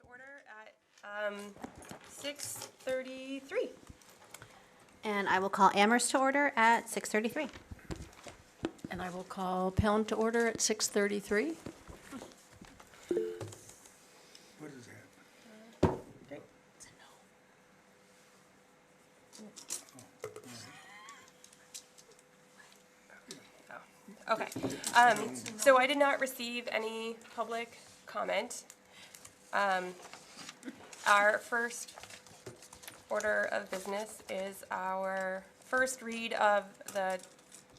to order at 6:33. And I will call Amherst to order at 6:33. And I will call Pound to order at 6:33. What is that? Great. Oh, okay. So I did not receive any public comment. Our first order of business is our first read of the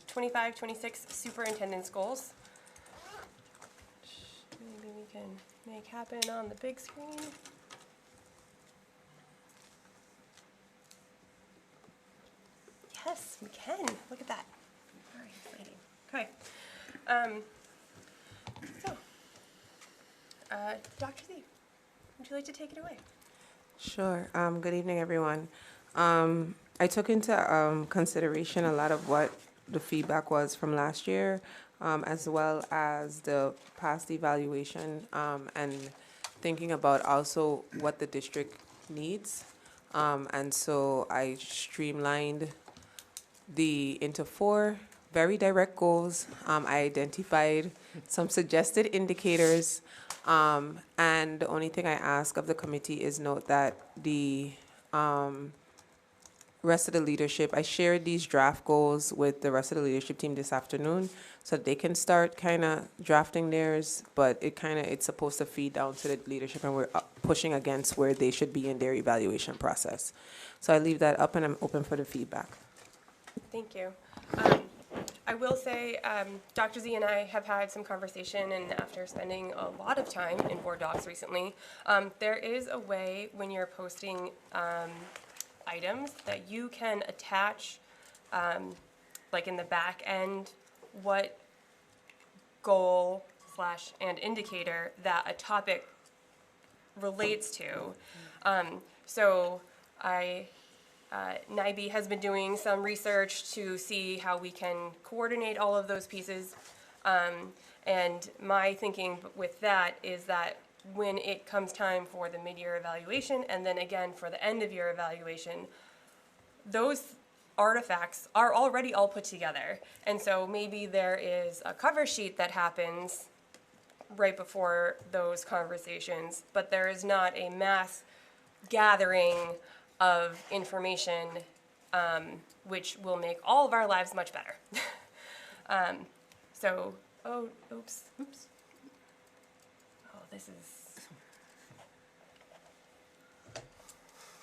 25-26 superintendent's goals. Maybe we can make happen on the big screen. Yes, we can. Look at that. Very exciting. Okay. Dr. Z, would you like to take it away? Sure. Good evening, everyone. I took into consideration a lot of what the feedback was from last year, as well as the past evaluation, and thinking about also what the district needs. And so I streamlined into 4 very direct goals. I identified some suggested indicators, and the only thing I ask of the committee is note that the rest of the leadership, I shared these draft goals with the rest of the leadership team this afternoon so that they can start kind of drafting theirs, but it's supposed to feed down to the leadership, and we're pushing against where they should be in their evaluation process. So I leave that up and I'm open for the feedback. Thank you. I will say, Dr. Z and I have had some conversation, and after spending a lot of time in board docs recently, there is a way when you're posting items that you can attach, like in the back end, what goal / and indicator that a topic relates to. So NIBE has been doing some research to see how we can coordinate all of those pieces. And my thinking with that is that when it comes time for the mid-year evaluation and then again for the end-of-year evaluation, those artifacts are already all put together. And so maybe there is a cover sheet that happens right before those conversations, but there is not a mass gathering of information, which will make all of our lives much better. Oops. Oh, this is.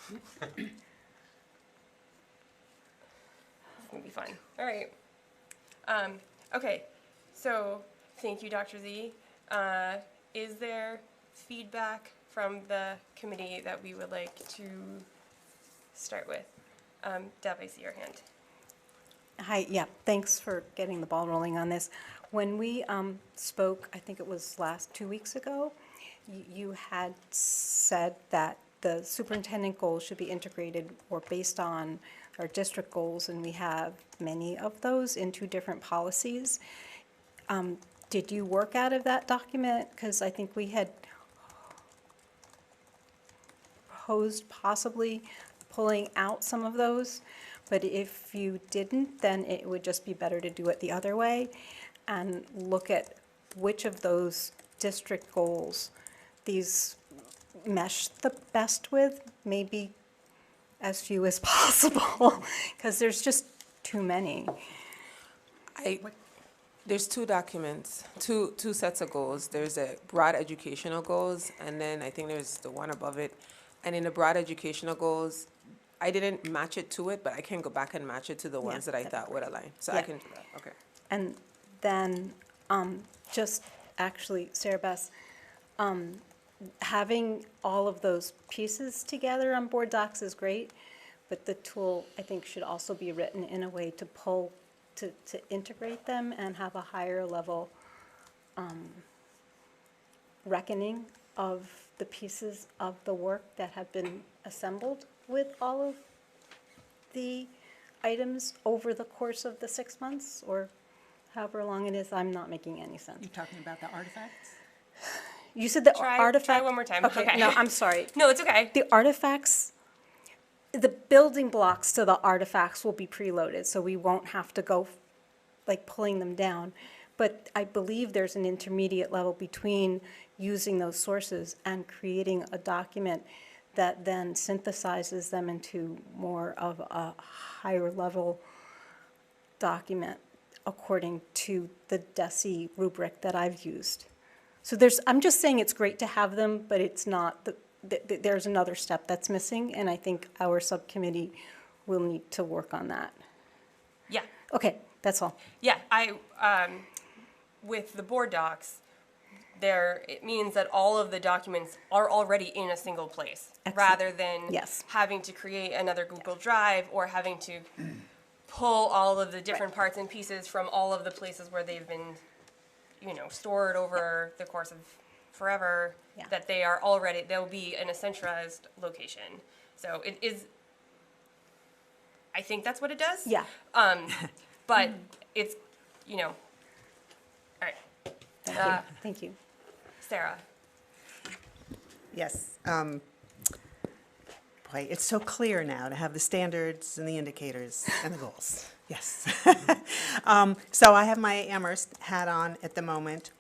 This is gonna be fun. All right. Okay. So, thank you, Dr. Z. Is there feedback from the committee that we would like to start with? Deb, I see your hand. Hi, yeah, thanks for getting the ball rolling on this. When we spoke, I think it was 2 weeks ago, you had said that the superintendent goals should be integrated or based on our district goals, and we have many of those in 2 different policies. Did you work out of that document? Because I think we had proposed possibly pulling out some of those, but if you didn't, then it would just be better to do it the other way and look at which of those district goals these mesh the best with, maybe as few as possible, because there's just too many. There's 2 documents, two sets of goals. There's a broad educational goals, and then I think there's the one above it. And in the broad educational goals, I didn't match it to it, but I can go back and match it to the ones that I thought would align. So I Yeah. can do that. Okay. And then, just actually, Sarah Beth, having all of those pieces together on board docs is great, but the tool, I think, should also be written in a way to pull, to integrate them and have a higher level reckoning of the pieces of the work that have been assembled with all of the items over the course of the 6 months, or however long it is. I'm not making any sense. You're talking about the artifacts? You said the Try artifact. one more time. Okay, Okay. no, I'm sorry. No, it's okay. The artifacts, the building blocks to the artifacts will be preloaded, so we won't have to go like pulling them down. But I believe there's an intermediate level between using those sources and creating a document that then synthesizes them into more of a higher level document according to the DESI rubric that I've used. So I'm just saying it's great to have them, but it's not, there's another step that's missing, and I think our subcommittee will need to work on that. Yeah. Okay, that's all. Yeah, with the board docs, it means that all of the documents are already in a single place, Excellent. rather than Yes. having to create another Google Drive or having to pull all of the different parts and pieces from all of the places where they've been, stored over the course of forever, Yeah. that they'll be in a centralized location. So it is, I think that's what it does. Yeah, But it's, all right. thank you. Sarah. Yes. Boy, it's so clear now to have the standards and the indicators and the goals. Yes. So I have my Amherst hat on at the moment.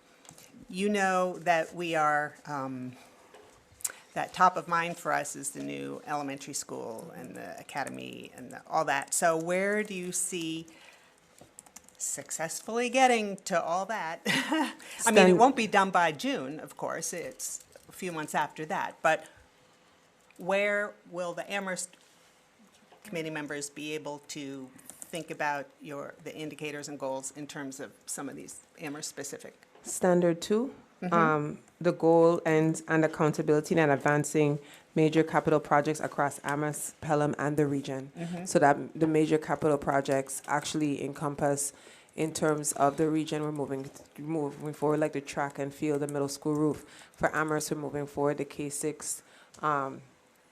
You know that we are, that top of mind for us is the new elementary school and the academy and all that. So where do you see successfully getting to all that? I mean, it won't be done by June, of course. It's a few months after that. But where will the Amherst committee members be able to think about the indicators and goals in terms of some of these Amherst-specific? Standard 2, the goal and accountability and advancing major capital projects across Amherst, Pelham, and the region. So that the major capital projects actually encompass, in terms of the region, we're moving forward, like the track and field, the middle school roof. For Amherst, we're moving forward the K6,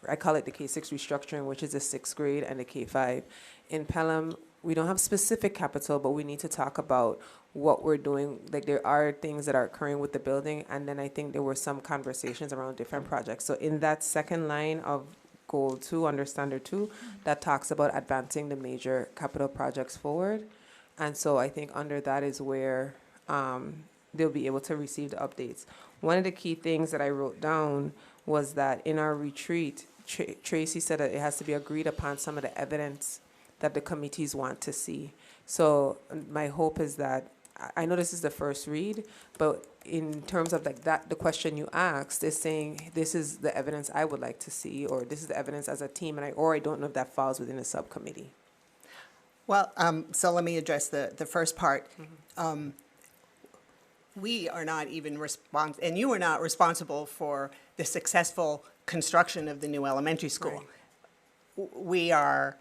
I call it the K6 restructuring, which is the 6th grade, and the K5. In Pelham, we don't have specific capital, but we need to talk about what we're doing. Like, there are things that are occurring with the building, and then I think there were some conversations around different projects. So in that second line of goal 2, under standard 2, that talks about advancing the major capital projects forward. And so I think under that is where they'll be able to receive the updates. One of the key things that I wrote down was that in our retreat, Tracy said that it has to be agreed upon some of the evidence that the committees want to see. So my hope is that, I know this is the first read, but in terms of like that, the question you asked is saying, this is the evidence I would like to see, or this is the evidence as a team, and I don't know if that falls within a subcommittee. Well, so let me address the first part. We are not even and you are not responsible for the successful construction of the new elementary school. Right. We are,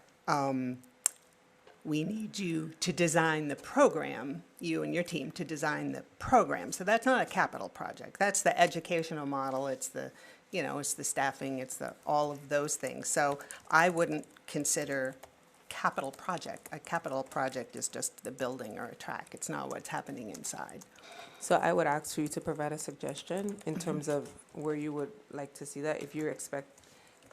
we need you to design the program, you and your team to design the program. So that's not a capital project. That's the educational model. It's the, it's the staffing, it's all of those things. So I wouldn't consider capital project. A capital project is just the building or a track. It's not what's happening inside. So I would ask for you to provide a suggestion in terms of where you would like to see that. If you expect,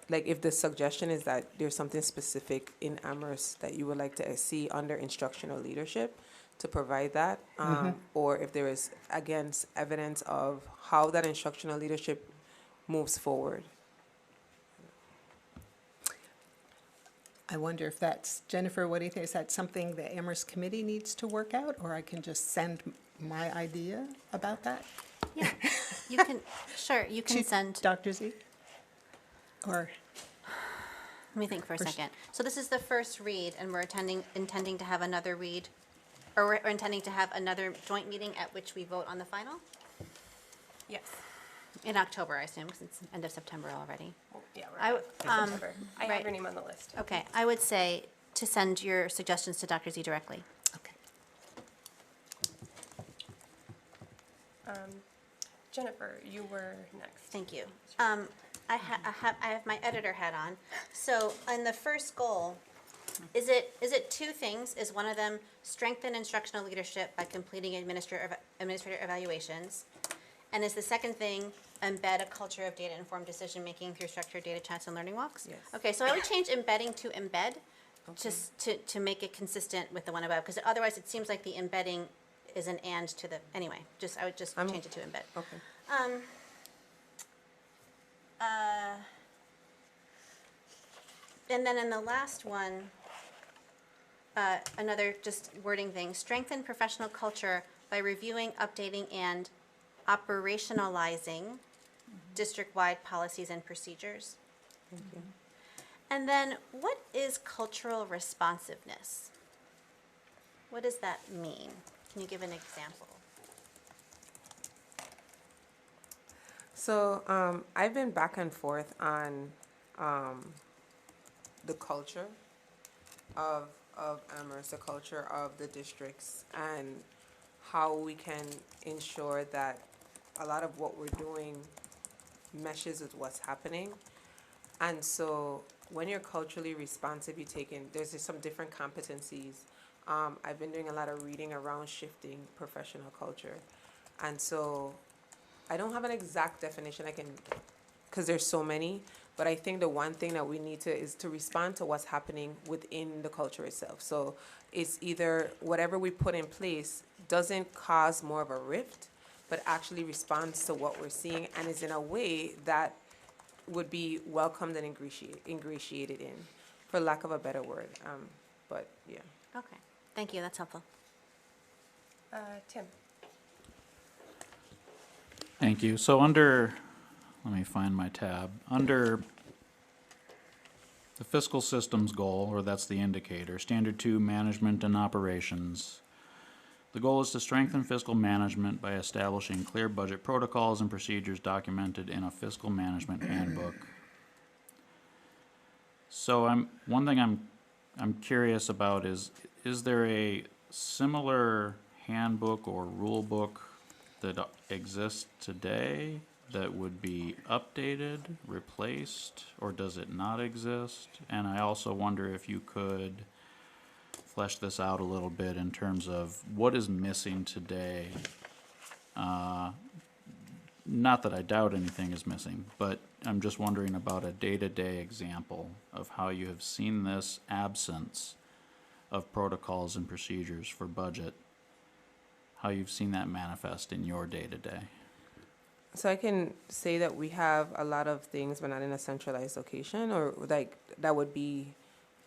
like, if the suggestion is that there's something specific in Amherst that you would like to see under instructional leadership, to provide that, or if there is, again, evidence of how that instructional leadership moves forward. I wonder if that's, Jennifer, what do you think? Is that something the Amherst committee needs to work out, or I can just send my idea about that? Yeah, you can, sure, you can To send, Dr. Z? Or, let me think for a second. So this is the first read, and we're intending to have another read, or we're intending to have another joint meeting at which we vote on the final? Yes. In October, I assume, because it's end of September already. Yeah, I we're w- September. I have right. your name on the list. Okay, I would say to send your suggestions to Dr. Z directly. okay. Jennifer, you were next. Thank you. I have my editor hat on. So in the first goal, is it two things? Is one of them strengthen instructional leadership by completing administrator evaluations? And is the second thing embed a culture of data-informed decision-making through structured data chats and learning walks? Yes. Okay, so I would change embedding to embed, just to make it consistent with the one above, because otherwise it seems like the embedding is an and to the, anyway, I would just change it to embed. Okay. And then in the last one, another just wording thing, strengthen professional culture by reviewing, updating, and operationalizing district-wide policies and procedures. Thank you. And then, what is cultural responsiveness? What does that mean? Can you give an example? So I've been back and forth on the culture of Amherst, the culture of the districts, and how we can ensure that a lot of what we're doing meshes with what's happening. And so when you're culturally responsive, there's just some different competencies. I've been doing a lot of reading around shifting professional culture. And so I don't have an exact definition because there's so many, but I think the one thing that we need is to respond to what's happening within the culture itself. So it's either whatever we put in place doesn't cause more of a rift, but actually responds to what we're seeing and is in a way that would be welcomed and ingratiated in, for lack of a better word. But yeah. Okay, thank you, that's helpful. Tim? Thank you. So under, let me find my tab. Under the fiscal systems goal, or that's the indicator, Standard 2, Management and Operations. The goal is to strengthen fiscal management by establishing clear budget protocols and procedures documented in a fiscal management handbook. So one thing I'm curious about is there a similar handbook or rule book that exists today that would be updated, replaced, or does it not exist? And I also wonder if you could flesh this out a little bit in terms of what is missing today. Not that I doubt anything is missing, but I'm just wondering about a day-to-day example of how you have seen this absence of protocols and procedures for budget, how you've seen that manifest in your day-to-day. So I can say that we have a lot of things, but not in a centralized location, or like that would be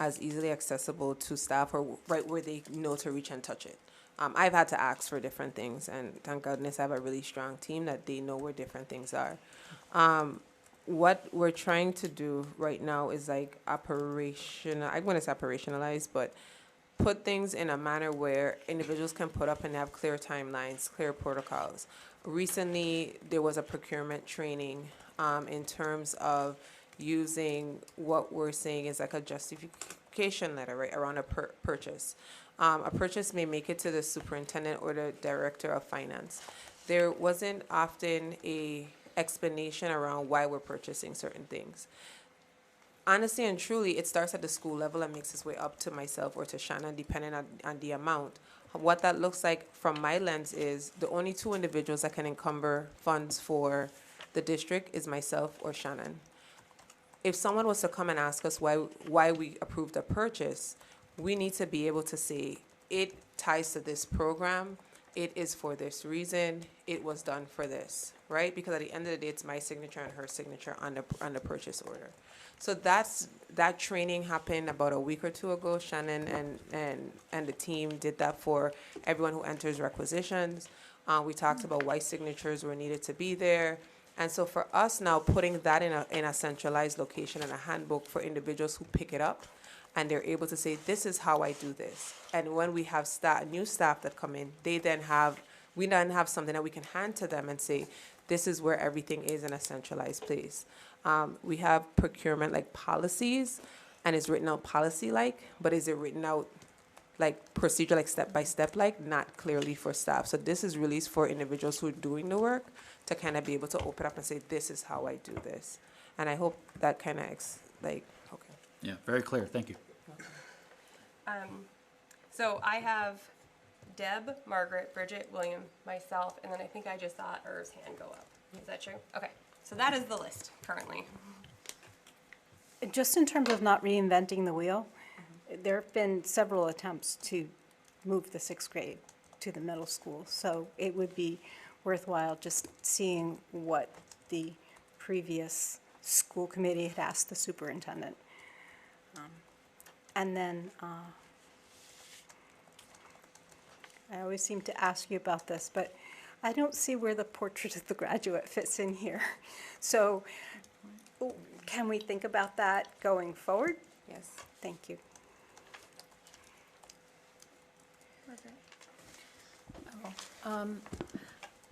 as easily accessible to staff or right where they know to reach and touch it. I've had to ask for different things, and thank goodness I have a really strong team that they know where different things are. What we're trying to do right now is like I want to say operationalize, but put things in a manner where individuals can put up and have clear timelines, clear protocols. Recently, there was a procurement training in terms of using what we're saying is like a justification letter, right, around a purchase. A purchase may make it to the superintendent or the director of finance. There wasn't often a explanation around why we're purchasing certain things. Honestly and truly, it starts at the school level and makes its way up to myself or to Shannon, depending on the amount. What that looks like from my lens is the only two individuals that can encumber funds for the district is myself or Shannon. If someone was to come and ask us why we approved a purchase, we need to be able to say, it ties to this program, it is for this reason, it was done for this, right? Because at the end of the day, it's my signature and her signature on the purchase order. So that training happened about a week or two ago. Shannon and the team did that for everyone who enters requisitions. We talked about why signatures were needed to be there. And so for us now, putting that in a centralized location and a handbook for individuals who pick it up, and they're able to say, this is how I do this. And when we have new staff that come in, we then have something that we can hand to them and say, this is where everything is in a centralized place. We have procurement like policies, and it's written out policy-like, but is it written out like procedure, like step-by-step, like not clearly for staff. So this is released for individuals who are doing the work to kind of be able to open up and say, this is how I do this. And I hope that kind of okay. Yeah, very clear. Thank you. So I have Deb, Margaret, Bridget, William, myself, and then I think I just saw Irv's hand go up. Is that true? Okay, so that is the list currently. Just in terms of not reinventing the wheel, there have been several attempts to move the sixth grade to the middle school. So it would be worthwhile just seeing what the previous school committee had asked the superintendent. And then, I always seem to ask you about this, but I don't see where the portrait of the graduate fits in here. So can we think about that going forward? Yes. Thank you.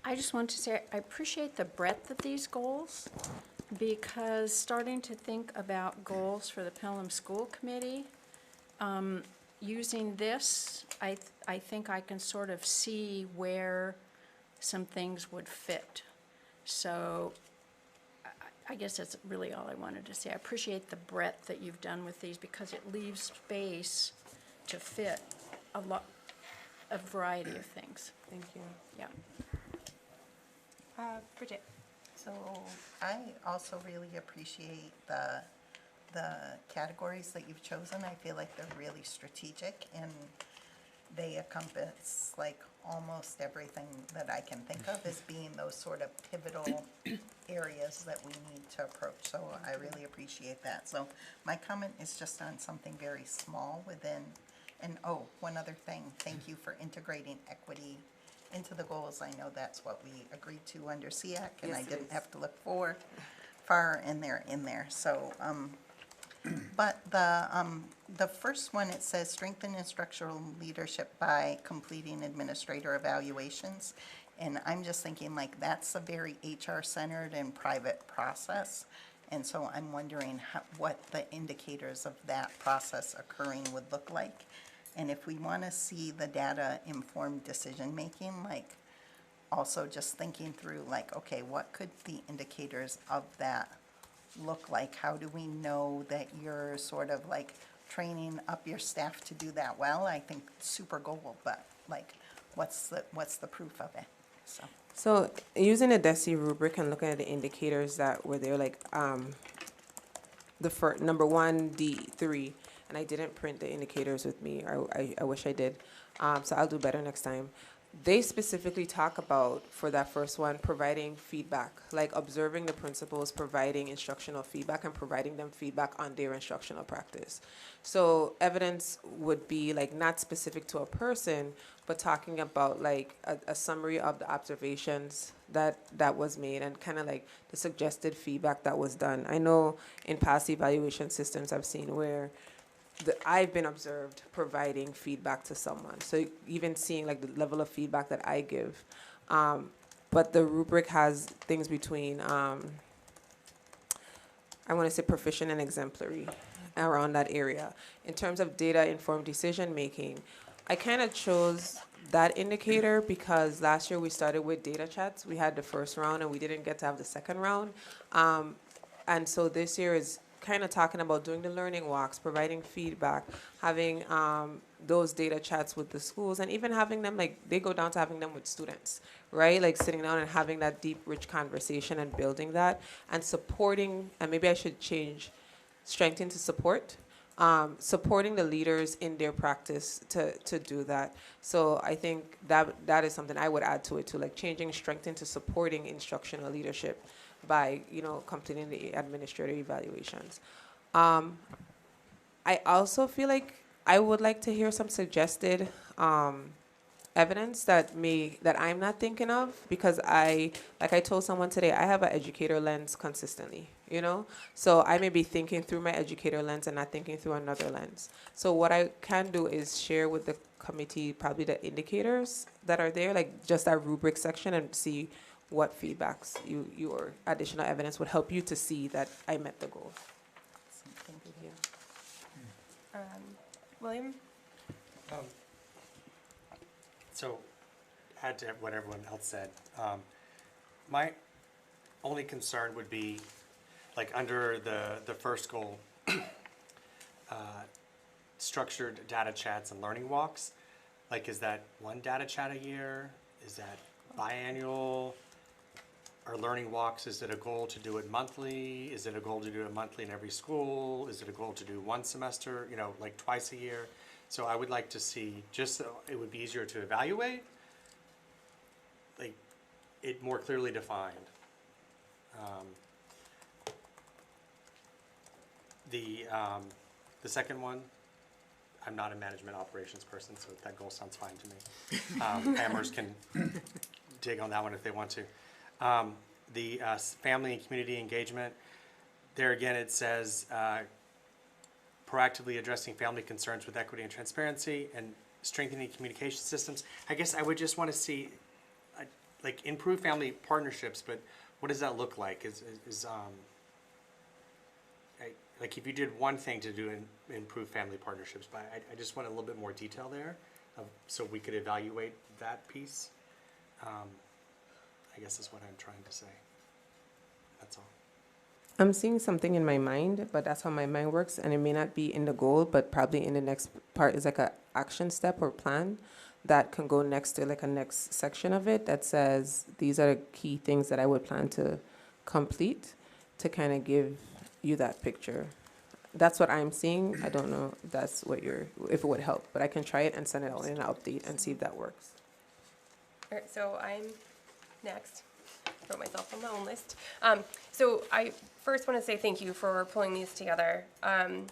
I just want to say, I appreciate the breadth of these goals, because starting to think about goals for the Pelham School Committee, using this, I think I can sort of see where some things would fit. So I guess that's really all I wanted to say. I appreciate the breadth that you've done with these, because it leaves space to fit a variety of things. Thank you. Yeah. Bridget? So I also really appreciate the categories that you've chosen. I feel like they're really strategic and they encompass like almost everything that I can think of as being those sort of pivotal areas that we need to approach. So I really appreciate that. So my comment is just on something very small within, and oh, one other thing, thank you for integrating equity into the goals. I know that's what we agreed to under SEAC, and Yes, I it didn't is. have to look far, and they're in there. So, but the first one, it says strengthen instructional leadership by completing administrator evaluations. And I'm just thinking like that's a very HR-centered and private process. And so I'm wondering what the indicators of that process occurring would look like. And if we want to see the data-informed decision-making, like also just thinking through like, okay, what could the indicators of that look like? How do we know that you're sort of like training up your staff to do that well? I think super goal, but like, what's the proof of it? So using the DESI rubric and looking at the indicators that were there, like the first, number 1D3, and I didn't print the indicators with me. I wish I did. So I'll do better next time. They specifically talk about, for that first one, providing feedback, like observing the principals, providing instructional feedback, and providing them feedback on their instructional practice. So evidence would be like not specific to a person, but talking about like a summary of the observations that was made and kind of like the suggested feedback that was done. I know in past evaluation systems I've seen where I've been observed providing feedback to someone. So even seeing like the level of feedback that I give. But the rubric has things between, I want to say proficient and exemplary around that area. In terms of data-informed decision-making, I kind of chose that indicator because last year we started with data chats. We had the first round and we didn't get to have the second round. And so this year is kind of talking about doing the learning walks, providing feedback, having those data chats with the schools, and even having them, like, they go down to having them with students, right? Like sitting down and having that deep, rich conversation and building that, and supporting, and maybe I should change strengthen to support, supporting the leaders in their practice to do that. So I think that is something I would add to it too, like changing strengthen to supporting instructional leadership by, completing the administrative evaluations. I also feel like I would like to hear some suggested evidence that I'm not thinking of, because like I told someone today, I have an educator lens consistently, So I may be thinking through my educator lens and not thinking through another lens. So what I can do is share with the committee probably the indicators that are there, like just that rubric section, and see what feedbacks or additional evidence would help you to see that I met the goal. Thank you. William? So, add to what everyone else said. My only concern would be, like under the first goal, structured data chats and learning walks. Like, is that one data chat a year? Is that biannual? our learning walks, is it a goal to do it monthly? Is it a goal to do it monthly in every school? Is it a goal to do one semester, you know, like twice a year? So I would like to see, just so it would be easier to evaluate, like, it more clearly defined. The second one, I'm not a management operations person, so that goal sounds fine to me. Amherst can dig on that one if they want to. Family and community engagement, there again, it says proactively addressing family concerns with equity and transparency and strengthening communication systems. I guess I would just want to see, like, improve family partnerships, but what does that look like? Like, if you did one thing to do improve family partnerships, but I just want a little bit more detail there, so we could evaluate that piece. I guess is what I'm trying to say. That's all. I'm seeing something in my mind, but that's how my mind works, and it may not be in the goal, but probably in the next part is like a action step or plan that can go next to like a next section of it that says these are the key things that I would plan to complete to kind of give you that picture. That's what I'm seeing. I don't know if that's what if it would help, but I can try it and send it out in an update and see if that works. All right, so I'm next. Wrote myself on my own list. So I first want to say thank you for pulling these together. And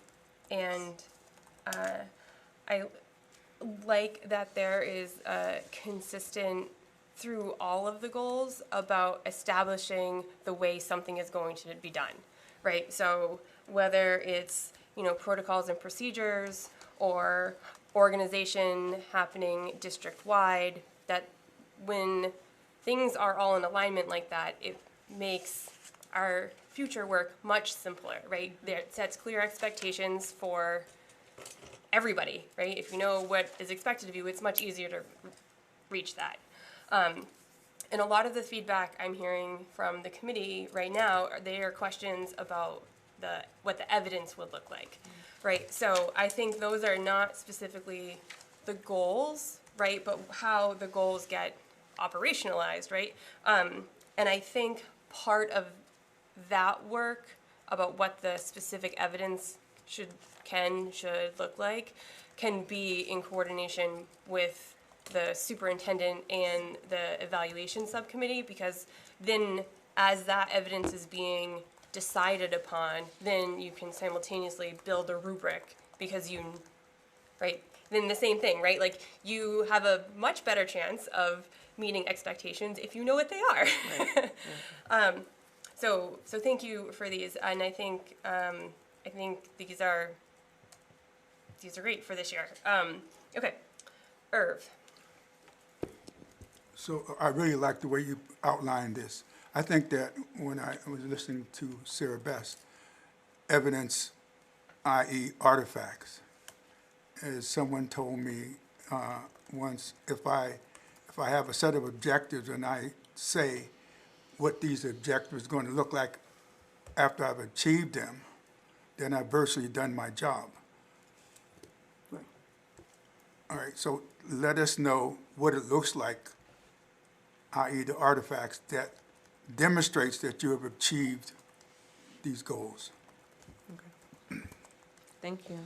I like that there is a consistent through all of the goals about establishing the way something is going to be done, right? So whether it's, you know, protocols and procedures or organization happening district-wide, that when things are all in alignment like that, it makes our future work much simpler, right? It sets clear expectations for everybody, right? If you know what is expected of you, it's much easier to reach that. And a lot of the feedback I'm hearing from the committee right now, they are questions about what the evidence would look like, right? So I think those are not specifically the goals, right, but how the goals get operationalized, right? And I think part of that work about what the specific evidence should look like can be in coordination with the superintendent and the evaluation subcommittee, because then as that evidence is being decided upon, then you can simultaneously build a rubric, because right? Then the same thing, right? Like, you have a much better chance of meeting expectations if you know what they are. Right. Yeah. So thank you for these, and I think these are great for this year. Okay, Irv. So I really like the way you outlined this. I think that when I was listening to Sarah Best, evidence, i.e. artifacts, as someone told me once, if I have a set of objectives and I say what these objectives are going to look like after I've achieved them, then I've virtually done my job. All right, so let us know what it looks like, i.e. the artifacts that demonstrates that you have achieved these goals. Okay. Thank you.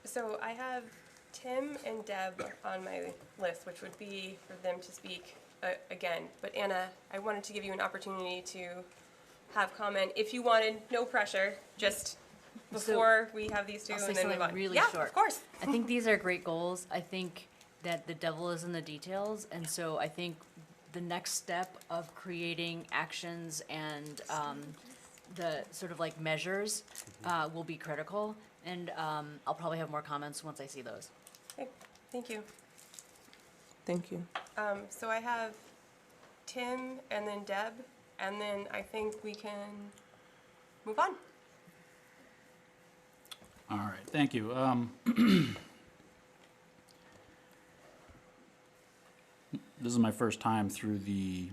So I have Tim and Deb on my list, which would be for them to speak again. But Anna, I wanted to give you an opportunity to have comment. If you wanted, no pressure, just before we have these two I'll say and then move something on. really Yeah, short. of course. I think these are great goals. I think that the devil is in the details, and so I think the next step of creating actions and the sort of like measures will be critical, and I'll probably have more comments once I see those. Okay, thank you. Thank you. So I have Tim and then Deb, and then I think we can move on. All right, thank you. This is my first time through the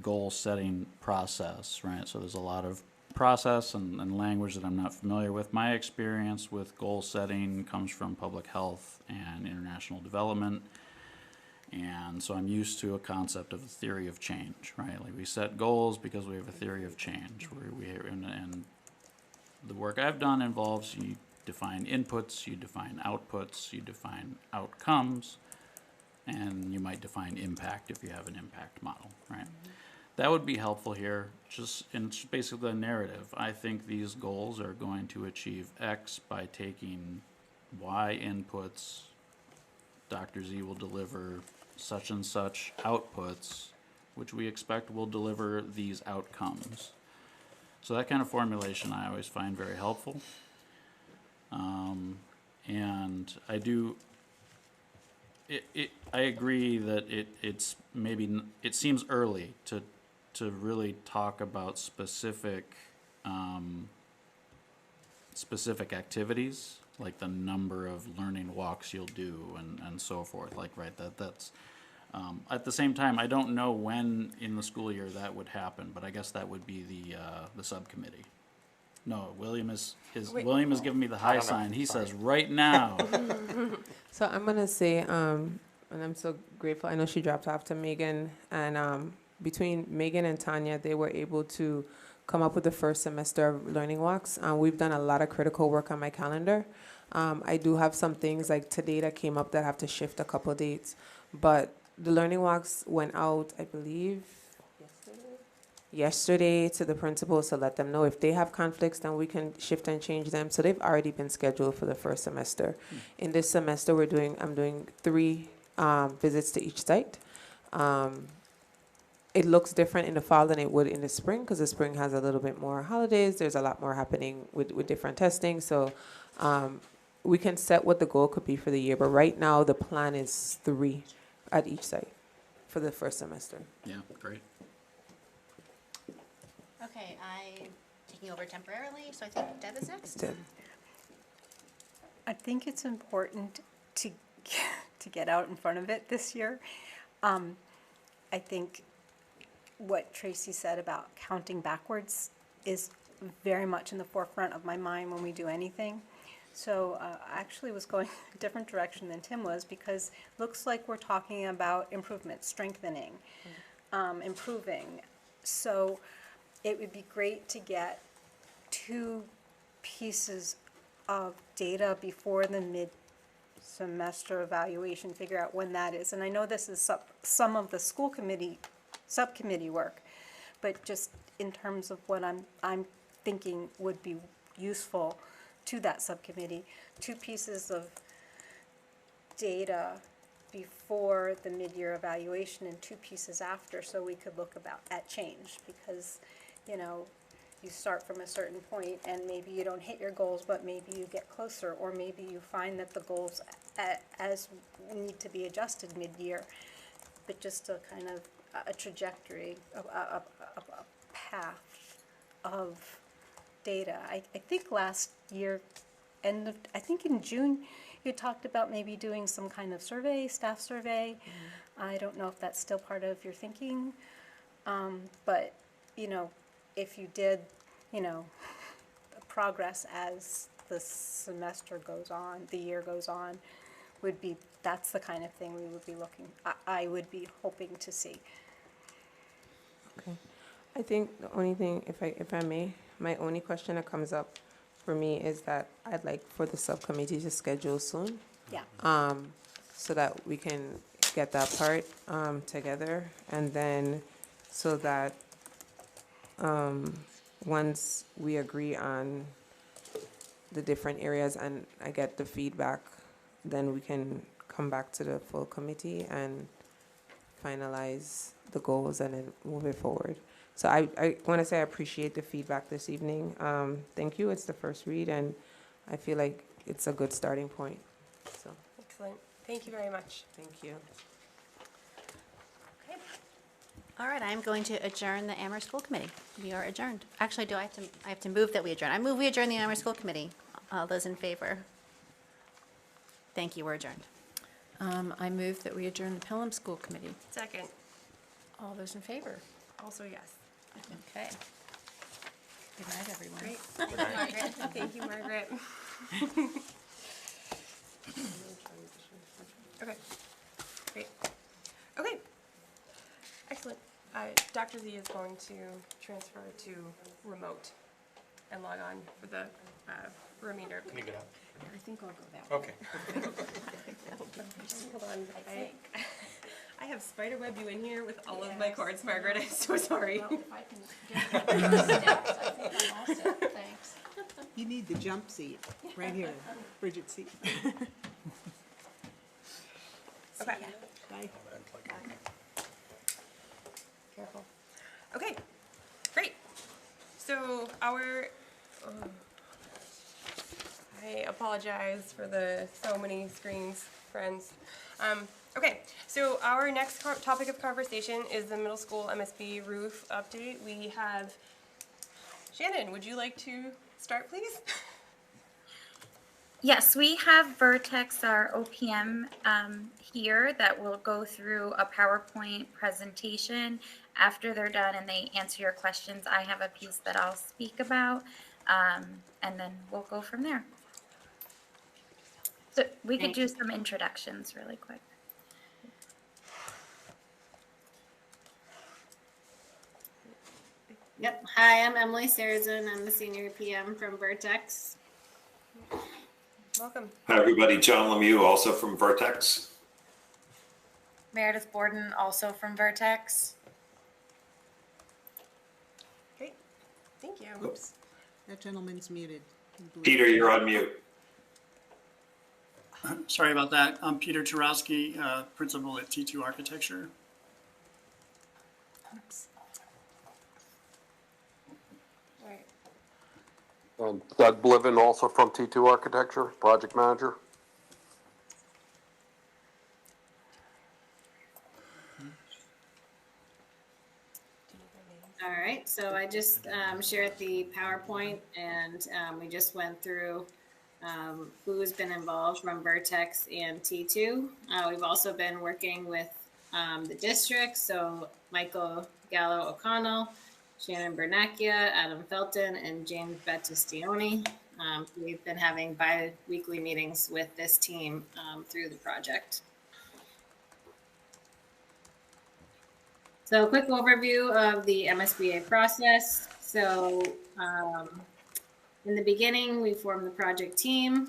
goal setting process, right? So there's a lot of process and language that I'm not familiar with. My experience with goal setting comes from public health and international development. And so I'm used to a concept of a theory of change, right? Like we set goals because we have a theory of change. And the work I've done involves you define inputs, you define outputs, you define outcomes, and you might define impact if you have an impact model, right? That would be helpful here, and it's basically a narrative. I think these goals are going to achieve X by taking Y inputs. Dr. Z will deliver such and such outputs, which we expect will deliver these outcomes. So that kind of formulation I always find very helpful. And I do, I agree that it's maybe, it seems early to really talk about specific activities, like the number of learning walks you'll do and so forth, like, right, that's, at the same time, I don't know when in the school year that would happen, but I guess that would be the subcommittee. No, William is giving me the high sign. He says, right now. So I'm gonna say, and I'm so grateful. I know she dropped off to Megan, and between Megan and Tanya, they were able to come up with the first semester of learning walks. We've done a lot of critical work on my calendar. I do have some things like today that came up that have to shift a couple dates, but the learning walks went out, I believe, yesterday to the principals to let them know if they have conflicts, then we can shift and change them. So they've already been scheduled for the first semester. In this semester, I'm doing 3 visits to each site. It looks different in the fall than it would in the spring because the spring has a little bit more holidays. There's a lot more happening with different testing. So we can set what the goal could be for the year. But right now, the plan is 3 at each site for the first semester. Yeah, great. Okay, I'm taking over temporarily, so I think Deb is next. Deb. I think it's important to get out in front of it this year. I think what Tracy said about counting backwards is very much in the forefront of my mind when we do anything. So I actually was going a different direction than Tim was because it looks like we're talking about improvement, strengthening, improving. So it would be great to get 2 pieces of data before the mid-semester evaluation, figure out when that is. And I know this is some of the school committee, subcommittee work, but just in terms of what I'm thinking would be useful to that subcommittee, 2 pieces of data before the mid-year evaluation and 2 pieces after, so we could look at change, because, you know, you start from a certain point and maybe you don't hit your goals, but maybe you get closer, or maybe you find that the goals as need to be adjusted mid-year, but just a kind of a trajectory, a path of data. I think last year, I think in June, you talked about maybe doing some kind of survey, staff survey. I don't know if that's still part of your thinking, but, you know, if you did, you know, progress as the semester goes on, the year goes on, that's the kind of thing we would be I would be hoping to see. Okay. I think the only thing, if I may, my only question that comes up for me is that I'd like for the subcommittee to schedule soon. Yeah. So that we can get that part together, and then so that once we agree on the different areas and I get the feedback, then we can come back to the full committee and finalize the goals and then move it forward. So I want to say I appreciate the feedback this evening. Thank you. It's the first read, and I feel like it's a good starting point. So Excellent. Thank you very much. thank you. Okay. All right, I'm going to adjourn the Amherst School Committee. We are adjourned. Actually, I have to move that we adjourn. I move we adjourn the Amherst School Committee. All those in favor? Thank you, we're adjourned. I move that we adjourn the Pelham School Committee. Second. All those in favor? Also, yes. Okay. Good night, everyone. Great. Thank you, Margaret. Thank you, Margaret. Okay. Great. Dr. Z is going to transfer to remote and log on for the remainder of the Can you meeting. get out? I think I'll go that way. Okay. Hold on, I have spider webbed you in here with all of my cords, Margaret. I'm so sorry. Well, if I can get the steps, I think I'm all set, thanks. You need the jump seat, right here, Bridget's seat. Okay. Bye. Careful. Okay, great. So our, I apologize for the so many screens, friends. Okay, so our next topic of conversation is the middle school MSB roof update. We have, Shannon, would you like to start, please? Yes, we have Vertex, our OPM, here that will go through a PowerPoint presentation. After they're done and they answer your questions, I have a piece that I'll speak about, and then we'll go from there. So we could do some introductions really quick. Yep. Hi, I'm Emily Sarazin. I'm the senior PM from Vertex. Welcome. Hi, everybody. John Lemieux, also from Vertex. Meredith Borden, also from Vertex. Great, thank you. Oops. That gentleman's muted. Peter, you're on mute. Sorry about that. I'm Peter Turowski, principal at T2 Architecture. Oops. Doug Bliven, also from T2 Architecture, project manager. All right, so I just shared the PowerPoint, and we just went through who's been involved from Vertex and T2. We've also been working with the district, so Michael Gallo O'Connell, Shannon Bernacchia, Adam Felton, and James Battistione. We've been having bi-weekly meetings with this team through the project. So a quick overview of the MSBA process. So in the beginning, we formed the project team.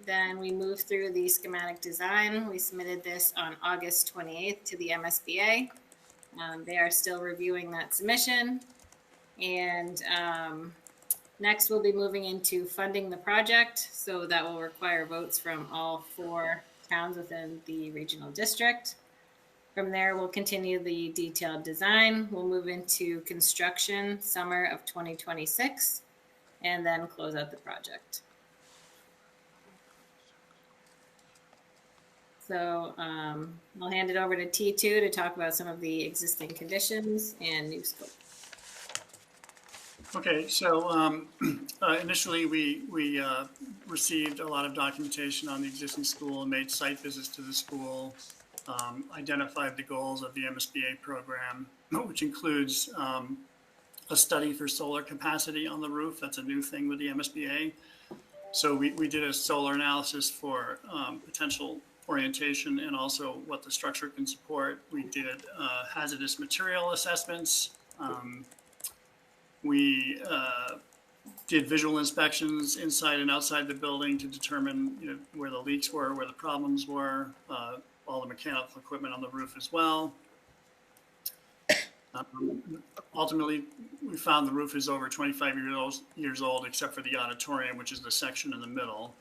Then we moved through the schematic design. We submitted this on August 28th to the MSBA. They are still reviewing that submission. And next we'll be moving into funding the project. So that will require votes from all 4 towns within the regional district. From there, we'll continue the detailed design. We'll move into construction summer of 2026 and then close out the project. So I'll hand it over to T2 to talk about some of the existing conditions and new scope. Okay, so initially we received a lot of documentation on the existing school and made site visits to the school, identified the goals of the MSBA program, which includes a study for solar capacity on the roof. That's a new thing with the MSBA. So we did a solar analysis for potential orientation and also what the structure can support. We did hazardous material assessments. We did visual inspections inside and outside the building to determine where the leaks were, where the problems were, all the mechanical equipment on the roof as well. Ultimately, we found the roof is over 25 years old, except for the auditorium, which is the section in the middle.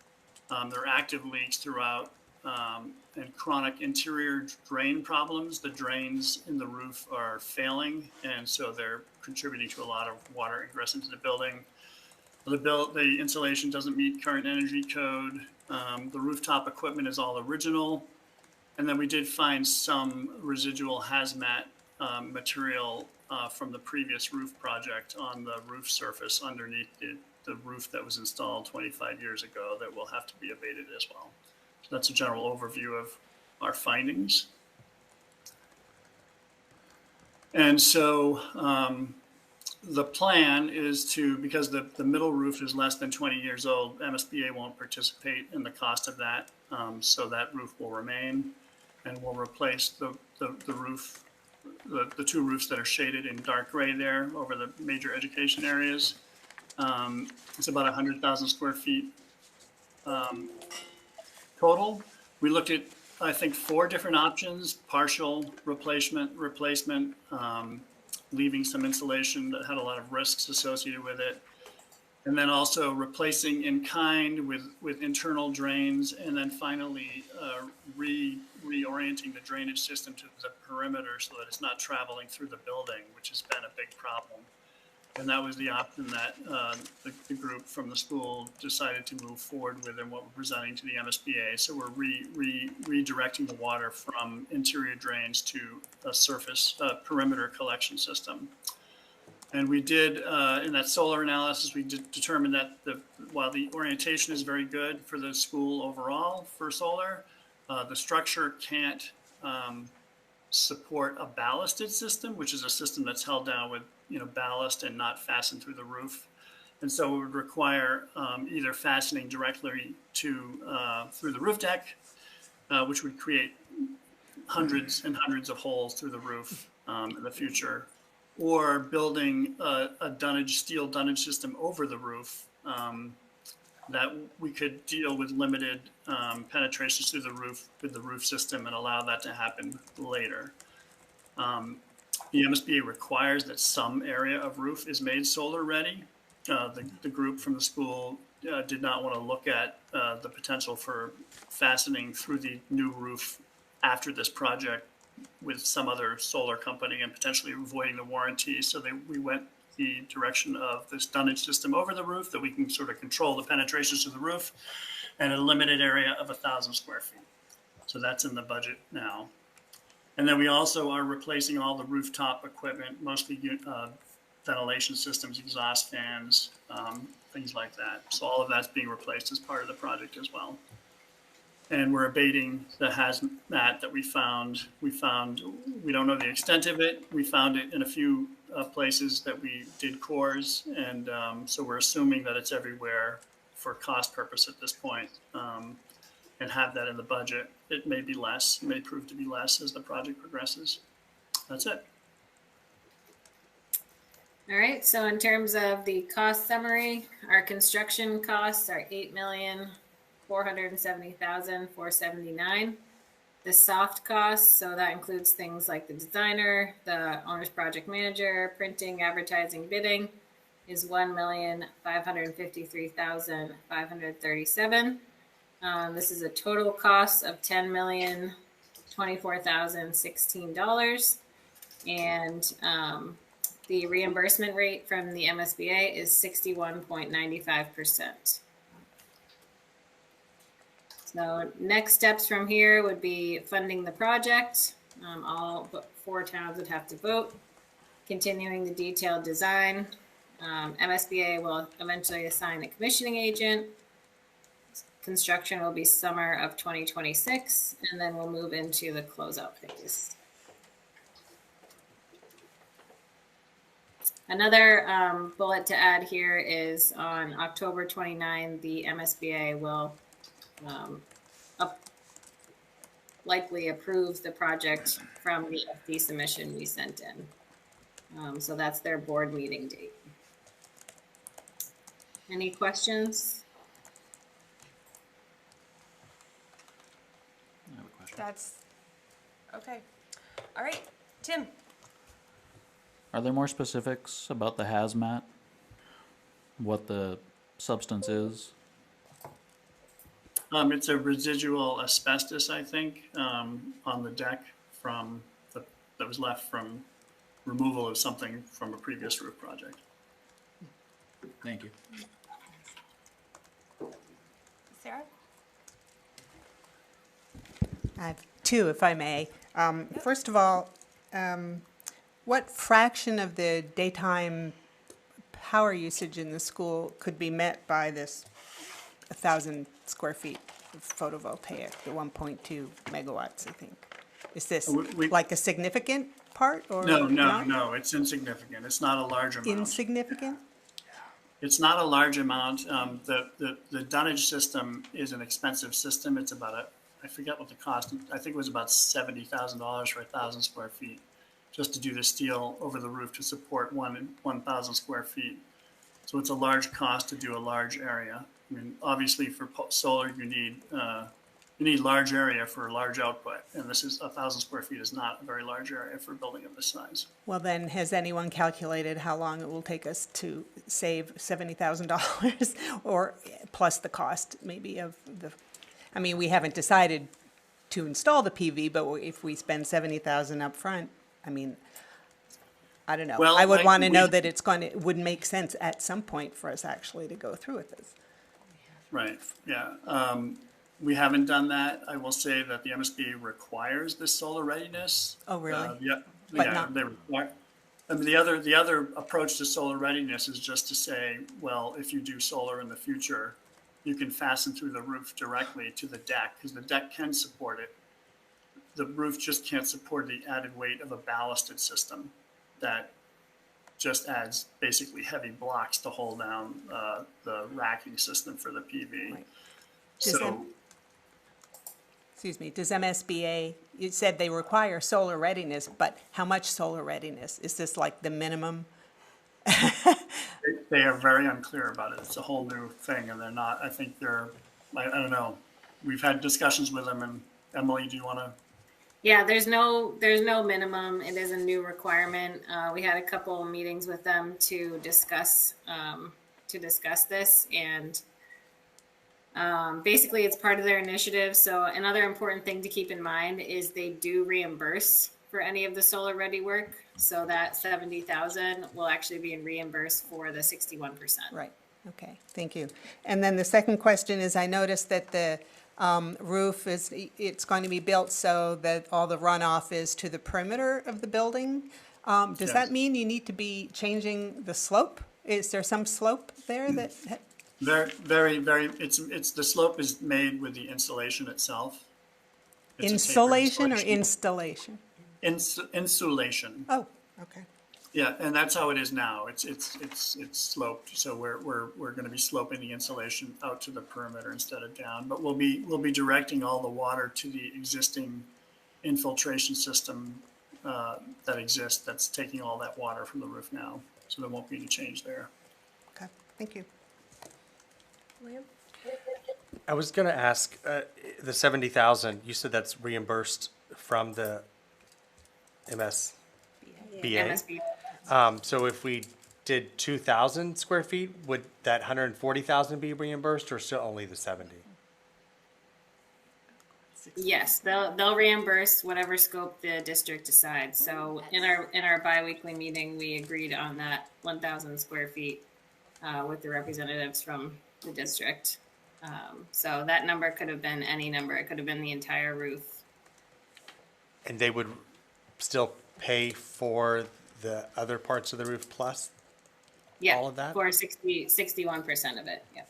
There are active leaks throughout and chronic interior drain problems. The drains in the roof are failing, and so they're contributing to a lot of water ingress into the building. The insulation doesn't meet current energy code. The rooftop equipment is all original. And then we did find some residual hazmat material from the previous roof project on the roof surface underneath the roof that was installed 25 years ago that will have to be abated as well. So that's a general overview of our findings. And so the plan is to, because the middle roof is less than 20 years old, MSBA won't participate in the cost of that. So that roof will remain, and we'll replace the roof the two roofs that are shaded in dark gray there over the major education areas. It's about 100,000 square feet total. We looked at, I think, 4 different options: partial replacement, leaving some insulation that had a lot of risks associated with it, and then also replacing in kind with internal drains, and then finally reorienting the drainage system to the perimeter so that it's not traveling through the building, which has been a big problem. And that was the option that the group from the school decided to move forward with and what we're presenting to the MSBA. So we're redirecting the water from interior drains to a surface perimeter collection system. And we did, in that solar analysis, we determined that while the orientation is very good for the school overall for solar, the structure can't support a ballasted system, which is a system that's held down with ballast and not fastened through the roof. And so it would require either fastening directly through the roof deck, which would create hundreds and hundreds of holes through the roof in the future, or building a steel dunnage system over the roof that we could deal with limited penetrations through the roof with the roof system and allow that to happen later. The MSBA requires that some area of roof is made solar ready. The group from the school did not want to look at the potential for fastening through the new roof after this project with some other solar company and potentially avoiding the warranty. So we went the direction of this dunnage system over the roof that we can sort of control the penetrations to the roof, and a limited area of 1,000 square feet. So that's in the budget now. And then we also are replacing all the rooftop equipment, mostly ventilation systems, exhaust fans, things like that. So all of that's being replaced as part of the project as well. And we're abating the hazmat that we found. We don't know the extent of it. We found it in a few places that we did cores. And so we're assuming that it's everywhere for cost purpose at this point, and have that in the budget. It may be less, may prove to be less as the project progresses. That's it. All right, so in terms of the cost summary, our construction costs are $8,470,479. The soft costs, so that includes things like the designer, the owner's project manager, printing, advertising, bidding, is $1,553,537. This is a total cost of $10,024,016, and the reimbursement rate from the MSBA is 61.95%. So next steps from here would be funding the project. All but 4 towns would have to vote. Continuing the detailed design. MSBA will eventually assign a commissioning agent. Construction will be summer of 2026, and then we'll move into the closeout phase. Another bullet to add here is on October 29, the MSBA will likely approve the project from the FD submission we sent in. So that's their board meeting date. Any questions? I have a question. That's, okay. All right, Tim. Are there more specifics about the hazmat? What the substance is? It's a residual asbestos, I think, on the deck that was left from removal of something from a previous roof project. Thank you. Sarah? I have 2, if I may. First of all, what fraction of the daytime power usage in the school could be met by this 1,000 square feet of photovoltaic, the 1.2 megawatts, I think? Is this like a significant part or No, it's insignificant. It's not a large amount. Insignificant? It's not a large amount. The dunnage system is an expensive system. It's about I forget what the cost, I think it was about $70,000 for 1,000 square feet. just to do the steel over the roof to support 1,000 square feet. So it's a large cost to do a large area. I mean, obviously for solar, you need large area for large output, and this is 1,000 square feet is not a very large area for a building of this size. Well, then, has anyone calculated how long it will take us to save $70,000 or plus the cost maybe of the, I mean, we haven't decided to install the PV, but if we spend $70,000 up front, I mean, I don't know. Well, I would like want to know we- that it would make sense at some point for us actually to go through with this. Right, yeah. We haven't done that. I will say that the MSBA requires this solar readiness. Oh, really? Yeah, But yeah, not- they require. I mean, the other approach to solar readiness is just to say, well, if you do solar in the future, you can fasten through the roof directly to the deck, because the deck can support it. The roof just can't support the added weight of a ballasted system that just adds basically heavy blocks to hold down the racking system for the PV. Right. Does So, Excuse me, does MSBA, you said they require solar readiness, but how much solar readiness? Is this like the minimum? they are very unclear about it. It's a whole new thing, and they're not, I think they're, I don't know. We've had discussions with them, and Emily, do you want to? Yeah, there's no minimum. It is a new requirement. We had a couple of meetings with them to discuss this, and basically it's part of their initiative. So another important thing to keep in mind is they do reimburse for any of the solar ready work. So that 70,000 will actually be reimbursed for the 61%. Right, okay, thank you. And then the second question is, I noticed that the roof it's going to be built so that all the runoff is to the perimeter of the building. Does Yes. that mean you need to be changing the slope? Is there some slope there that? Very, it's the slope is made with the insulation itself. It's a tapered Insulation or installation? Insulation. Oh, okay. Yeah, and that's how it is now. It's sloped. So we're going to be sloping the insulation out to the perimeter instead of down. But we'll be directing all the water to the existing infiltration system that exists. That's taking all that water from the roof now. So there won't be any change there. Okay, thank you. I was going to ask, the 70,000, you said that's reimbursed from the MSBA? MSBA. So if we did 2,000 square feet, would that 140,000 be reimbursed, or still only the 70? Yes, they'll reimburse whatever scope the district decides. So in our biweekly meeting, we agreed on that 1,000 square feet with the representatives from the district. So that number could have been any number. It could have been the entire roof. And they would still pay for the other parts of the roof plus Yeah, all of that? for 61% of it. Yeah.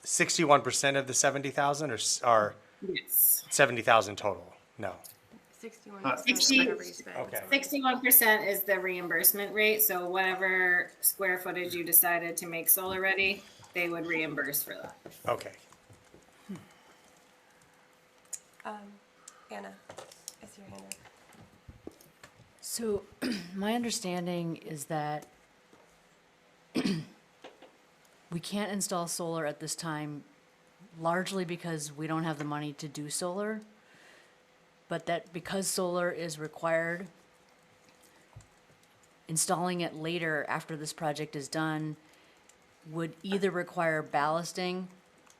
61% of the 70,000 or Yes. 70,000 total? No. 61% Okay. 61% is the reimbursement rate. So whatever square footage you decided to make solar ready, they would reimburse for that. Okay. Anna, I see your hand up. So my understanding is that we can't install solar at this time, largely because we don't have the money to do solar, but that because solar is required, installing it later after this project is done would either require ballasting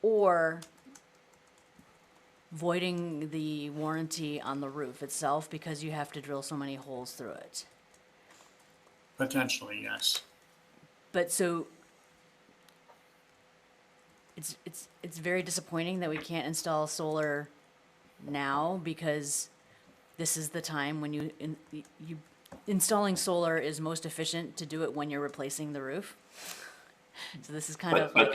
or voiding the warranty on the roof itself because you have to drill so many holes through it. Potentially, yes. But so it's very disappointing that we can't install solar now because this is the time when you installing solar is most efficient to do it when you're replacing the roof. So this is kind of But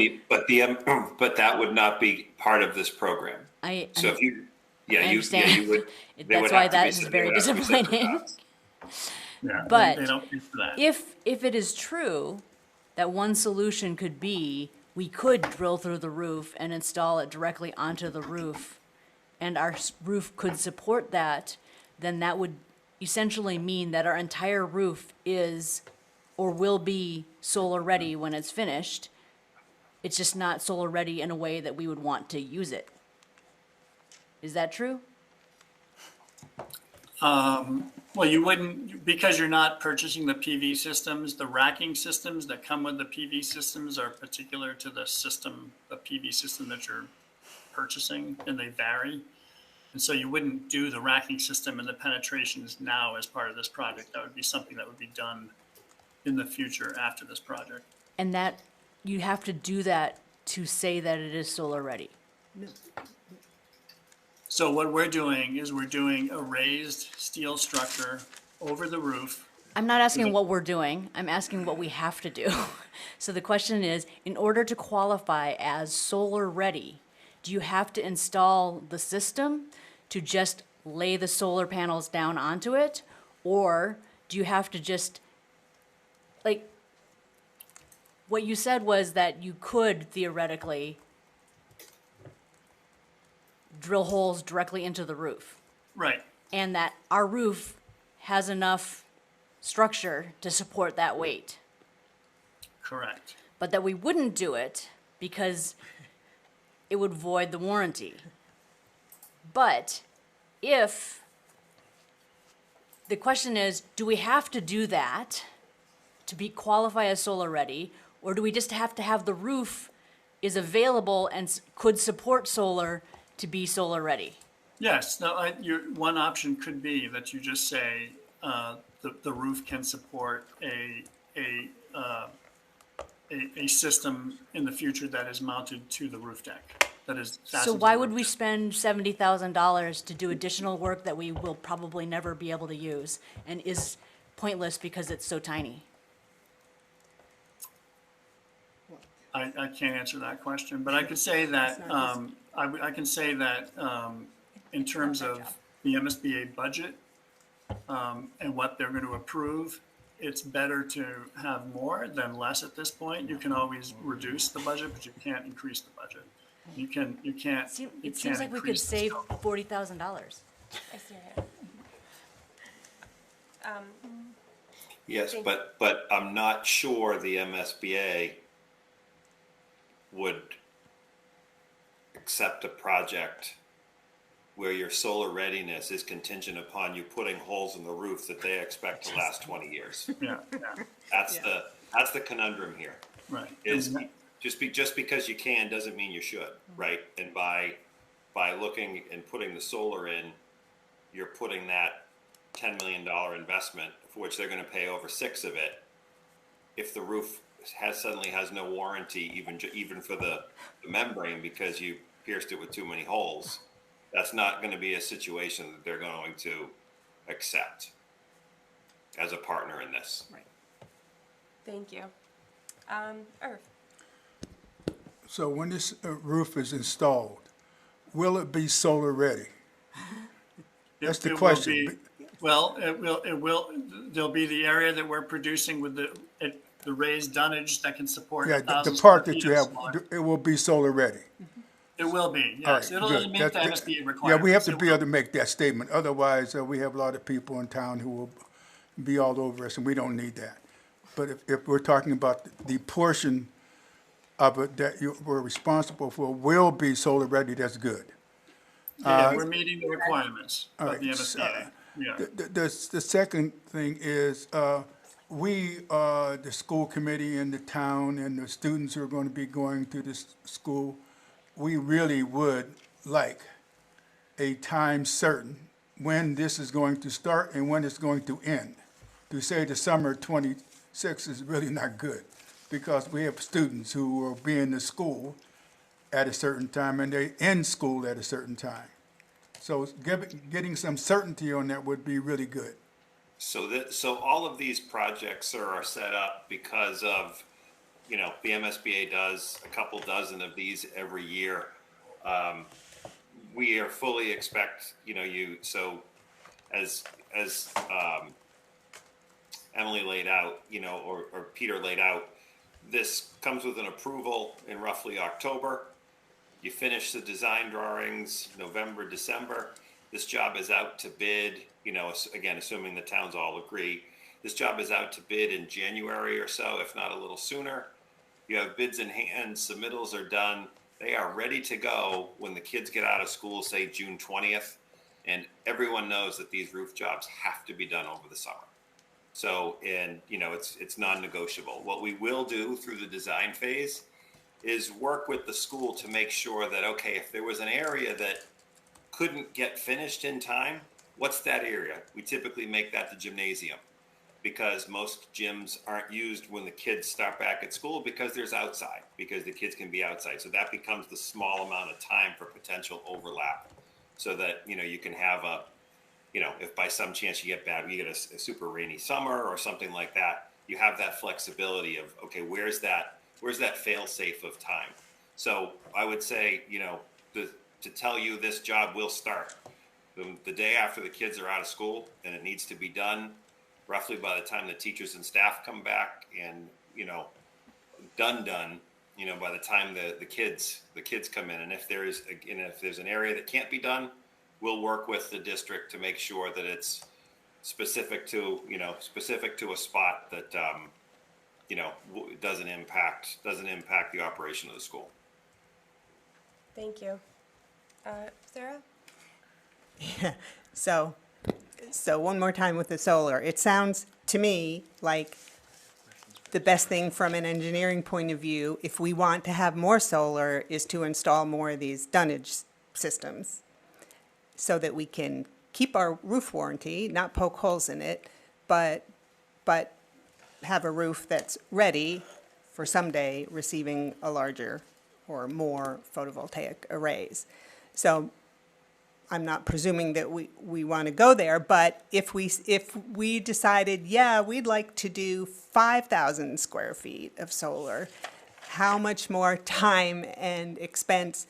that would not be part of this program. So if you, I understand. you would. they That's would why have to that be is set- very they would have to be separate disappointing. costs. Yeah, But they don't pay for that. if it is true that one solution could be we could drill through the roof and install it directly onto the roof, and our roof could support that, then that would essentially mean that our entire roof is or will be solar ready when it's finished. It's just not solar ready in a way that we would want to use it. Is that true? Well, you wouldn't, because you're not purchasing the PV systems, the racking systems that come with the PV systems are particular to the system, the PV system that you're purchasing, and they vary. And so you wouldn't do the racking system and the penetrations now as part of this project. That would be something that would be done in the future after this project. And that, you have to do that to say that it is solar ready. So what we're doing is we're doing a raised steel structure over the roof. I'm not asking what we're doing, I'm asking what we have to do. So the question is, in order to qualify as solar ready, do you have to install the system to just lay the solar panels down onto it? Or do you have to just, like, what you said was that you could theoretically drill holes directly into the roof. Right. And that our roof has enough structure to support that weight. Correct. But that we wouldn't do it because it would void the warranty. But if, the question is, do we have to do that to be qualify as solar ready, or do we just have to have the roof is available and could support solar to be solar ready? Yes. Now, one option could be that you just say the roof can support a system in the future that is mounted to the roof deck. That is. So why would we spend $70,000 to do additional work that we will probably never be able to use and is pointless because it's so tiny? I can't answer that question, but I could say that I can say that in terms of the MSBA budget and what they're going to approve, it's better to have more than less at this point. You can always reduce the budget, but you can't increase the budget. You can't. It seems like we could save $40,000. I see it. Yes, but I'm not sure the MSBA would accept a project where your solar readiness is contingent upon you putting holes in the roof that they expect to last 20 years. Yeah. That's the conundrum here. Right. Is just because you can doesn't mean you should, right? And by looking and putting the solar in, you're putting that $10 million investment for which they're going to pay over 6 of it. If the roof suddenly has no warranty, even for the membrane, because you pierced it with too many holes, that's not going to be a situation that they're going to accept as a partner in this. Right. Thank you. Irv. So when this roof is installed, will it be solar ready? That's the question. Well, it will, there'll be the area that we're producing with the raised dunnage that can support. Yeah, the part that you have, it will be solar ready. It will be, All yes. right, It'll good. meet the MSBA requirements. Yeah, we have to be able to make that statement. Otherwise, we have a lot of people in town who will be all over us, and we don't need that. But if we're talking about the portion of it that we're responsible for will be solar ready, that's good. Yeah, we're meeting the requirements All of right, the MSBA. Yeah. The second thing is, we, the school committee in the town and the students who are going to be going to this school, we really would like a time certain when this is going to start and when it's going to end. To say the summer 26 is really not good, because we have students who will be in the school at a certain time and they end school at a certain time. So getting some certainty on that would be really good. So all of these projects are set up because of, the MSBA does a couple dozen of these every year. We are fully expect, so as Emily laid out, or Peter laid out, this comes with an approval in roughly October. You finish the design drawings November, December. This job is out to bid, again, assuming the towns all agree, this job is out to bid in January or so, if not a little sooner. You have bids in hand, submittals are done. They are ready to go when the kids get out of school, say June 20th. And everyone knows that these roof jobs have to be done over the summer. So, it's non-negotiable. What we will do through the design phase is work with the school to make sure that, okay, if there was an area that couldn't get finished in time, what's that area? We typically make that the gymnasium, because most gyms aren't used when the kids start back at school because there's outside, because the kids can be outside. So that becomes the small amount of time for potential overlap, so that, you can have if by some chance you get a super rainy summer or something like that, you have that flexibility of, okay, where's that fail safe of time? So I would say, to tell you this job will start the day after the kids are out of school, and it needs to be done roughly by the time the teachers and staff come back, and, done, by the time the kids come in. And if there's an area that can't be done, we'll work with the district to make sure that it's specific to a spot that, doesn't impact the operation of the school. Thank you. Sarah? So one more time with the solar. It sounds to me like the best thing from an engineering point of view, if we want to have more solar, is to install more of these dunnage systems so that we can keep our roof warranty, not poke holes in it, but have a roof that's ready for someday receiving a larger or more photovoltaic arrays. So I'm not presuming that we want to go there, but if we decided, yeah, we'd like to do 5,000 square feet of solar, how much more time and expense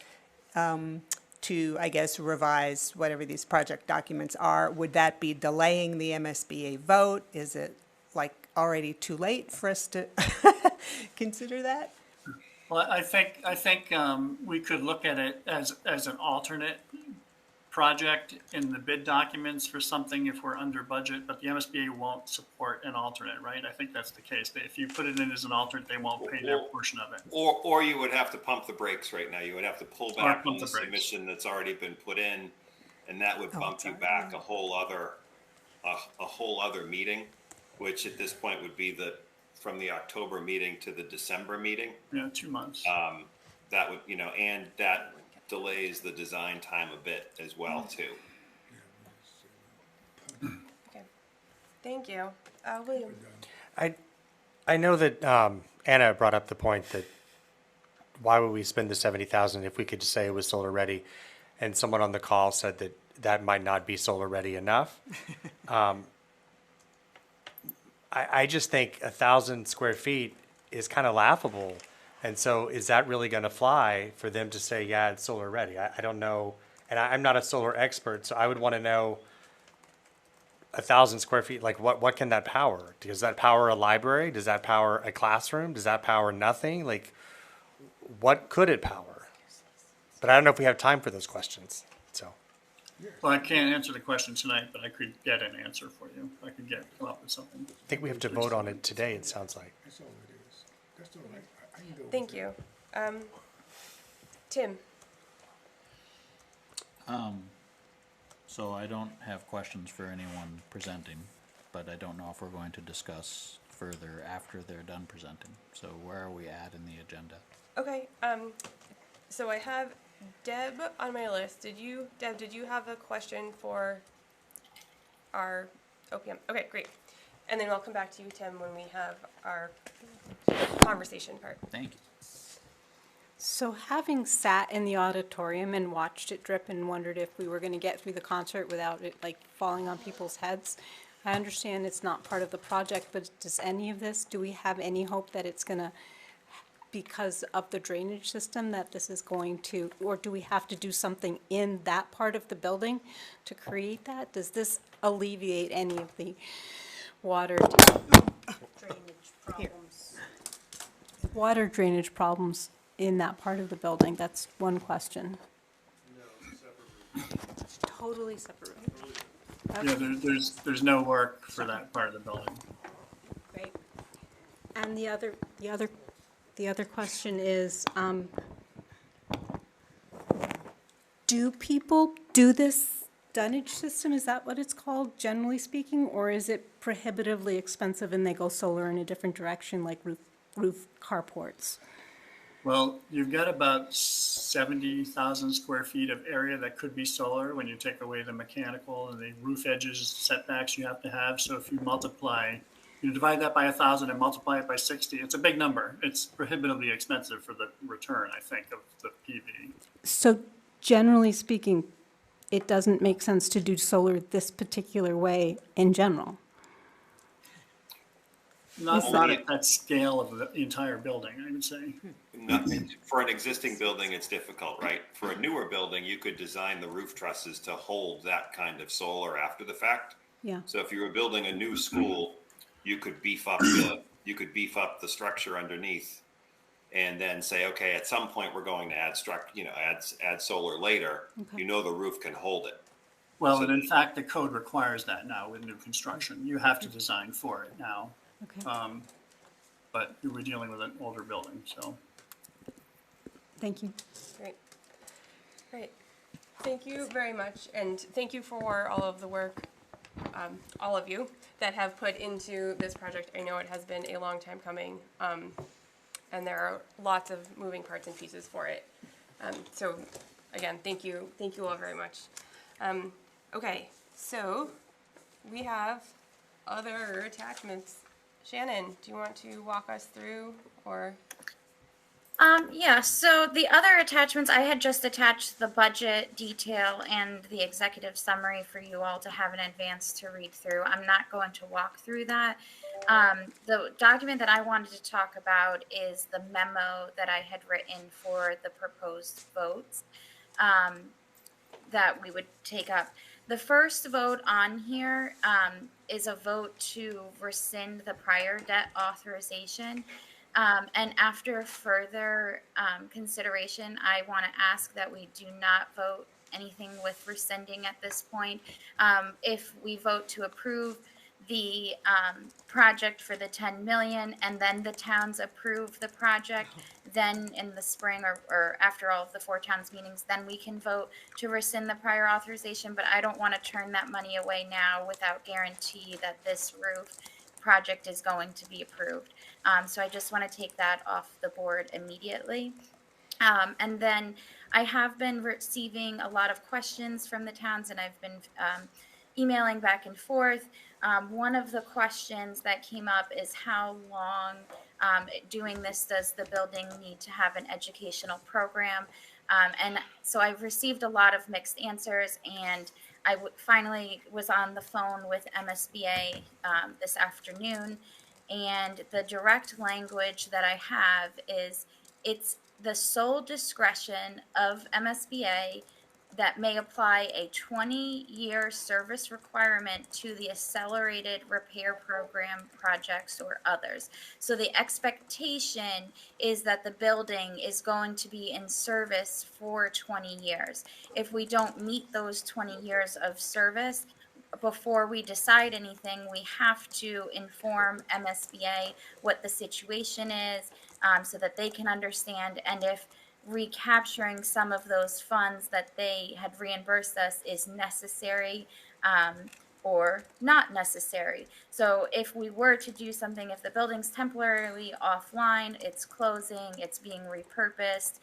to, I guess, revise whatever these project documents are? Would that be delaying the MSBA vote? Is it already too late for us to consider that? Well, I think we could look at it as an alternate project in the bid documents for something if we're under budget, but the MSBA won't support an alternate, right? I think that's the case. If you put it in as an alternate, they won't pay their portion of it. Or you would have to pump the brakes right now. You would have to pull back on the submission that's already been put in, and that would bump you back a whole other meeting, which at this point would be from the October meeting to the December meeting. Yeah, 2 months. That would, and that delays the design time a bit as well, too. Okay. Thank you. William? I know that Anna brought up the point that why would we spend the $70,000 if we could just say it was solar ready? And someone on the call said that might not be solar ready enough. I just think 1,000 square feet is kind of laughable. And so is that really going to fly for them to say, yeah, it's solar ready? I don't know. And I'm not a solar expert, so I would want to know 1,000 square feet, what can that power? Does that power a library? Does that power a classroom? Does that power nothing? What could it power? But I don't know if we have time for those questions, so. Well, I can't answer the question tonight, but I could get an answer for you. I could come up with something. I think we have to vote on it today, it sounds like. That's all it is. That's all right. I can go with Thank that. you. Tim? So I don't have questions for anyone presenting, but I don't know if we're going to discuss further after they're done presenting. So where are we at in the agenda? Okay, so I have Deb on my list. Deb, did you have a question for our OPM? Okay, great. And then I'll come back to you, Tim, when we have our conversation part. Thank you. So having sat in the auditorium and watched it drip and wondered if we were going to get through the concert without it falling on people's heads, I understand it's not part of the project, but do we have any hope that it's going to, because of the drainage system, that this is going to, or do we have to do something in that part of the building to create that? Does this alleviate any of the water drainage problems in that part of the building? That's one question. Totally separate. Yeah, there's no work for that part of the building. Great. And the other question is, do people do this dunnage system? Is that what it's called, generally speaking? Or is it prohibitively expensive and they go solar in a different direction, like roof carports? Well, you've got about 70,000 square feet of area that could be solar when you take away the mechanical and the roof edges setbacks you have to have. So if you divide that by 1,000 and multiply it by 60, it's a big number. It's prohibitively expensive for the return, I think, of the PV. So generally speaking, it doesn't make sense to do solar this particular way in general. Not at that scale of the entire building, I would say. For an existing building, it's difficult, right? For a newer building, you could design the roof trusses to hold that kind of solar after the fact. Yeah. So if you were building a new school, you could beef up the structure underneath, and then say, okay, at some point we're going to add solar later. Okay. You know the roof can hold it. Well, and in fact, the code requires that now with new construction. You have to design for it now. Okay. But we're dealing with an older building, so. Thank you. Great. Great. Thank you very much, and thank you for all of the work, all of you, that have put into this project. I know it has been a long time coming, and there are lots of moving parts and pieces for it. So, again, thank you all very much. Okay, so we have other attachments. Shannon, do you want to walk us through, or? Yeah, so the other attachments, I had just attached the budget detail and the executive summary for you all to have in advance to read through. I'm not going to walk through that. The document that I wanted to talk about is the memo that I had written for the proposed votes that we would take up. The first vote on here is a vote to rescind the prior debt authorization. And after further consideration, I want to ask that we do not vote anything with rescinding at this point. If we vote to approve the project for the 10 million and then the towns approve the project, then in the spring or after all of the 4 towns meetings, then we can vote to rescind the prior authorization. But I don't want to turn that money away now without guarantee that this roof project is going to be approved. So I just want to take that off the board immediately. And then I have been receiving a lot of questions from the towns, and I've been emailing back and forth. One of the questions that came up is how long doing this does the building need to have an educational program? And so I've received a lot of mixed answers, and I finally was on the phone with MSBA this afternoon, and the direct language that I have is it's the sole discretion of MSBA that may apply a 20-year service requirement to the accelerated repair program projects or others. So the expectation is that the building is going to be in service for 20 years. If we don't meet those 20 years of service, before we decide anything, we have to inform MSBA what the situation is so that they can understand, and if recapturing some of those funds that they had reimbursed us is necessary or not necessary. So if we were to do something, if the building's temporarily offline, it's closing, it's being repurposed,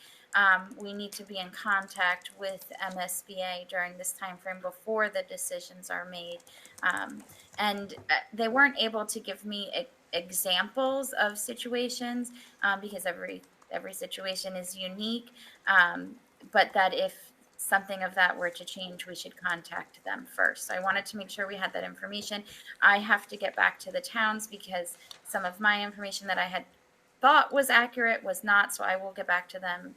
we need to be in contact with MSBA during this time frame before the decisions are made. And they weren't able to give me examples of situations because every situation is unique, but that if something of that were to change, we should contact them first. So I wanted to make sure we had that information. I have to get back to the towns because some of my information that I had thought was accurate was not, so I will get back to them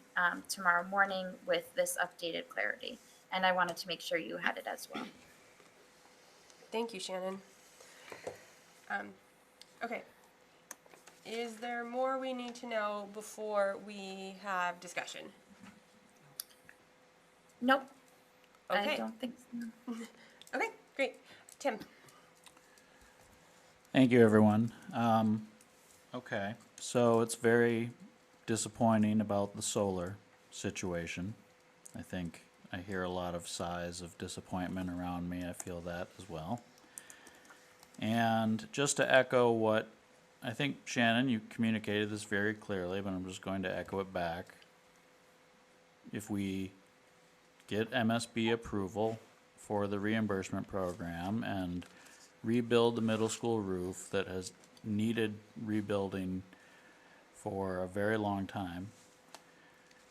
tomorrow morning with this updated clarity. And I wanted to make sure you had it as well. Thank you, Shannon. Okay. Is there more we need to know before we have discussion? Nope. Okay. I don't think so. Okay, great. Tim? Thank you, everyone. Okay, so it's very disappointing about the solar situation. I think I hear a lot of sighs of disappointment around me. I feel that as well. And just to echo what I think, Shannon, you communicated this very clearly, but I'm just going to echo it back. If we get MSB approval for the reimbursement program and rebuild the middle school roof that has needed rebuilding for a very long time,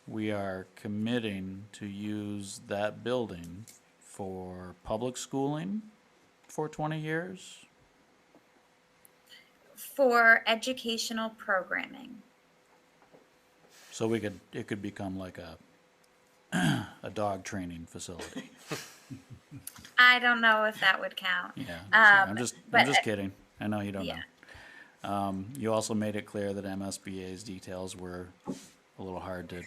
we are committing to use that building for public schooling for 20 years. For educational programming. So it could become like a a dog training facility. I don't know if that would count. Yeah, I'm just but- kidding. I know you don't Yeah. know. You also made it clear that MSBA's details were a little hard to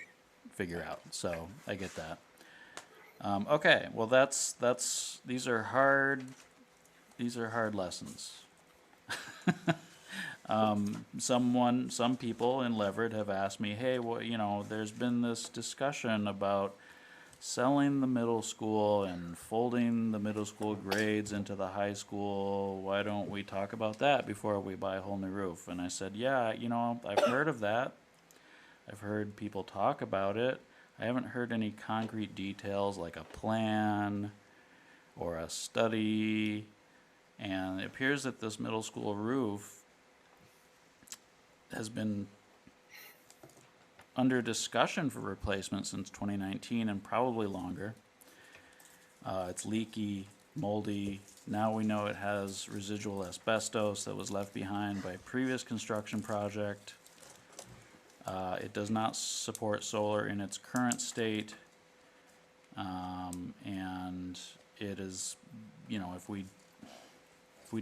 figure out, so I get that. Okay, well these are hard lessons. Some people in Leverett have asked me, hey, there's been this discussion about selling the middle school and folding the middle school grades into the high school. Why don't we talk about that before we buy a whole new roof? And I said, yeah, I've heard of that. I've heard people talk about it. I haven't heard any concrete details like a plan or a study. And it appears that this middle school roof has been under discussion for replacement since 2019 and probably longer. It's leaky, moldy. Now we know it has residual asbestos that was left behind by a previous construction project. It does not support solar in its current state. And it is, if we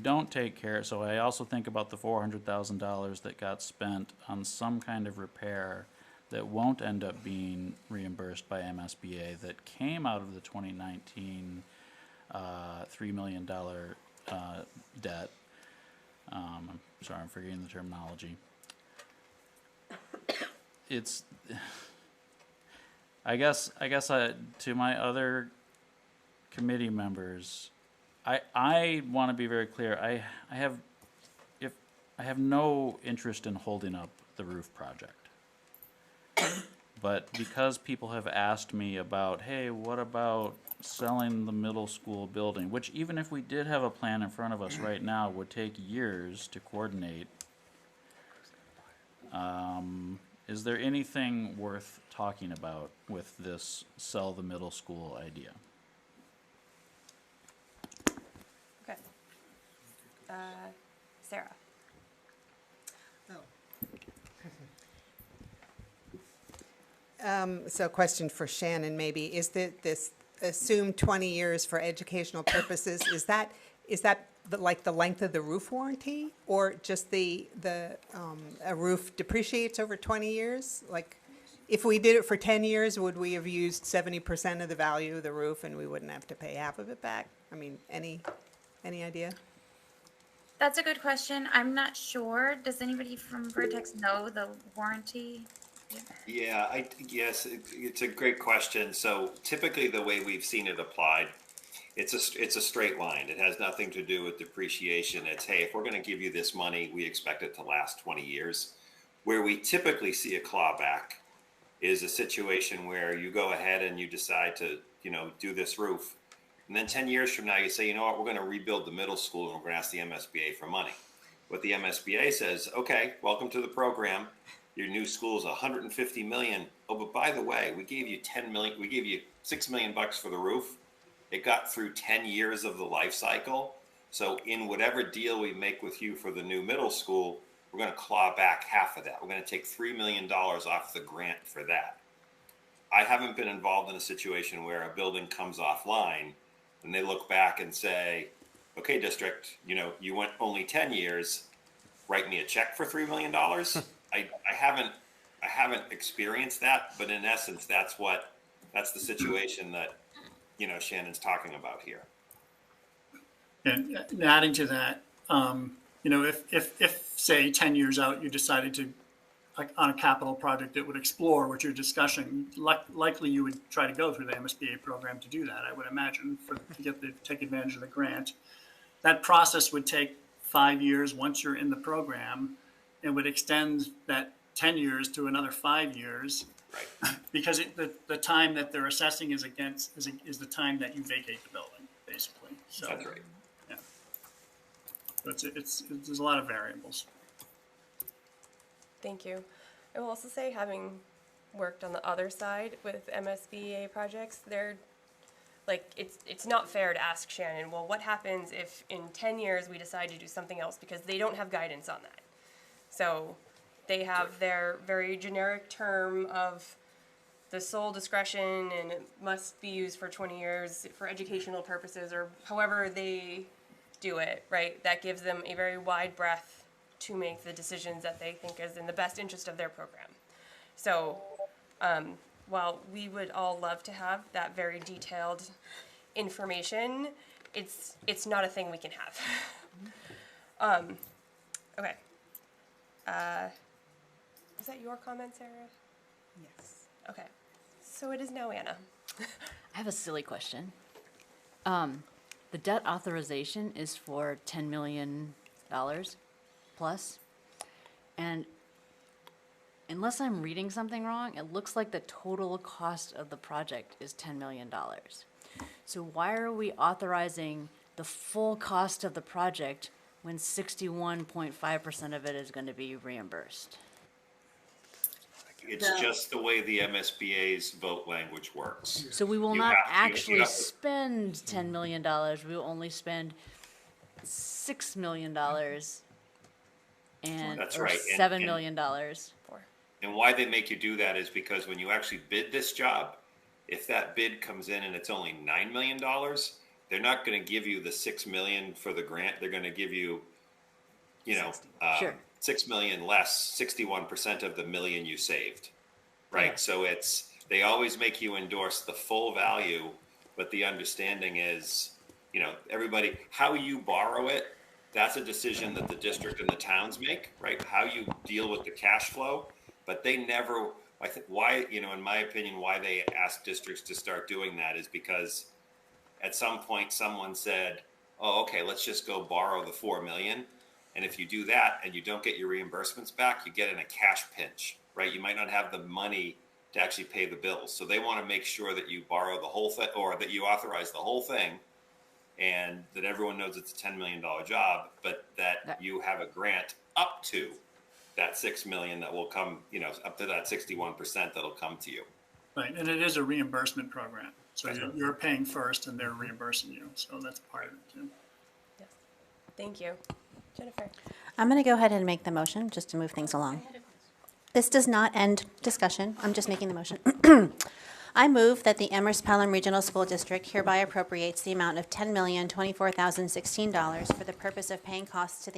don't take care, so I also think about the $400,000 that got spent on some kind of repair that won't end up being reimbursed by MSBA that came out of the 2019 $3 million debt. I'm sorry, I'm forgetting the terminology. I guess to my other committee members, I want to be very clear. I have no interest in holding up the roof project. But because people have asked me about, hey, what about selling the middle school building, which even if we did have a plan in front of us right now would take years to coordinate, is there anything worth talking about with this sell the middle school idea? Okay. Sarah? So question for Shannon maybe, is this assumed 20 years for educational purposes, is that like the length of the roof warranty? Or just a roof depreciates over 20 years? Like, if we did it for 10 years, would we have used 70% of the value of the roof and we wouldn't have to pay half of it back? I mean, any idea? That's a good question. I'm not sure. Does anybody from Vertex know the warranty? Yeah, yes, it's a great question. So typically the way we've seen it applied, it's a straight line. It has nothing to do with depreciation. It's, hey, if we're going to give you this money, we expect it to last 20 years. Where we typically see a clawback is a situation where you go ahead and you decide to, do this roof. And then 10 years from now, you say, you know what, we're going to rebuild the middle school and we're going to ask the MSBA for money. What the MSBA says, okay, welcome to the program. Your new school is $150 million. Oh, but by the way, we gave you $10 million. We gave you $6 million for the roof. It got through 10 years of the life cycle. So in whatever deal we make with you for the new middle school, we're going to claw back half of that. We're going to take $3 million off the grant for that. I haven't been involved in a situation where a building comes offline and they look back and say, okay, district, you went only 10 years, write me a check for $3 million. I haven't experienced that, but in essence, that's the situation that Shannon's talking about here. And adding to that, if say 10 years out, you decided to, like on a capital project that would explore what you're discussing, likely you would try to go through the MSBA program to do that, I would imagine, to take advantage of the grant. That process would take 5 years once you're in the program, and would extend that 10 years to another 5 years. Right. Because the time that they're assessing is the time that you vacate the building, basically. So, That's right. yeah. So there's a lot of variables. Thank you. I will also say, having worked on the other side with MSBA projects, it's not fair to ask Shannon, well, what happens if in 10 years we decide to do something else, because they don't have guidance on that. So they have their very generic term of the sole discretion, and it must be used for 20 years for educational purposes, or however they do it, right? That gives them a very wide breadth to make the decisions that they think is in the best interest of their program. So while we would all love to have that very detailed information, it's not a thing we can have. Okay. Was that your comment, Sarah? Yes. Okay. So it is now Anna. I have a silly question. The debt authorization is for $10 million plus, and unless I'm reading something wrong, it looks like the total cost of the project is $10 million. So why are we authorizing the full cost of the project when 61.5% of it is going to be reimbursed? It's just the way the MSBA's vote language works. So we will You not have to- actually spend $10 million, we will only spend $6 million and, That's or right, $7 million. And why they make you do that is because when you actually bid this job, if that bid comes in and it's only $9 million, they're not going to give you the $6 million for the grant. They're going to give you, Sure. 6 million less 61% of the million you saved, right? Yeah. So they always make you endorse the full value, but the understanding is, everybody, how you borrow it, that's a decision that the district and the towns make, right? How you deal with the cash flow, but they never, I think why, in my opinion, why they ask districts to start doing that is because at some point someone said, oh, okay, let's just go borrow the 4 million. And if you do that and you don't get your reimbursements back, you get in a cash pinch, right? You might not have the money to actually pay the bills. So they want to make sure that you borrow the whole thing, or that you authorize the whole thing, and that everyone knows it's a $10 million job, but that you have a grant up to that 6 million that will come, up to that 61% that'll come to you. Right, and it is a reimbursement program. So you're paying first and they're reimbursing you. So that's part of it too. Yes. Thank you. Jennifer. I'm going to go ahead and make the motion just to move things along. This does not end discussion. I'm just making the motion. I move that the Amherst Pelham Regional School District hereby appropriates the amount of $10,024,016 for the purpose of paying costs of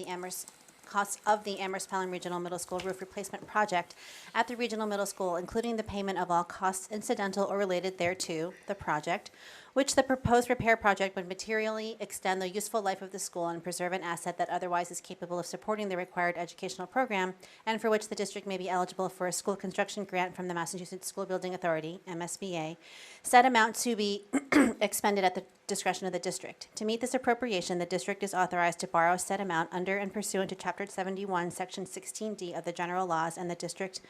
the Amherst Pelham Regional Middle School roof replacement project at the regional middle school, including the payment of all costs incidental or related thereto, the project, which the proposed repair project would materially extend the useful life of the school and preserve an asset that otherwise is capable of supporting the required educational program, and for which the district may be eligible for a school construction grant from the Massachusetts School Building Authority, MSBA, said amount to be expended at the discretion of the district. To meet this appropriation, the district is authorized to borrow said amount under and pursuant to Chapter 71, Section 16D of the general laws and the district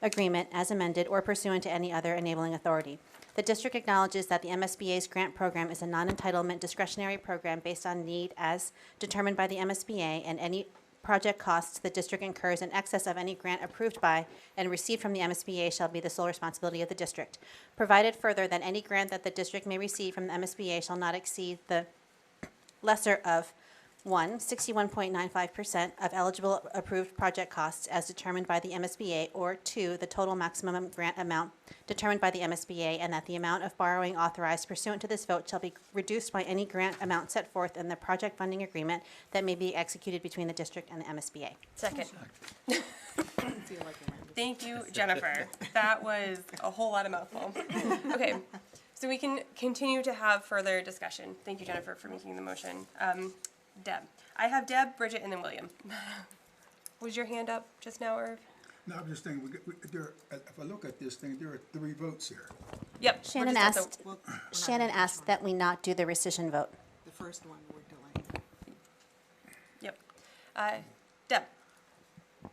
agreement as amended or pursuant to any other enabling authority. The district acknowledges that the MSBA's grant program is a non-entitlement discretionary program based on need as determined by the MSBA, and any project costs the district incurs in excess of any grant approved by and received from the MSBA shall be the sole responsibility of the district. Provided further that any grant that the district may receive from the MSBA shall not exceed the lesser of 1, 61.95% of eligible approved project costs as determined by the MSBA, or 2, the total maximum grant amount determined by the MSBA, and that the amount of borrowing authorized pursuant to this vote shall be reduced by any grant amount set forth in the project funding agreement that may be executed between the district and the MSBA. Second. Thank you, Jennifer. That was a whole lot of mouthful. Okay, So we can continue to have further discussion. Thank you, Jennifer, for making the motion. Deb. I have Deb, Bridget, and then William. Was your hand up just now, Irv? No, I'm just thinking, if I look at this thing, there are 3 votes here. Yep. Shannon we're just at Shannon asked that we not do the rescission vote. The first one we're delaying. Yep. Deb.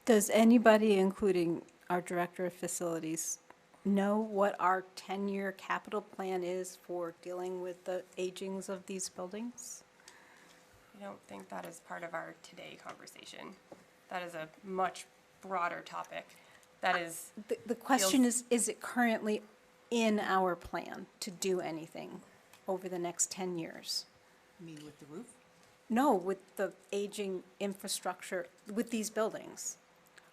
Does anybody, including our Director of Facilities, know what our 10-year capital plan is for dealing with the agings of these buildings? I don't think that is part of our today conversation. That is a much broader topic. That is. The question is it currently in our plan to do anything over the next 10 years? You mean with the roof? No, with the aging infrastructure, with these buildings.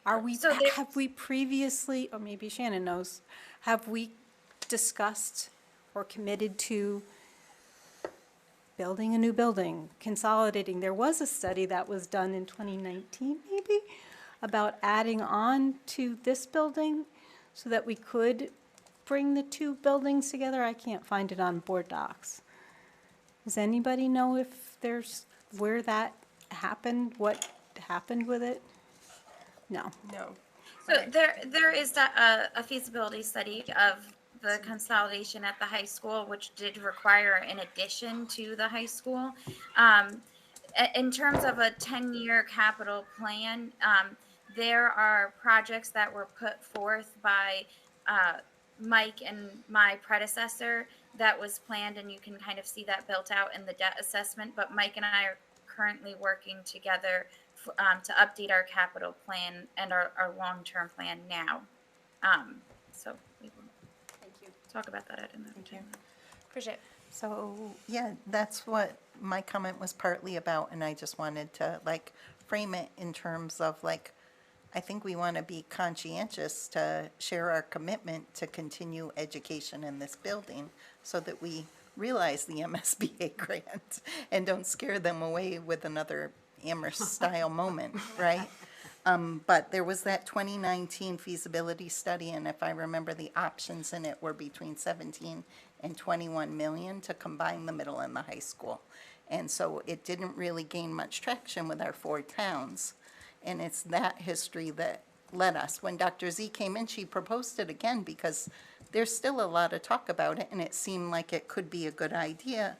Have we previously, or maybe Shannon knows, have we discussed or committed to building a new building, consolidating? There was a study that was done in 2019, maybe, about adding on to this building so that we could bring the 2 buildings together. I can't find it on board docs. Does anybody know if there's, where that happened, what happened with it? No. No. So there is a feasibility study of the consolidation at the high school, which did require an addition to the high school. In terms of a 10-year capital plan, there are projects that were put forth by Mike and my predecessor that was planned, and you can kind of see that built out in the debt assessment. But Mike and I are currently working together to update our capital plan and our long-term plan now. So we will talk about that at another time. Bridget. So, yeah, that's what my comment was partly about, and I just wanted to, like, frame it in terms of, like, I think we want to be conscientious to share our commitment to continue education in this building so that we realize the MSBA grant and don't scare them away with another Amherst-style moment, right? But there was that 2019 feasibility study, and if I remember, the options in it were between 17 and 21 million to combine the middle and the high school. And so it didn't really gain much traction with our 4 towns. And it's that history that led us. When Dr. Z came in, she proposed it again because there's still a lot of talk about it, and it seemed like it could be a good idea.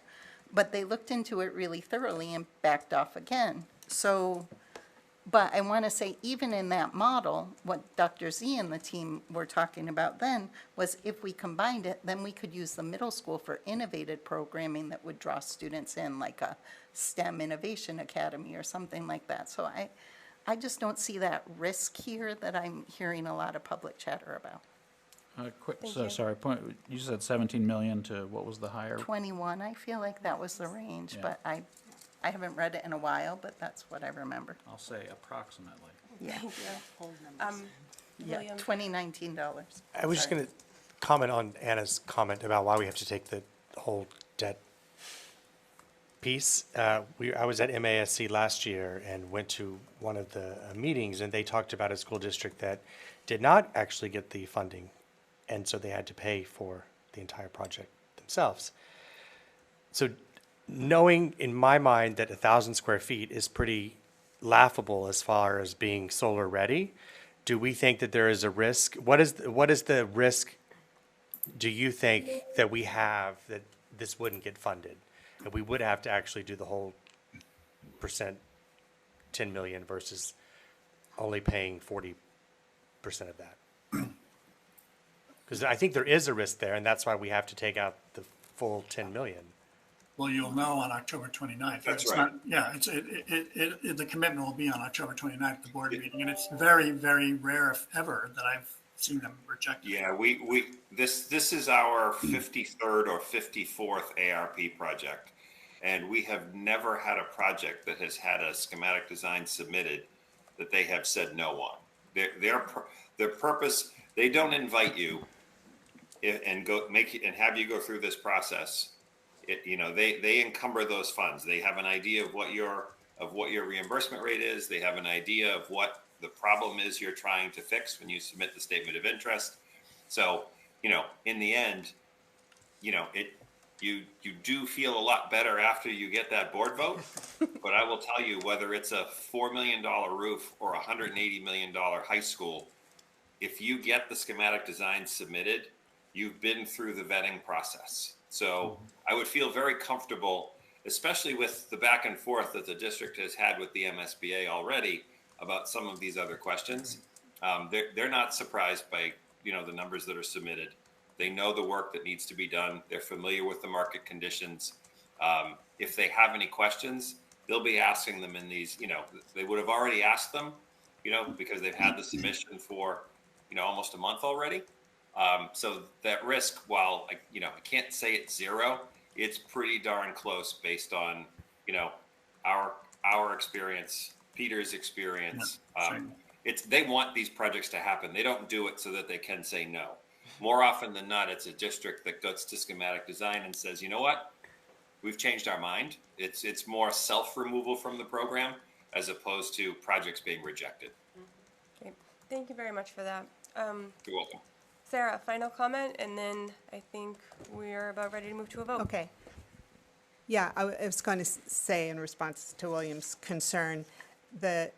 But they looked into it really thoroughly and backed off again. So, but I want to say, even in that model, what Dr. Z and the team were talking about then was if we combined it, then we could use the middle school for innovative programming that would draw students in, like a STEM Innovation Academy or something like that. So I just don't see that risk here that I'm hearing a lot of public chatter about. You said 17 million to, what was the higher? 21, I feel like that was the range, Yeah. but I haven't read it in a while, but that's what I remember. I'll say approximately. Yeah, William. $2019. I was just going to comment on Anna's comment about why we have to take the whole debt piece. I was at MASC last year and went to one of the meetings, and they talked about a school district that did not actually get the funding, and so they had to pay for the entire project themselves. So knowing in my mind that 1,000 square feet is pretty laughable as far as being solar ready, do we think that there is a risk? What is the risk do you think that we have that this wouldn't get funded? And we would have to actually do the whole percent, 10 million versus only paying 40% of that. Because I think there is a risk there, and that's why we have to take out the full 10 million. Well, you'll know on October 29th. That's It's right. not- Yeah, the commitment will be on October 29th at the board meeting, and it's very, very rare, if ever, that I've seen them reject it. Yeah, this is our 53rd or 54th ARP project. And we have never had a project that has had a schematic design submitted that they have said no on. Their purpose, they don't invite you and have you go through this process. They encumber those funds. They have an idea of what your reimbursement rate is. They have an idea of what the problem is you're trying to fix when you submit the statement of interest. So, in the end, you do feel a lot better after you get that board vote. But I will tell you, whether it's a $4 million roof or a $180 million high school, if you get the schematic design submitted, you've been through the vetting process. So I would feel very comfortable, especially with the back and forth that the district has had with the MSBA already about some of these other questions. They're not surprised by, the numbers that are submitted. They know the work that needs to be done. They're familiar with the market conditions. If they have any questions, they'll be asking them in these, they would have already asked them, because they've had the submission for, almost a month already. So that risk, while I can't say it's zero, it's pretty darn close based on, our experience, Peter's experience. They want these projects to happen. They don't do it so that they can say no. More often than not, it's a district that goes to schematic design and says, you know what, we've changed our mind. It's more self-removal from the program as opposed to projects being rejected. Okay. Thank you very much for that. You're welcome. Sarah, final comment, and then I think we're about ready to move to a vote. Okay. Yeah, I was going to say in response to William's concern, the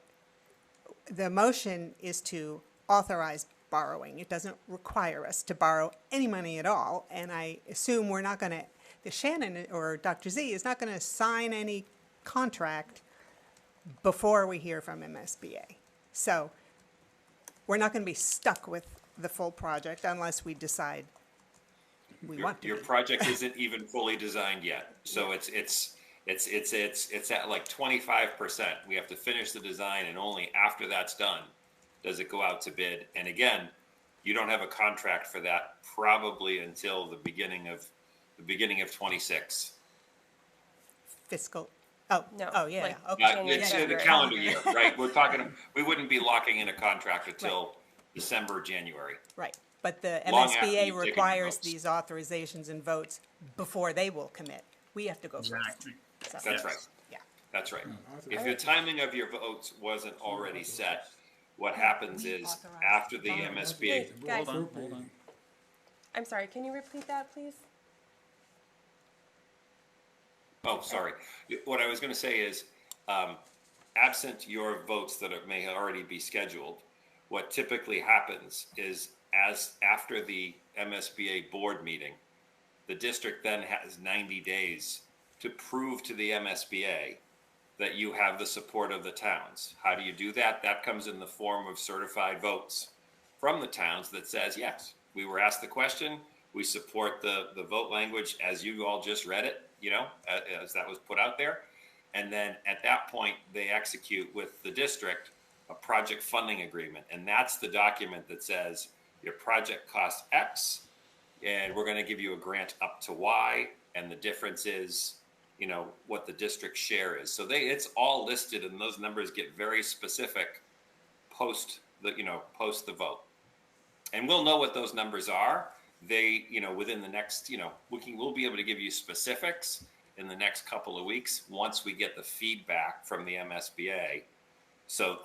motion is to authorize borrowing. It doesn't require us to borrow any money at all, and I assume we're not going to, Shannon or Dr. Z is not going to sign any contract before we hear from MSBA. So we're not going to be stuck with the full project unless we decide we want to. Your project isn't even fully designed yet, so it's at like 25%. We have to finish the design, and only after that's done does it go out to bid. And again, you don't have a contract for that probably until the beginning of 26. Fiscal. Oh, No, oh yeah. like Okay. It's the February. calendar year, right? We wouldn't be locking in a contract until December, January. Right. But the Long after MSBA you've taken requires votes. these authorizations and votes before they will commit. We have to go first. Exactly. So, That's right. Yeah. That's right. If the timing of your votes wasn't already set, what happens is after the MSBA, Hey, guys, Hold on. I'm sorry, can you repeat that, please? oh, sorry. What I was going to say is, absent your votes that may already be scheduled, what typically happens is after the MSBA board meeting, the district then has 90 days to prove to the MSBA that you have the support of the towns. How do you do that? That comes in the form of certified votes from the towns that says, yes, we were asked the question, we support the vote language as you all just read it, as that was put out there. And then at that point, they execute with the district a project funding agreement. And that's the document that says your project costs X, and we're going to give you a grant up to Y, and the difference is, what the district share is. So it's all listed, and those numbers get very specific post the vote. And we'll know what those numbers are. They, within the next, we'll be able to give you specifics in the next couple of weeks once we get the feedback from the MSBA. So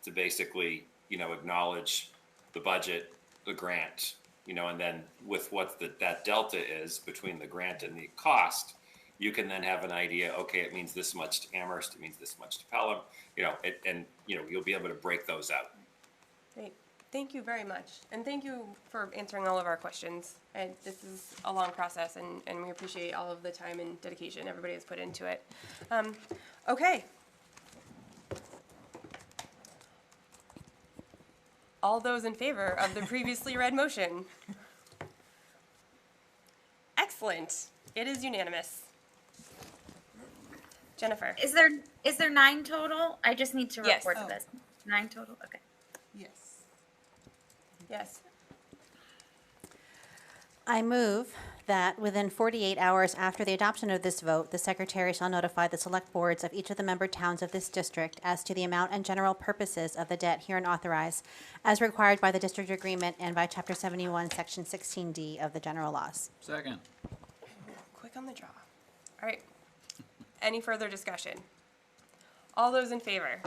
to basically, acknowledge the budget, the grant, and then with what that delta is between the grant and the cost, you can then have an idea, okay, it means this much to Amherst, it means this much to Pelham, you'll be able to break those out. Great. Thank you very much. And thank you for answering all of our questions. And this is a long process, and we appreciate all of the time and dedication everybody has put into it. Okay. All those in favor of the previously read motion? Excellent. It is unanimous. Jennifer? Is there 9 total? I just need to Yes. report to this. 9 total? Okay. Yes. Yes. I move that within 48 hours after the adoption of this vote, the secretary shall notify the select boards of each of the member towns of this district as to the amount and general purposes of the debt herein authorized, as required by the district agreement and by Chapter 71, Section 16D of the general laws. Second. Quick on the draw. All right. Any further discussion? All those in favor?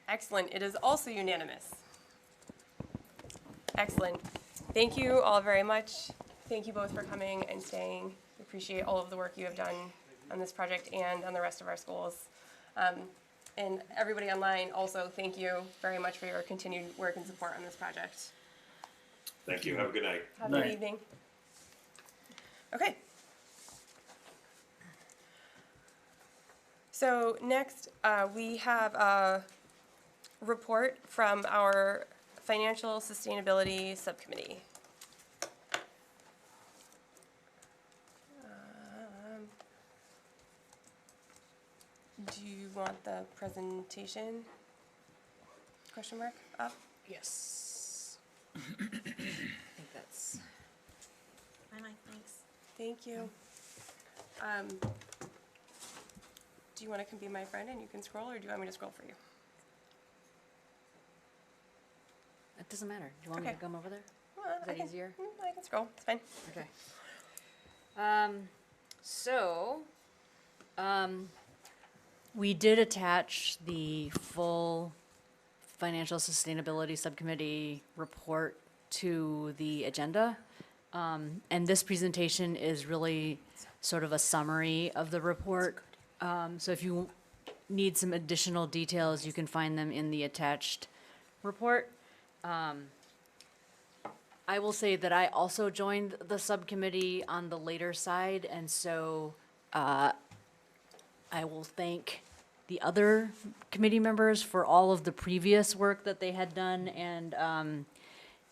Excellent. It is also unanimous. Excellent. Thank you all very much. thank you both for coming and staying. We appreciate all of the work you have done on this project and on the rest of our schools. And everybody online, also, thank you very much for your continued work and support on this project. Thank you. Have a good night. Have a good evening. Okay. So next, we have a report from our Financial Sustainability Subcommittee. Do you want the presentation, question mark, up? Yes. I think that's. Thanks. Thank you. Do you want to come be my friend and you can scroll, or do you want me to scroll for you? It doesn't matter. Do you want me Okay. to come over there? Well, Is that easier? I can scroll, it's fine. Okay. We did attach the full Financial Sustainability Subcommittee report to the agenda. And this presentation is really sort of a summary of the report. So if you need some additional details, you can find them in the attached report. I will say that I also joined the subcommittee on the later side, and so I will thank the other committee members for all of the previous work that they had done, and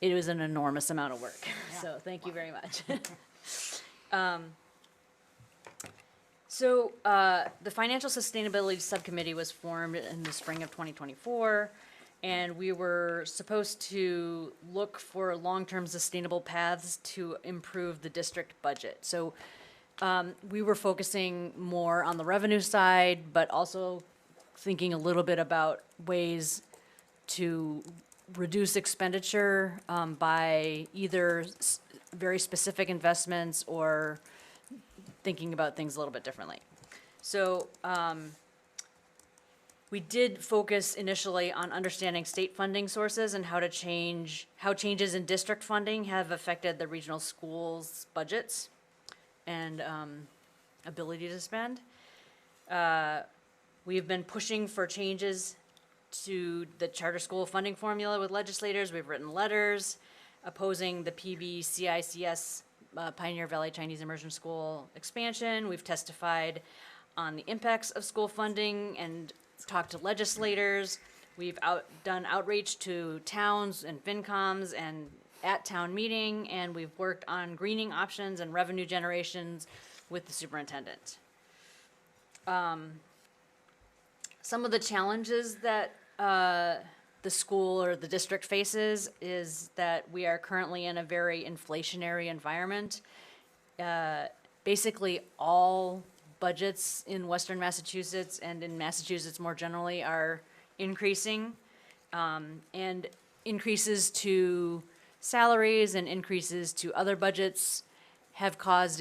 it was an enormous amount of work. So thank you very much. The Financial Sustainability Subcommittee was formed in the spring of 2024. And we were supposed to look for long-term sustainable paths to improve the district budget. So we were focusing more on the revenue side, but also thinking a little bit about ways to reduce expenditure by either very specific investments or thinking about things a little bit differently. So we did focus initially on understanding state funding sources and how changes in district funding have affected the regional schools' budgets and ability to spend. We've been pushing for changes to the charter school funding formula with legislators. We've written letters opposing the PBCICS Pioneer Valley Chinese Immersion School expansion. We've testified on the impacts of school funding and talked to legislators. We've done outreach to towns and FinComs and at town meeting, and we've worked on greening options and revenue generations with the superintendent. Some of the challenges that the school or the district faces is that we are currently in a very inflationary environment. Basically, all budgets in Western Massachusetts and in Massachusetts more generally are increasing, and increases to salaries and increases to other budgets have caused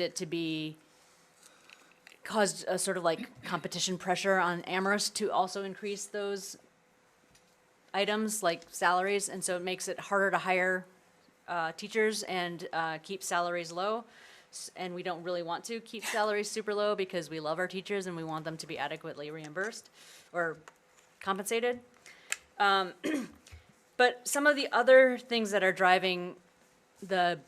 a sort of like competition pressure on Amherst to also increase those items like salaries, and so it makes it harder to hire teachers and keep salaries low. And we don't really want to keep salaries super low because we love our teachers and we want them to be adequately reimbursed or compensated. But some of the other things that are driving the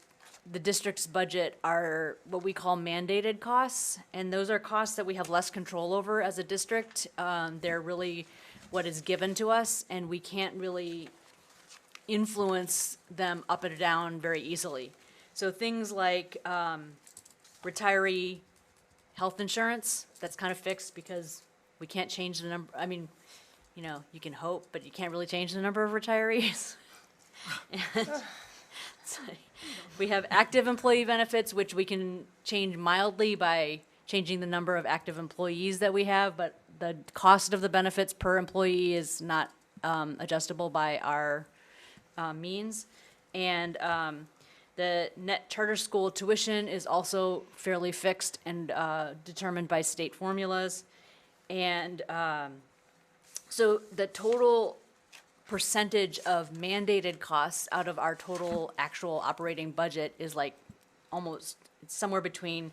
district's budget are what we call mandated costs, and those are costs that we have less control over as a district. They're really what is given to us, and we can't really influence them up and down very easily. So things like retiree health insurance, that's kind of fixed because we can't change the number. I mean, you know, you can hope, but you can't really change the number of retirees. And so we have active employee benefits, which we can change mildly by changing the number of active employees that we have, but the cost of the benefits per employee is not adjustable by our means. And the net charter school tuition is also fairly fixed and determined by state formulas. And so the total percentage of mandated costs out of our total actual operating budget is like it's somewhere between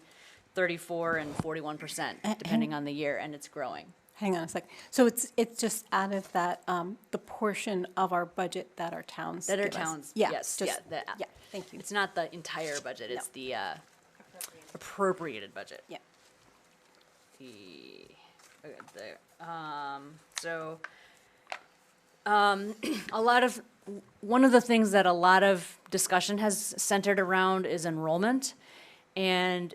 34 and 41%, depending on the year, and it's growing. Hang on a sec. So it's just out of that, the portion of our budget that our towns That our give us? towns, Yeah, yes, just- yeah. Yeah, thank you. It's not the entire budget, it's the appropriated budget. Yeah. One of the things that a lot of discussion has centered around is enrollment. And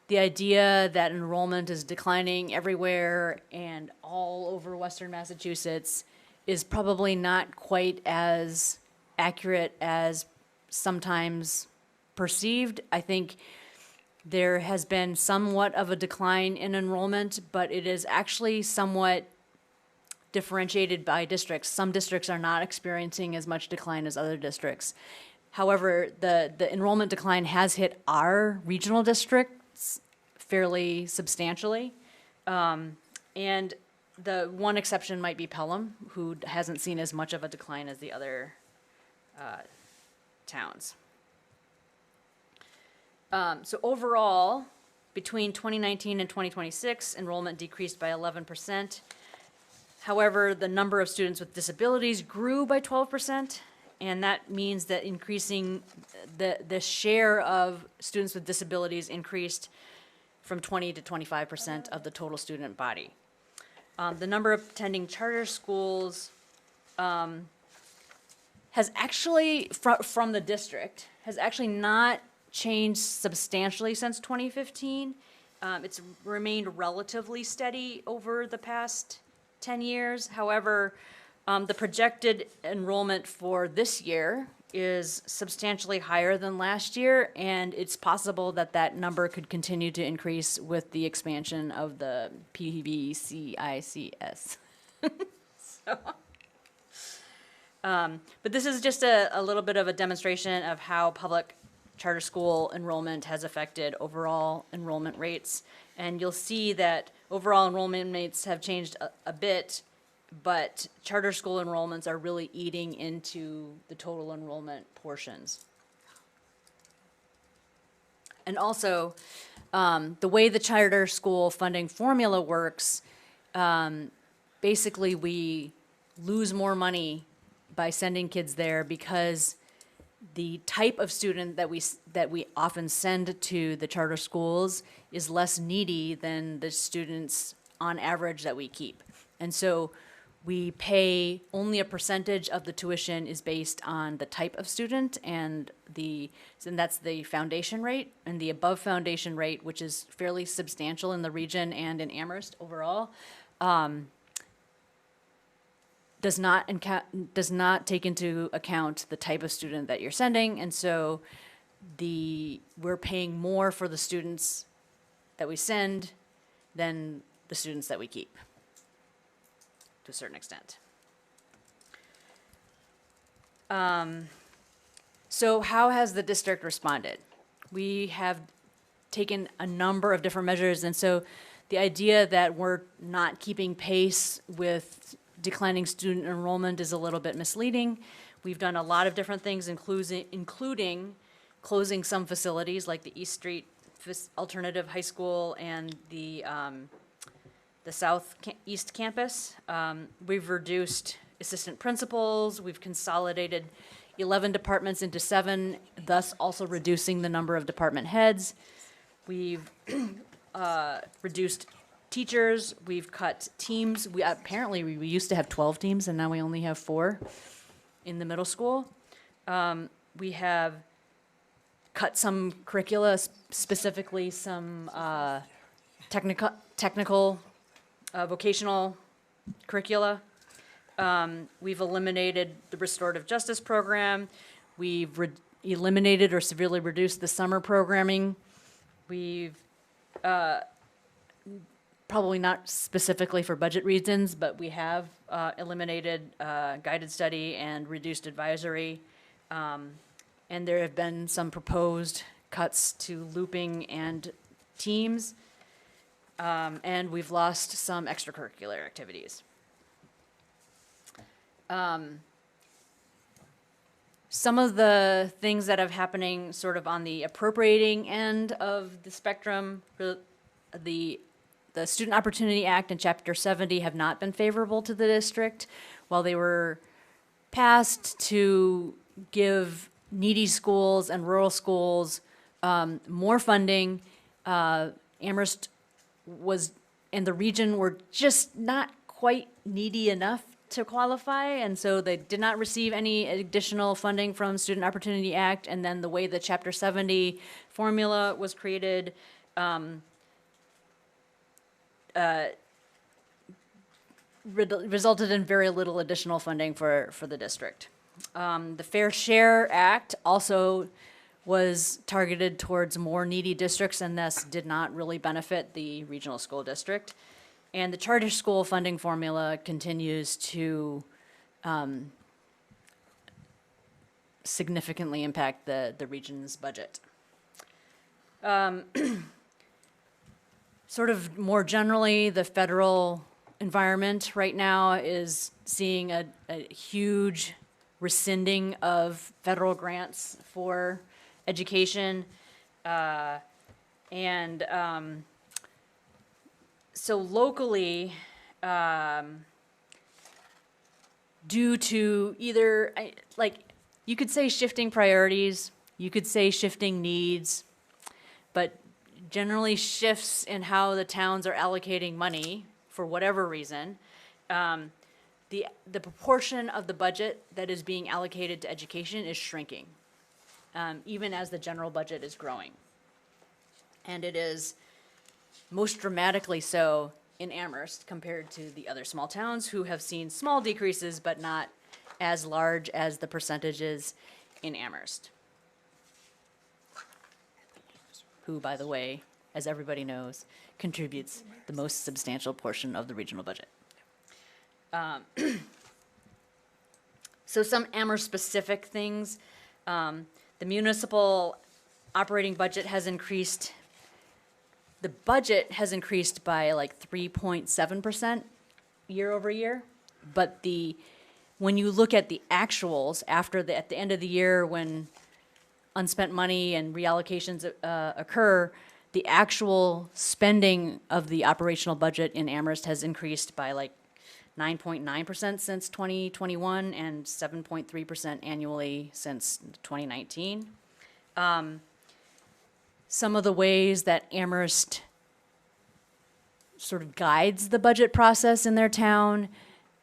the idea that enrollment is declining everywhere and all over Western Massachusetts is probably not quite as accurate as sometimes perceived. I think there has been somewhat of a decline in enrollment, but it is actually somewhat differentiated by districts. Some districts are not experiencing as much decline as other districts. However, the enrollment decline has hit our regional districts fairly substantially. And the one exception might be Pelham, who hasn't seen as much of a decline as the other towns. So overall, between 2019 and 2026, enrollment decreased by 11%. However, the number of students with disabilities grew by 12%, and that means that increasing the share of students with disabilities increased from 20 to 25% of the total student body. The number of attending charter schools has actually, from the district, has actually not changed substantially since 2015. It's remained relatively steady over the past 10 years. However, the projected enrollment for this year is substantially higher than last year, and it's possible that that number could continue to increase with the expansion of the PBCICS. But this is just a little bit of a demonstration of how public charter school enrollment has affected overall enrollment rates. And you'll see that overall enrollment rates have changed a bit, but charter school enrollments are really eating into the total enrollment portions. And also, the way the charter school funding formula works, basically we lose more money by sending kids there because the type of student that we often send to the charter schools is less needy than the students on average that we keep. And so we pay only a percentage of the tuition is based on the type of student, and that's the foundation rate, and the above foundation rate, which is fairly substantial in the region and in Amherst overall, does not take into account the type of student that you're sending, and so we're paying more for the students that we send than the students that we keep, to a certain extent. So how has the district responded? We have taken a number of different measures, and so the idea that we're not keeping pace with declining student enrollment is a little bit misleading. We've done a lot of different things, including closing some facilities like the East Street Alternative High School and the East Campus. We've reduced assistant principals. We've consolidated 11 departments into 7, thus also reducing the number of department heads. We've reduced teachers. We've cut teams. We used to have 12 teams, and now we only have 4 in the middle school. We have cut some curricula, specifically some technical vocational curricula. We've eliminated the restorative justice program. We've eliminated or severely reduced the summer programming. We've probably not specifically for budget reasons, but we have eliminated guided study and reduced advisory. And there have been some proposed cuts to looping and teams. And we've lost some extracurricular activities. some of the things that are happening sort of on the appropriating end of the spectrum, the Student Opportunity Act and Chapter 70 have not been favorable to the district. While they were passed to give needy schools and rural schools more funding, Amherst and the region were just not quite needy enough to qualify, and so they did not receive any additional funding from Student Opportunity Act. And then the way the Chapter 70 formula was created resulted in very little additional funding for the district. The Fair Share Act also was targeted towards more needy districts and thus did not really benefit the regional school district. And the charter school funding formula continues to significantly impact the region's budget. Sort of more generally, the federal environment right now is seeing a huge rescinding of federal grants for education. So locally, due to either, you could say shifting priorities, you could say shifting needs, but generally shifts in how the towns are allocating money for whatever reason, the proportion of the budget that is being allocated to education is shrinking, even as the general budget is growing. And it is most dramatically so in Amherst compared to the other small towns who have seen small decreases, but not as large as the percentages in Amherst, who, by the way, as everybody knows, contributes the most substantial portion of the regional budget. So some Amherst-specific things. The municipal operating budget has increased. The budget has increased by like 3.7% year over year, but when you look at the actuals at the end of the year when unspent money and reallocations occur, the actual spending of the operational budget in Amherst has increased by like 9.9% since 2021 and 7.3% annually since 2019. Some of the ways that Amherst sort of guides the budget process in their town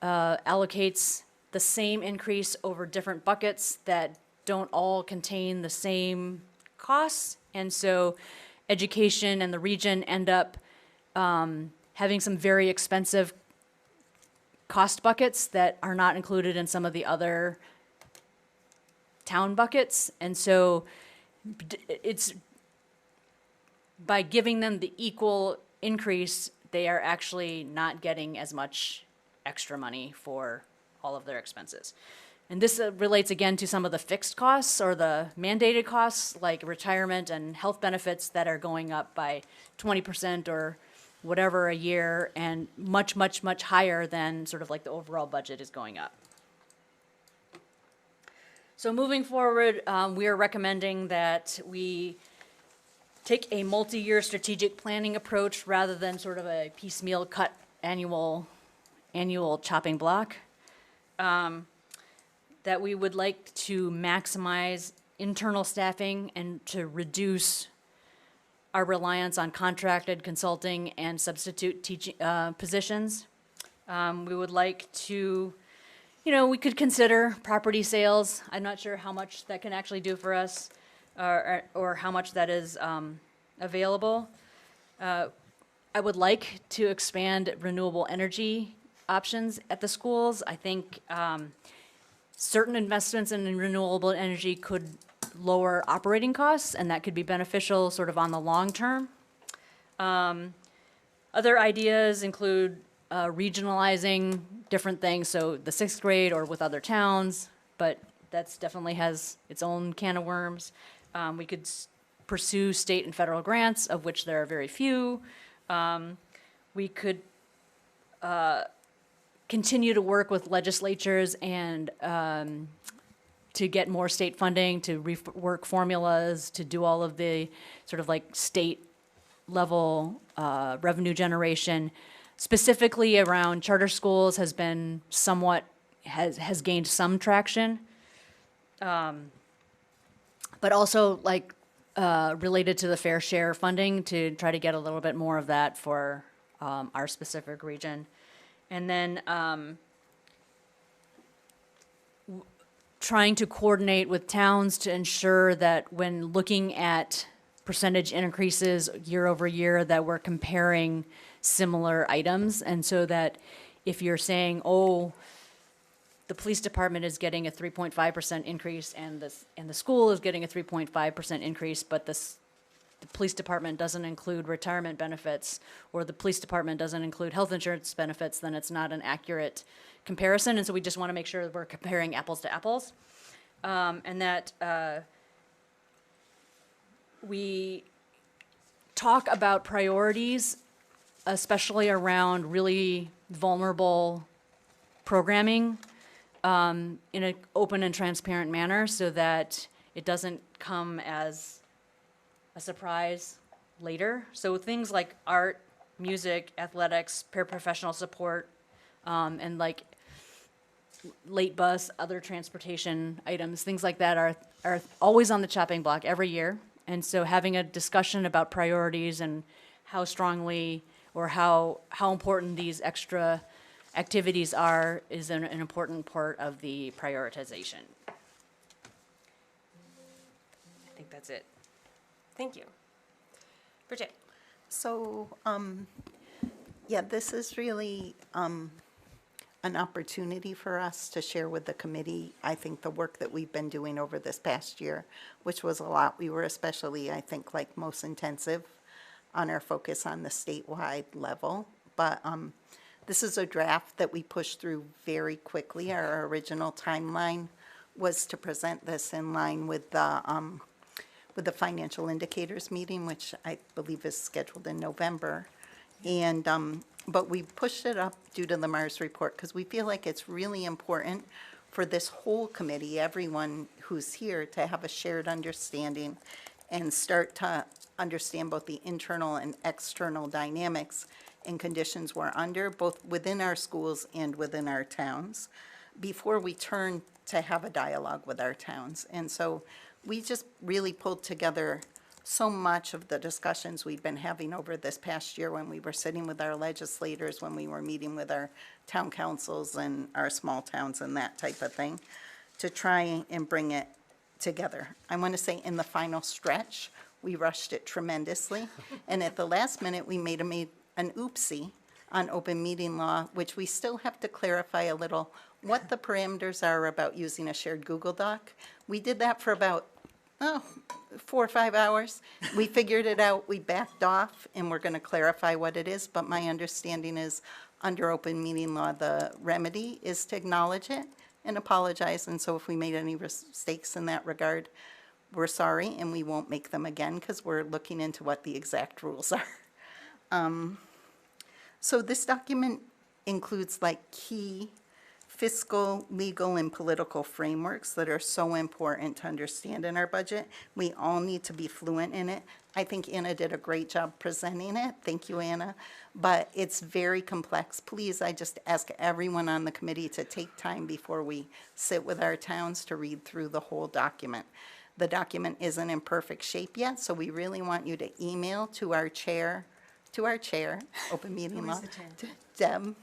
allocates the same increase over different buckets that don't all contain the same costs. And so education and the region end up having some very expensive cost buckets that are not included in some of the other town buckets. And so it's by giving them the equal increase, they are actually not getting as much extra money for all of their expenses. And this relates again to some of the fixed costs or the mandated costs like retirement and health benefits that are going up by 20% or whatever a year, and much, much, much higher than sort of like the overall budget is going up. So moving forward, we are recommending that we take a multi-year strategic planning approach rather than sort of a piecemeal cut annual chopping block. That we would like to maximize internal staffing and to reduce our reliance on contracted consulting and substitute teaching positions. We would like to, we could consider property sales. I'm not sure how much that can actually do for us or how much that is available. I would like to expand renewable energy options at the schools. I think certain investments in renewable energy could lower operating costs, and that could be beneficial sort of on the long term. Other ideas include regionalizing different things, so the 6th grade or with other towns, but that's definitely has its own can of worms. We could pursue state and federal grants, of which there are very few. We could continue to work with legislatures and to get more state funding, to rework formulas, to do all of the sort of like state level revenue generation, specifically around charter schools has been somewhat, has gained some traction. But also like related to the fair share funding to try to get a little bit more of that for our specific region. And then trying to coordinate with towns to ensure that when looking at percentage increases year over year, that we're comparing similar items. And so that if you're saying, oh, the police department is getting a 3.5% increase and the school is getting a 3.5% increase, but the police department doesn't include retirement benefits, or the police department doesn't include health insurance benefits, then it's not an accurate comparison. And so we just want to make sure that we're comparing apples to apples. And that we talk about priorities, especially around really vulnerable programming, in an open and transparent manner, so that it doesn't come as a surprise later. So things like art, music, athletics, paraprofessional support, and like late bus, other transportation items, things like that are always on the chopping block every year. And so having a discussion about priorities and how strongly or how important these extra activities are is an important part of the prioritization. I think that's it. Thank you. Bridget? So, yeah, this is really an opportunity for us to share with the committee, I think, the work that we've been doing over this past year, which was a lot. We were especially, I think, like most intensive on our focus on the statewide level. But this is a draft that we pushed through very quickly. Our original timeline was to present this in line with the financial indicators meeting, which I believe is scheduled in November. And but we pushed it up due to the Mars report because we feel like it's really important for this whole committee, everyone who's here, to have a shared understanding and start to understand both the internal and external dynamics and conditions we're under, both within our schools and within our towns, before we turn to have a dialogue with our towns. And so we just really pulled together so much of the discussions we've been having over this past year when we were sitting with our legislators, when we were meeting with our town councils and our small towns and that type of thing, to try and bring it together. I want to say in the final stretch, we rushed it tremendously. And at the last minute, we made an oopsie on open meeting law, which we still have to clarify a little what the parameters are about using a shared Google Doc. We did that for about 4 or 5 hours. We figured it out, we backed off, and we're going to clarify what it is. But my understanding is, under open meeting law, the remedy is to acknowledge it and apologize. And so if we made any mistakes in that regard, we're sorry, and we won't make them again because we're looking into what the exact rules are. So this document includes like key fiscal, legal, and political frameworks that are so important to understand in our budget. We all need to be fluent in it. I think Anna did a great job presenting it. Thank you, Anna. But it's very complex. Please, I just ask everyone on the committee to take time before we sit with our towns to read through the whole document. The document isn't in perfect shape yet, so we really want you to email to our chair, open meeting law, to Deb,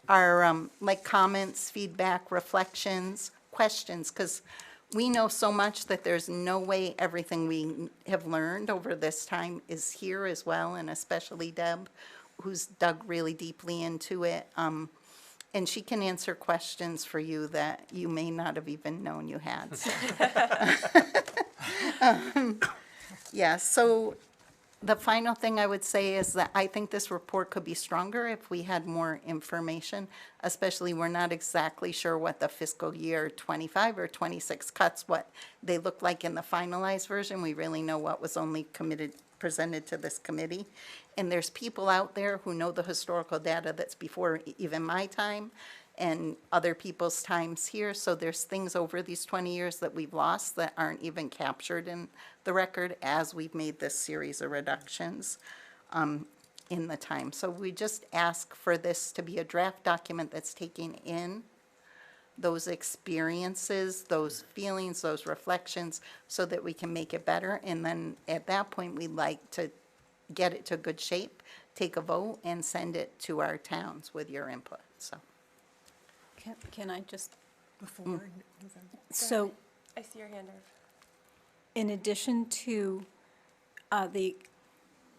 our like comments, feedback, reflections, questions, because we know so much that there's no way everything we have learned over this time is here as well, and especially Deb, who's dug really deeply into it. And she can answer questions for you that you may not have even known you had. So. Yeah, so the final thing I would say is that I think this report could be stronger if we had more information, especially we're not exactly sure what the fiscal year 25 or 26 cuts, what they look like in the finalized version. We really know what was only presented to this committee. And there's people out there who know the historical data that's before even my time, and other people's times here. So there's things over these 20 years that we've lost that aren't even captured in the record as we've made this series of reductions in the time. So we just ask for this to be a draft document that's taking in those experiences, those feelings, those reflections, so that we can make it better. And then at that point, we'd like to get it to good shape, take a vote, and send it to our towns with your input, so. Can I just, Before, so I see your hand, Irv. in addition to the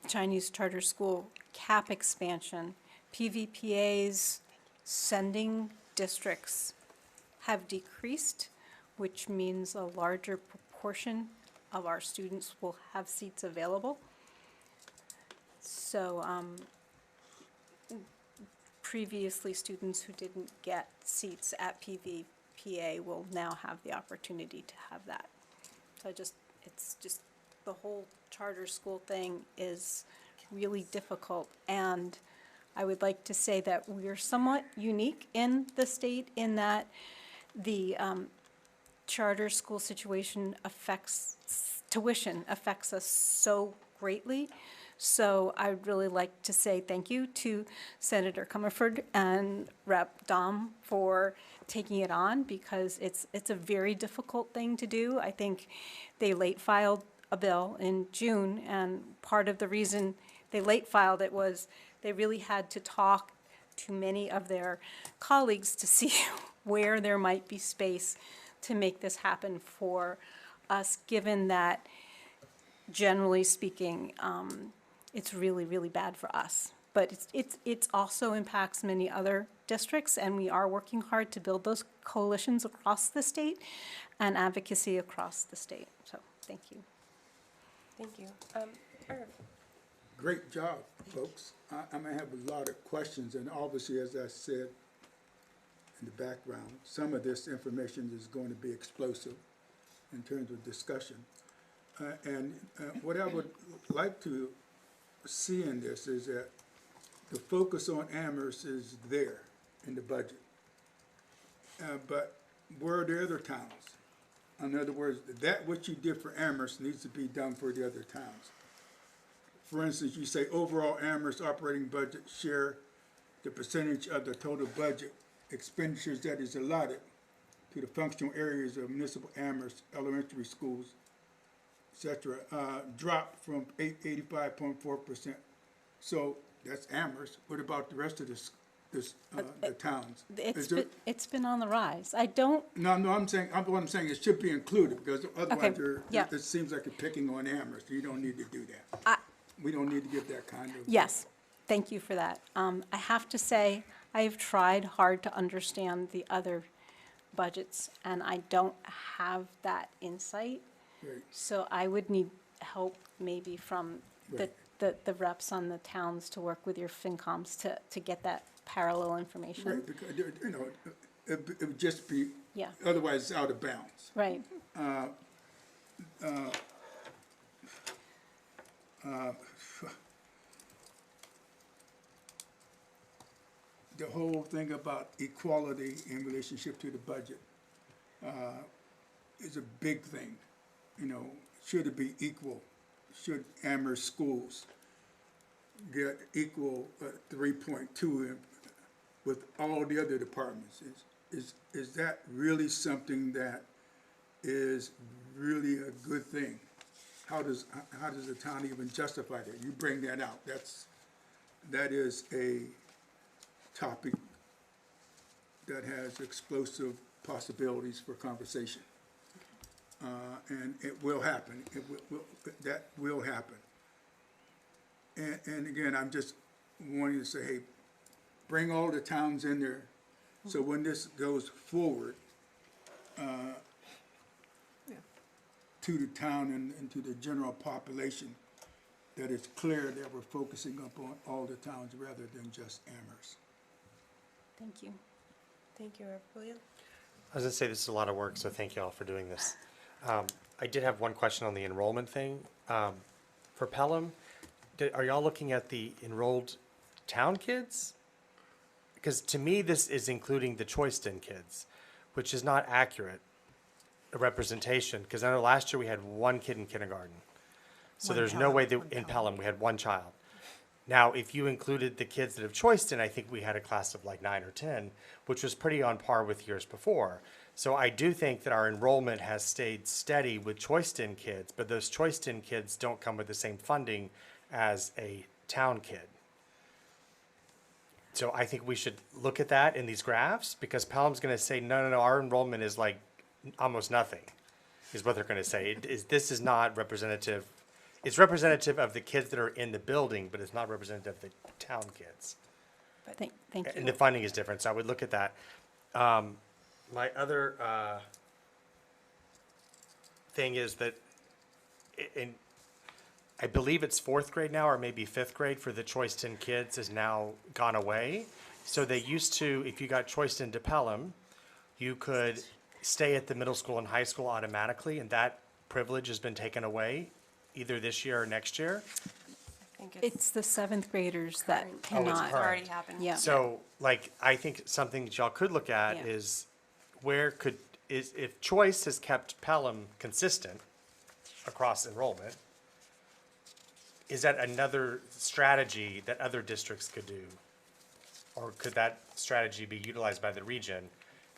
Chinese charter school cap expansion, PVPA's sending districts have decreased, which means a larger proportion of our students will have seats available. So previously, students who didn't get seats at PVPA will now have the opportunity to have that. So it's just, the whole charter school thing is really difficult. And I would like to say that we're somewhat unique in the state in that the charter school situation tuition affects us so greatly. So I'd really like to say thank you to Senator Comerford and Rep. Dom for taking it on, because it's a very difficult thing to do. I think they late filed a bill in June, and part of the reason they late filed it was they really had to talk to many of their colleagues to see where there might be space to make this happen for us, given that, generally speaking, it's really, really bad for us. But it's also impacts many other districts, and we are working hard to build those coalitions across the state and advocacy across the state. So, thank you. Thank you. Irv. Great job, folks. I may have a lot of questions, and obviously, as I said in the background, some of this information is going to be explosive in terms of discussion. And what I would like to see in this is that the focus on Amherst is there in the budget. But where are the other towns? In other words, that which you did for Amherst needs to be done for the other towns. For instance, you say overall Amherst operating budget share the percentage of the total budget expenditures that is allotted to the functional areas of municipal Amherst elementary schools, etc., dropped from 85.4%. So that's Amherst. What about the rest of the towns? It's been on the rise. I don't. No, I'm saying, what I'm saying, it should be included, because otherwise yeah. it seems like you're picking on Amherst. You don't need to do that. We don't need to give that kind of. Yes, thank you for that. I have to say, I have tried hard to understand the other budgets, and I don't have that insight. Right. So I would need help maybe from Right. the reps on the towns to work with your FinComs to get that parallel information. Right, because, you know, it would just be, Yeah. otherwise it's out of bounds. Right. The whole thing about equality in relationship to the budget is a big thing. You know, should it be equal? Should Amherst schools get equal 3.2 with all the other departments? Is that really something that is really a good thing? How does the town even justify that? You bring that out. That is a topic that has explosive possibilities for conversation. And it will happen. That will happen. And again, I'm just wanting to say, hey, bring all the towns in there, so when this goes forward to the town and to the general population, that it's clear that we're focusing upon all the towns rather than just Amherst. Thank you. Thank you, Irv. William? I was going to say this is a lot of work, so thank you all for doing this. I did have one question on the enrollment thing. For Pelham, are y'all looking at the enrolled town kids? because to me, this is including the Choiston kids, which is not accurate, a representation, because I know last year we had one kid in kindergarten. So there's no way that in Pelham, we had one child. Now, if you included the kids that have Choiston, I think we had a class of like 9 or 10, which was pretty on par with years before. So I do think that our enrollment has stayed steady with Choiston kids, but those Choiston kids don't come with the same funding as a town kid. So I think we should look at that in these graphs, because Pelham's gonna say, no, our enrollment is like almost nothing, is what they're gonna say. This is not representative. It's representative of the kids that are in the building, but it's not representative of the town kids. Thank you. And the funding is different, so I would look at that. My other thing is that I believe it's 4th grade now, or maybe 5th grade for the Choiston kids has now gone away. So they used to, if you got Choiston to Pelham, you could stay at the middle school and high school automatically, and that privilege has been taken away either this year or next year. I think It's the 7th graders that current. cannot. It's already happened. Yeah. So, like, I think something that y'all could look at Yeah. is if Choice has kept Pelham consistent across enrollment, is that another strategy that other districts could do? Or could that strategy be utilized by the region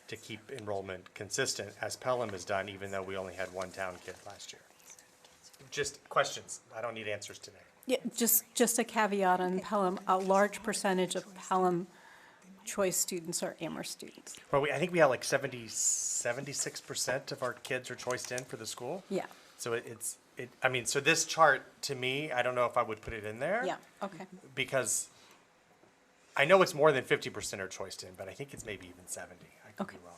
to keep enrollment consistent, as Pelham has done, even though we only had one town kid last year? Just questions. I don't need answers today. Yeah, just a caveat on Pelham, a large percentage of Pelham choice students are Amherst students. Well, I think we have like 76% of our kids are choiced in for the school. Yeah, So so this chart, to me, I don't know if I would put it in there. yeah, okay. Because I know it's more than 50% are choiced in, but I think it's maybe even 70. I could be Okay. wrong.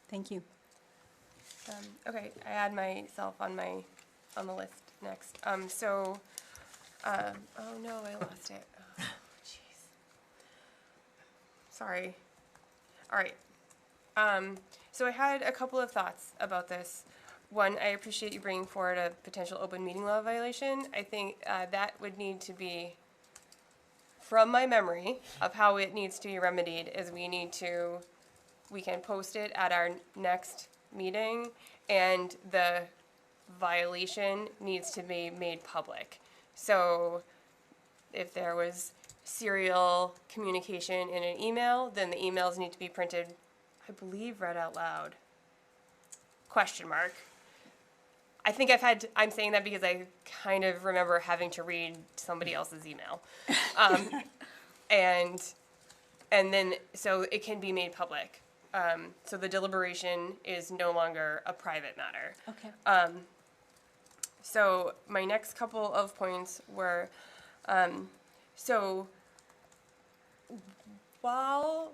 Thank you. Okay, I add myself on the list next. Oh no, I lost it. Oh, jeez. Sorry. All right. So I had a couple of thoughts about this. One, I appreciate you bringing forward a potential open meeting law violation. I think that would need to be, from my memory of how it needs to be remedied, is we can post it at our next meeting, and the violation needs to be made public. So if there was serial communication in an email, then the emails need to be printed, I believe, read out loud. Question mark. I think I'm saying that because I kind of remember having to read somebody else's email. And then, so it can be made public. So the deliberation is no longer a private matter. Okay. So my next couple of points were, so while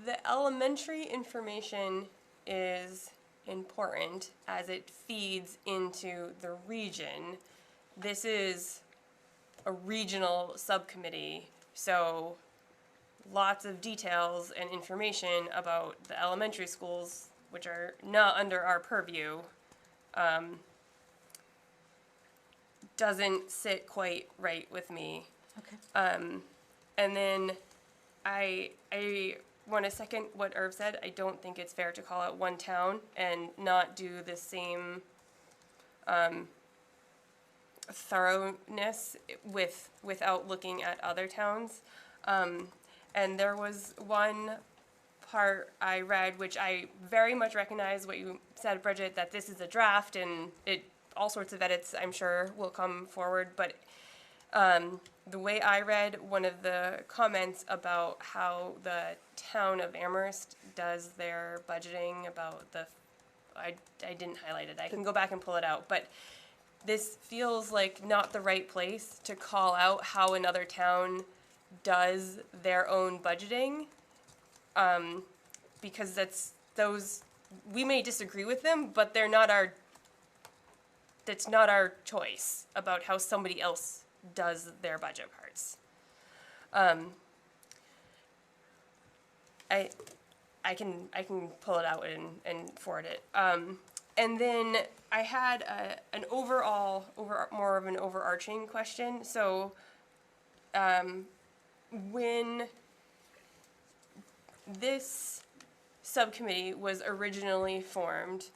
the elementary information is important as it feeds into the region, this is a regional subcommittee, so lots of details and information about the elementary schools, which are not under our purview, doesn't sit quite right with me. Okay. And then I want to second what Irv said. I don't think it's fair to call out one town and not do the same thoroughness without looking at other towns. And there was one part I read, which I very much recognize what you said, Bridget, that this is a draft and all sorts of edits, I'm sure, will come forward. But the way I read one of the comments about how the town of Amherst does their budgeting I didn't highlight it. I can go back and pull it out. But this feels like not the right place to call out how another town does their own budgeting, because we may disagree with them, but that's not our choice about how somebody else does their budget parts. I can pull it out and forward it. And then I had more of an overarching question. So, when this subcommittee was originally formed,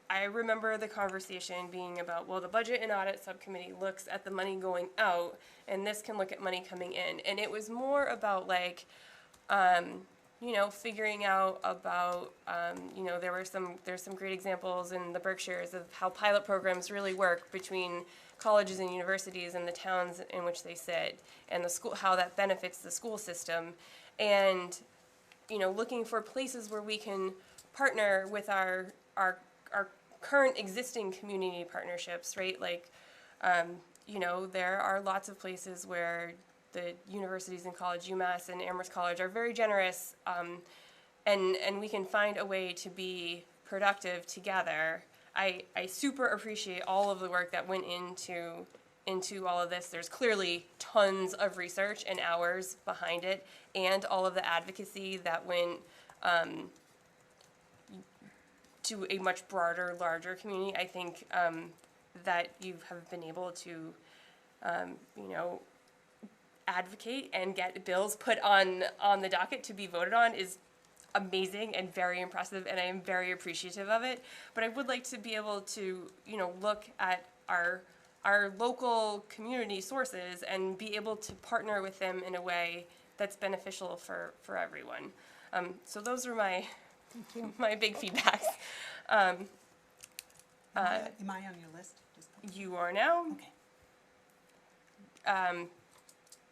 I remember the conversation being about, well, the budget and audit subcommittee looks at the money going out, and this can look at money coming in. And it was more about like, figuring out about, there's some great examples in the Berkshires of how pilot programs really work between colleges and universities and the towns in which they sit, and the school, how that benefits the school system. And looking for places where we can partner with our current existing community partnerships, right? Like, there are lots of places where the universities and college, UMass and Amherst College, are very generous, and we can find a way to be productive together. I super appreciate all of the work that went into all of this. There's clearly tons of research and hours behind it, and all of the advocacy that went to a much broader, larger community. I think that you have been able to, advocate and get bills put on the docket to be voted on is amazing and very impressive, and I am very appreciative of it. But I would like to be able to, look at our local community sources and be able to partner with them in a way that's beneficial for everyone. So those are my big feedbacks. Am I on your list? You are now. Okay.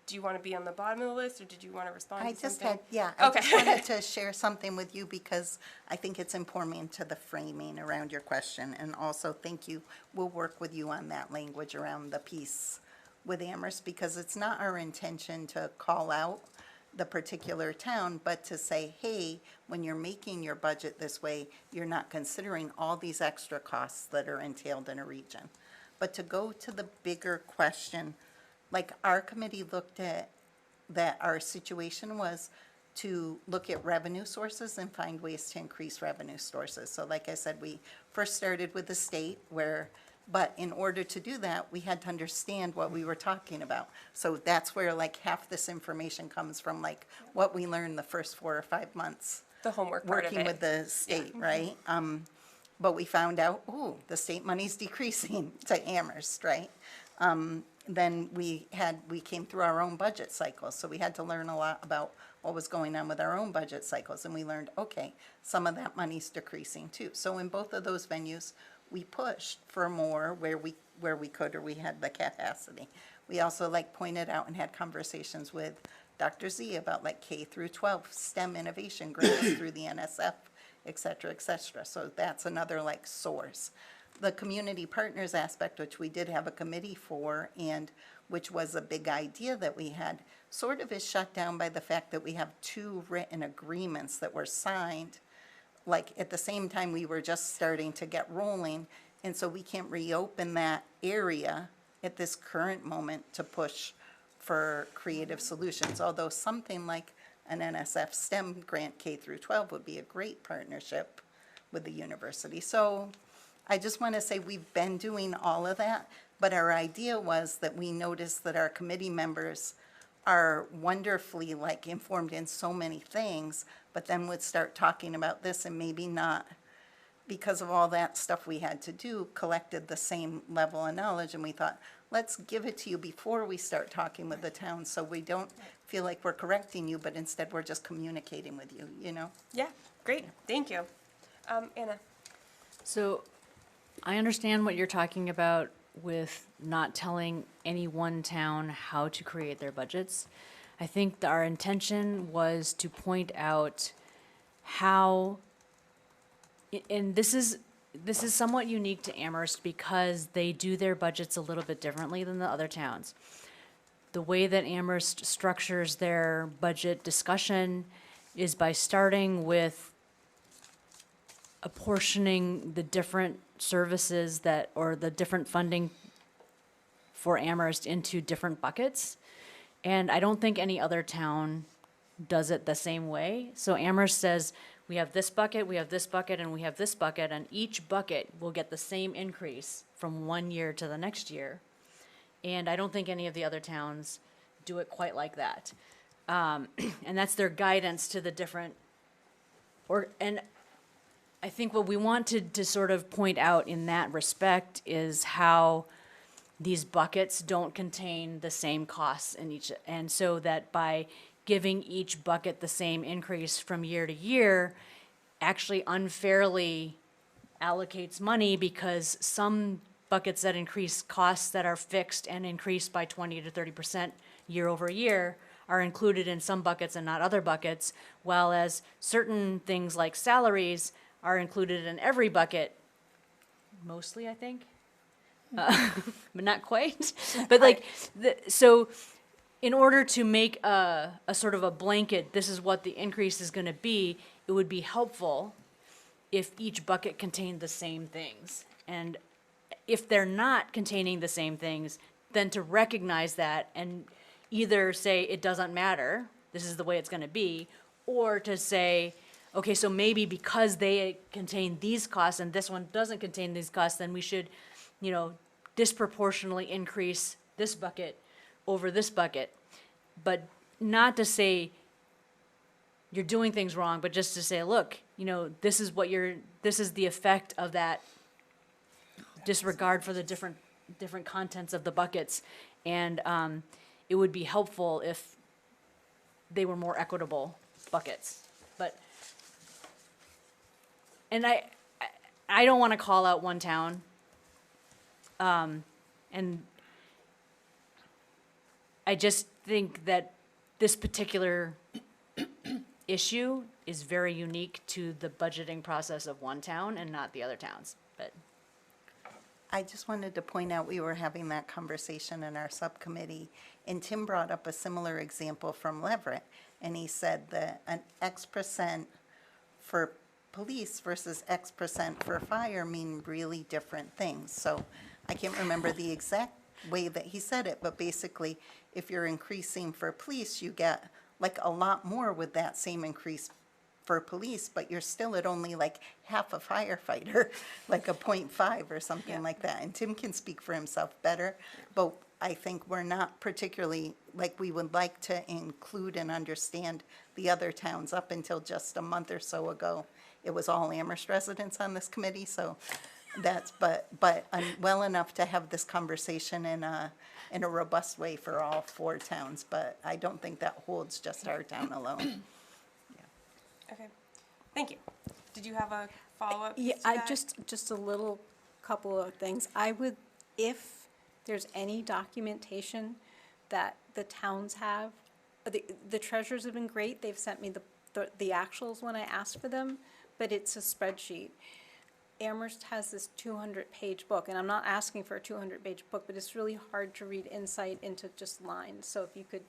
Do you want to be on the bottom of the list, or did you want to respond I to just something? I Okay. just wanted to share something with you because I think it's important to the framing around your question. And also, thank you, we'll work with you on that language around the piece with Amherst, because it's not our intention to call out the particular town, but to say, hey, when you're making your budget this way, you're not considering all these extra costs that are entailed in a region. But to go to the bigger question, like our committee looked at that our situation was to look at revenue sources and find ways to increase revenue sources. So like I said, we first started with the state but in order to do that, we had to understand what we were talking about. So that's where like half this information comes from, like what we learned the first 4 or 5 months. The homework part of it. Working with the state, right? But we found out, the state money's decreasing to Amherst, right? Then we came through our own budget cycles, so we had to learn a lot about what was going on with our own budget cycles, and we learned, okay, some of that money's decreasing too. So in both of those venues, we pushed for more where we could, or we had the capacity. We also pointed out and had conversations with Dr. Z about K through 12 STEM innovation grants through the NSF, et cetera, et cetera. So that's another source. The community partners aspect, which we did have a committee for, and which was a big idea that we had, sort of is shut down by the fact that we have 2 written agreements that were signed, at the same time we were just starting to get rolling, and so we can't reopen that area at this current moment to push for creative solutions, although something like an NSF STEM grant K through 12 would be a great partnership with the university. So I just want to say we've been doing all of that, but our idea was that we noticed that our committee members are wonderfully informed in so many things, but then would start talking about this and maybe not, because of all that stuff we had to do, collected the same level of knowledge, and we thought, let's give it to you before we start talking with the town, so we don't feel like we're correcting you, but instead we're just communicating with you, Yeah, great, thank you. Anna? So I understand what you're talking about with not telling any one town how to create their budgets. I think our intention was to point out how, and this is somewhat unique to Amherst because they do their budgets a little bit differently than the other towns. The way that Amherst structures their budget discussion is by starting with apportioning the different services or the different funding for Amherst into different buckets. And I don't think any other town does it the same way. So Amherst says, we have this bucket, we have this bucket, and we have this bucket, and each bucket will get the same increase from one year to the next year. And I don't think any of the other towns do it quite like that. And that's their guidance to the different, and I think what we wanted to sort of point out in that respect is how these buckets don't contain the same costs in each, and so that by giving each bucket the same increase from year to year, actually unfairly allocates money, because some buckets that increase costs that are fixed and increase by 20 to 30% year over year are included in some buckets and not other buckets, while as certain things like salaries are included in every bucket, mostly, I think, but not quite. But like, so in order to make a sort of a blanket, this is what the increase is going to be, it would be helpful if each bucket contained the same things. And if they're not containing the same things, then to recognize that and either say it doesn't matter, this is the way it's going to be, or to say, okay, so maybe because they contain these costs and this one doesn't contain these costs, then we should, disproportionately increase this bucket over this bucket. But not to say you're doing things wrong, but just to say, look, this is the effect of that disregard for the different contents of the buckets. And it would be helpful if they were more equitable buckets. And I don't want to call out one town. And I just think that this particular issue is very unique to the budgeting process of one town and not the other towns. But I just wanted to point out, we were having that conversation in our subcommittee, and Tim brought up a similar example from Leverett, and he said that an X% for police versus X% for fire mean really different things. So I can't remember the exact way that he said it, but basically, if you're increasing for police, you get like a lot more with that same increase for police, but you're still at only like half a firefighter, like a 0.5 or something like that. And Tim can speak for himself better, but I think we're not particularly, like, we would like to include and understand the other towns. Up until just a month or so ago, it was all Amherst residents on this committee, so that's, but well enough to have this conversation in a robust way for all 4 towns, but I don't think that holds just our town alone. Okay, thank you. Did you have a follow-up? Yeah, just a little couple of things. I would, if there's any documentation that the towns have, the treasurers have been great. They've sent me the actuals when I asked for them, but it's a spreadsheet. Amherst has this 200-page book, and I'm not asking for a 200-page book, but it's really hard to read insight into just lines. So if you could,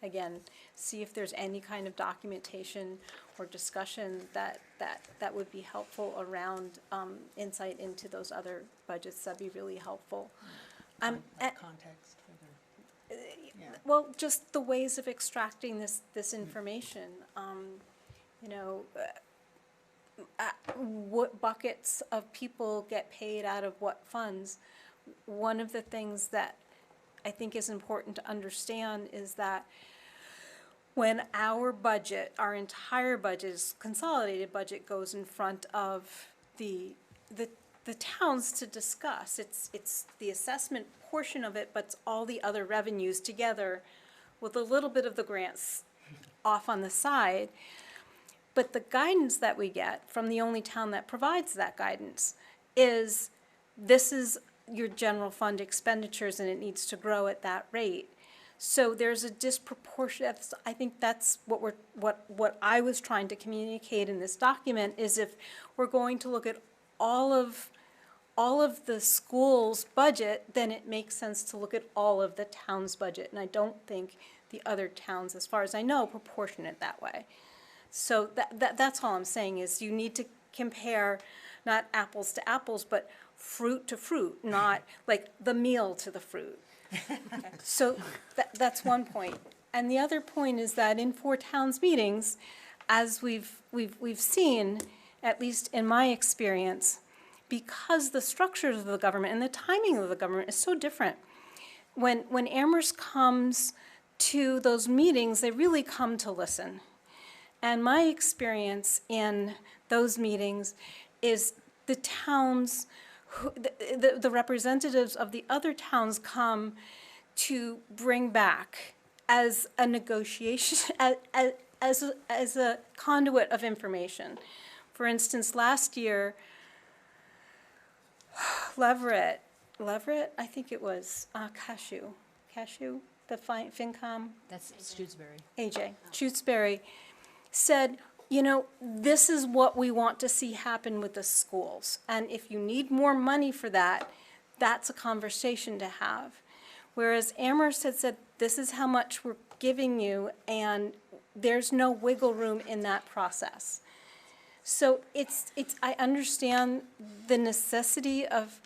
again, see if there's any kind of documentation or discussion that would be helpful around insight into those other budgets, that'd be really helpful. Context for Well, just the ways of extracting this information. What buckets of people get paid out of what funds. One of the things that I think is important to understand is that when our budget, our entire budget, consolidated budget, goes in front of the towns to discuss, it's the assessment portion of it, but it's all the other revenues together with a little bit of the grants off on the side. But the guidance that we get from the only town that provides that guidance is, this is your general fund expenditures and it needs to grow at that rate. So there's a disproportionate, I think that's what I was trying to communicate in this document, is if we're going to look at all of the school's budget, then it makes sense to look at all of the town's budget. And I don't think the other towns, as far as I know, proportion it that way. So that's all I'm saying, is you need to compare not apples to apples, but fruit to fruit, not like the meal to the fruit. So that's one point. And the other point is that in 4 towns meetings, as we've seen, at least in my experience, because the structures of the government and the timing of the government is so different. When Amherst comes to those meetings, they really come to listen. And my experience in those meetings is the towns, the representatives of the other towns come to bring back as a negotiation, as a conduit of information. For instance, last year, Leverett, I think it was Cashew, the FinCom. That's Stutesbury. AJ, Shutesbury, said, you know, this is what we want to see happen with the schools. And if you need more money for that, that's a conversation to have. Whereas Amherst had said, this is how much we're giving you, and there's no wiggle room in that process. So I understand the necessity of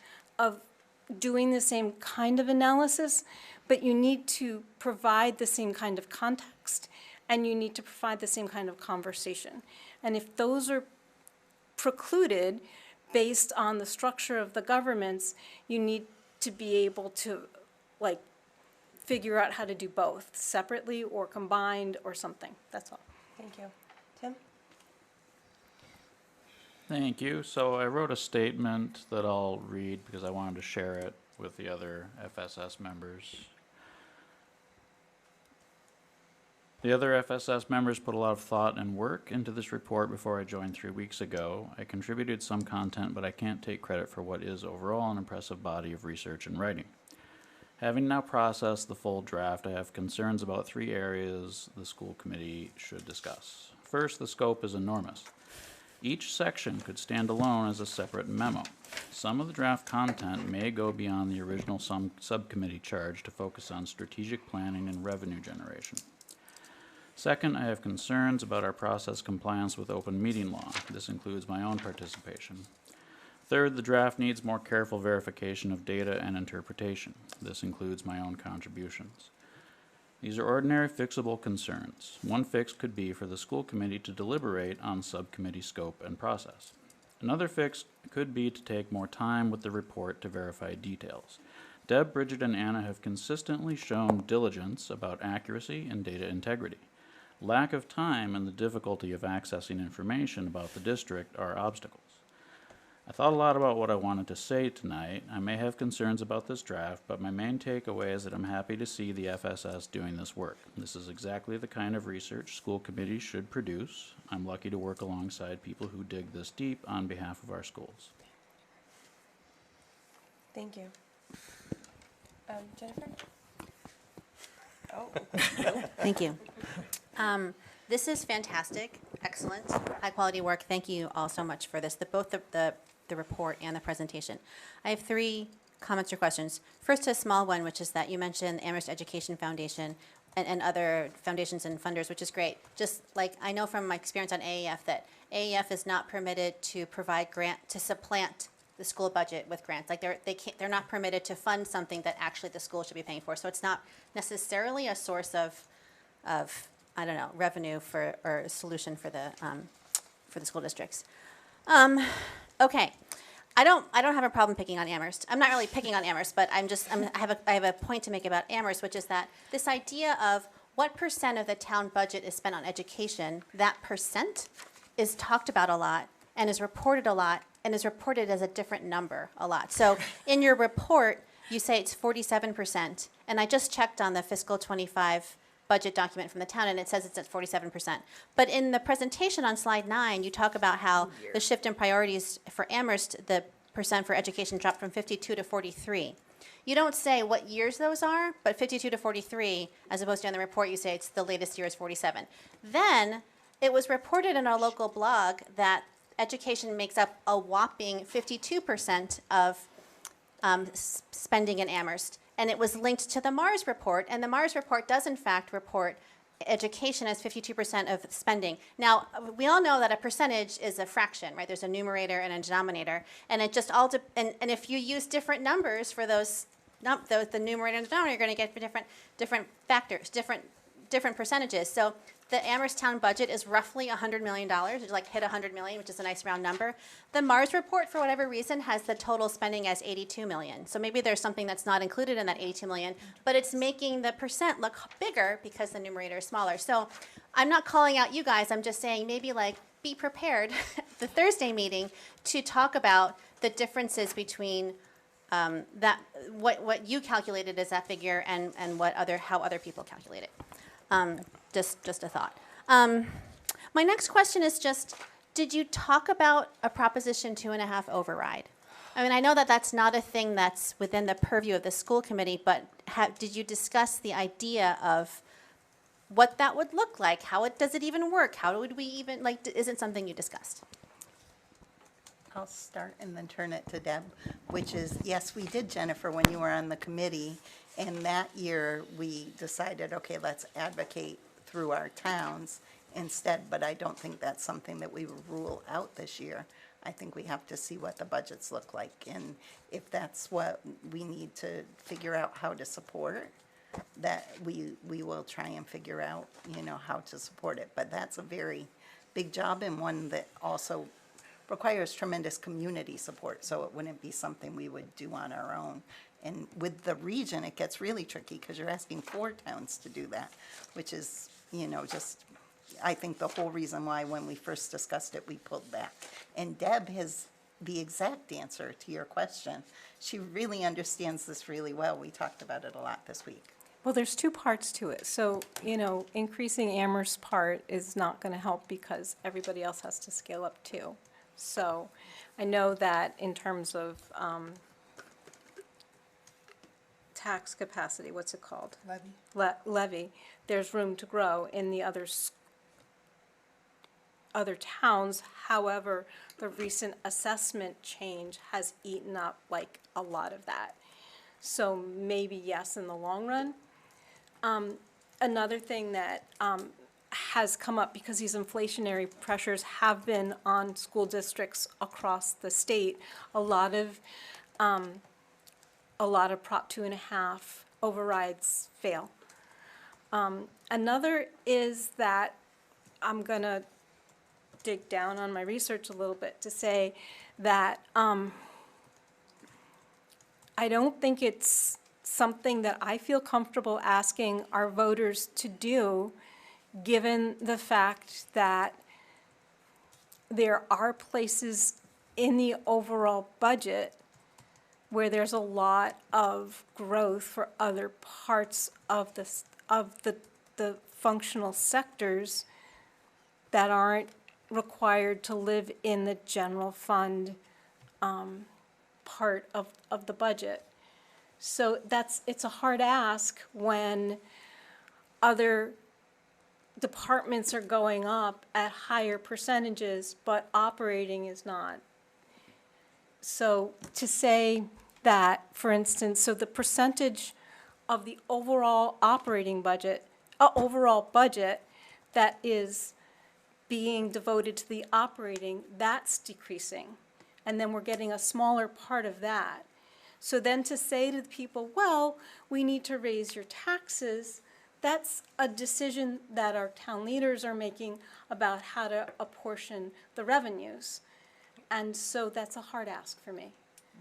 doing the same kind of analysis, but you need to provide the same kind of context, and you need to provide the same kind of conversation. And if those are precluded based on the structure of the governments, you need to be able to, like, figure out how to do both, separately or combined or something. That's all. Thank you. Tim? Thank you. So I wrote a statement that I'll read because I wanted to share it with the other FSS members. The other FSS members put a lot of thought and work into this report before I joined 3 weeks ago. I contributed some content, but I can't take credit for what is overall an impressive body of research and writing. Having now processed the full draft, I have concerns about 3 areas the school committee should discuss. First, the scope is enormous. Each section could stand alone as a separate memo. Some of the draft content may go beyond the original subcommittee charge to focus on strategic planning and revenue generation. Second, I have concerns about our process compliance with open meeting law. This includes my own participation. Third, the draft needs more careful verification of data and interpretation. This includes my own contributions. These are ordinary fixable concerns. One fix could be for the school committee to deliberate on subcommittee scope and process. Another fix could be to take more time with the report to verify details. Deb, Bridget, and Anna have consistently shown diligence about accuracy and data integrity. Lack of time and the difficulty of accessing information about the district are obstacles. I thought a lot about what I wanted to say tonight. I may have concerns about this draft, but my main takeaway is that I'm happy to see the FSS doing this work. This is exactly the kind of research school committees should produce. I'm lucky to work alongside people who dig this deep on behalf of our schools. Thank you. Jennifer? Oh. Thank you. This is fantastic, excellent, high-quality work. Thank you all so much for this, both the report and the presentation. I have 3 comments or questions. First, a small one, which is that you mentioned Amherst Education Foundation and other foundations and funders, which is great. Just like I know from my experience on AEF that AEF is not permitted to provide to supplant the school budget with grants. Like they're not permitted to fund something that actually the school should be paying for. So it's not necessarily a source of I don't know, revenue or a solution for the school districts. Okay, I don't have a problem picking on Amherst. I'm not really picking on Amherst, but I have a point to make about Amherst, which is that this idea of what % of the town budget is spent on education, that % is talked about a lot and is reported a lot and is reported as a different number a lot. So in your report, you say it's 47%, and I just checked on the fiscal 25 budget document from the town, and it says it's at 47%. But in the presentation on slide 9, you talk about how the shift in priorities for Amherst, the % for education dropped from 52 to 43. You don't say what years those are, but 52 to 43, as opposed to in the report, you say it's the latest year is 47. Then it was reported in our local blog that education makes up a whopping 52% of spending in Amherst. And it was linked to the Mars report, and the Mars report does in fact report education as 52% of spending. Now, we all know that a percentage is a fraction, right? There's a numerator and a denominator, and it just all and if you use different numbers for those the numerator and the denominator, you're going to get different factors, different percentages. So the Amherst Town budget is roughly $100 million, it's like hit 100 million, which is a nice round number. The Mars report, for whatever reason, has the total spending as 82 million. So maybe there's something that's not included in that 82 million, but it's making the percent look bigger because the numerator is smaller. So I'm not calling out you guys, I'm just saying maybe like be prepared the Thursday meeting to talk about the differences between that what you calculated as that figure and how other people calculate it. Just a thought. My next question is just, did you talk about a Proposition 2.5 override? I mean, I know that that's not a thing that's within the purview of the school committee, but did you discuss the idea of what that would look like? Does it even work? How would we even, is it something you discussed? I'll start and then turn it to Deb, which is, yes, we did, Jennifer, when you were on the committee. And that year, we decided, okay, let's advocate through our towns instead. But I don't think that's something that we will rule out this year. I think we have to see what the budgets look like. And if that's what we need to figure out how to support, that we will try and figure out, how to support it. But that's a very big job and one that also requires tremendous community support, so it wouldn't be something we would do on our own. And with the region, it gets really tricky because you're asking 4 towns to do that, which is, just, I think the whole reason why when we first discussed it, we pulled back. And Deb has the exact answer to your question. She really understands this really well. We talked about it a lot this week. Well, there's 2 parts to it. So, increasing Amherst's part is not going to help because everybody else has to scale up too. So I know that in terms of tax capacity, what's it called? Levy. Levy, there's room to grow in the other towns. However, the recent assessment change has eaten up like a lot of that. So maybe yes in the long run. Another thing that has come up because these inflationary pressures have been on school districts across the state. A lot of Prop 2.5 overrides fail. Another is that I'm gonna dig down on my research a little bit to say that I don't think it's something that I feel comfortable asking our voters to do, given the fact that there are places in the overall budget where there's a lot of growth for other parts of the functional sectors that aren't required to live in the general fund part of the budget. So it's a hard ask when other departments are going up at higher percentages, but operating is not. So to say that, for instance, so the percentage of the overall operating budget, overall budget that is being devoted to the operating, that's decreasing. And then we're getting a smaller part of that. So then to say to the people, well, we need to raise your taxes, that's a decision that our town leaders are making about how to apportion the revenues. And so that's a hard ask for me.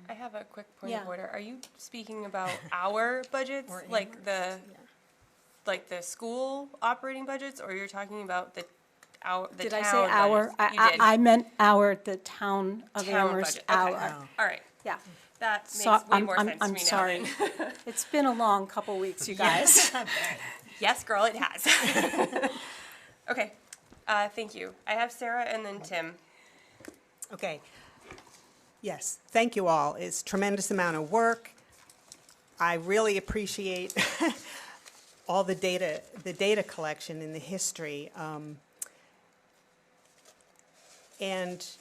I have a quick point Yeah. of order. Are you speaking about our budgets, like the school operating budgets, or you're talking about the Did town I say our? budgets? You did. I meant our, the town of Town Amherst, budget. Okay. our. All right. Yeah. That makes So way more sense to I'm me now. sorry. then. It's been a long couple weeks, you guys. Yes, girl, it has. Okay. Thank you. I have Sarah and then Tim. Okay. Yes, thank you all. It's a tremendous amount of work. I really appreciate all the data collection and the history. It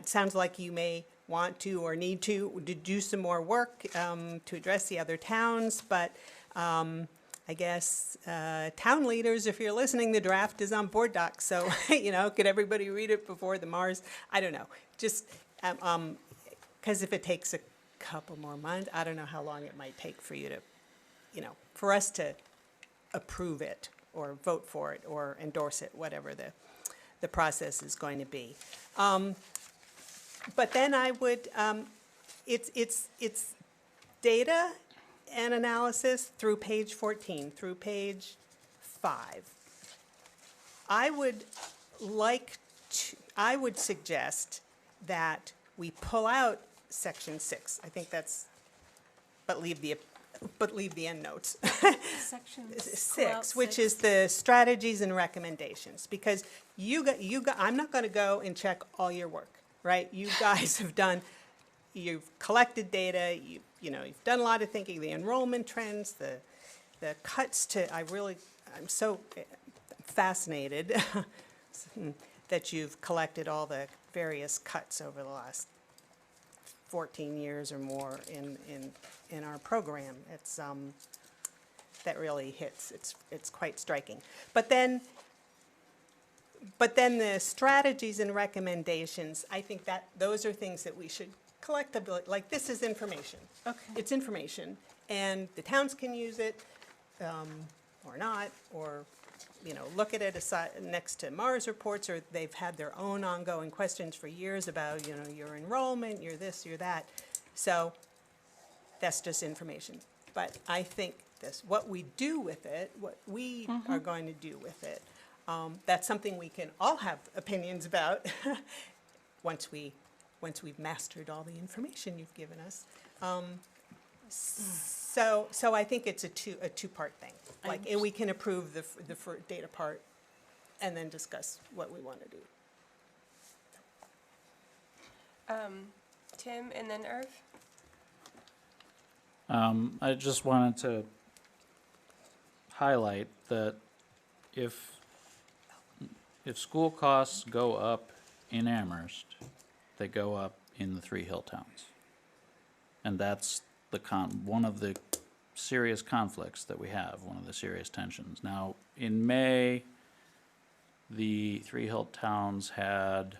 sounds like you may want to or need to do some more work to address the other towns, but I guess town leaders, if you're listening, the draft is on board docs, so, could everybody read it before the Mars? I don't know, just, because if it takes a couple more months, I don't know how long it might take for you to, for us to approve it or vote for it, or endorse it, whatever the process is going to be. But then I would, it's data and analysis through page 14, through page 5. I would suggest that we pull out section 6. I think that's, but leave the end notes. Section 6, which is the strategies and recommendations, because I'm not going to go and check all your work, right? You guys you've collected data, you've done a lot of thinking, the enrollment trends, the cuts I'm so fascinated that you've collected all the various cuts over the last 14 years or more in our program. It's that really hits. It's quite striking. But then the strategies and recommendations, I think that those are things that we should collectively, like, this is information. Okay. It's information, and the towns can use it or not, or look at it aside, next to Mars reports, or they've had their own ongoing questions for years about, your enrollment, your this, your that. So that's just information. But I think what we do with it, what we are going to do with it, that's something we can all have opinions about once we've mastered all the information you've given us. So I think it's a two-part thing. Like, and we can approve the data part and then discuss what we want to do. Tim and then Irv? I just wanted to highlight that if school costs go up in Amherst, they go up in the 3 hill towns. And that's one of the serious conflicts that we have, one of the serious tensions. Now, in May, the 3 hill towns had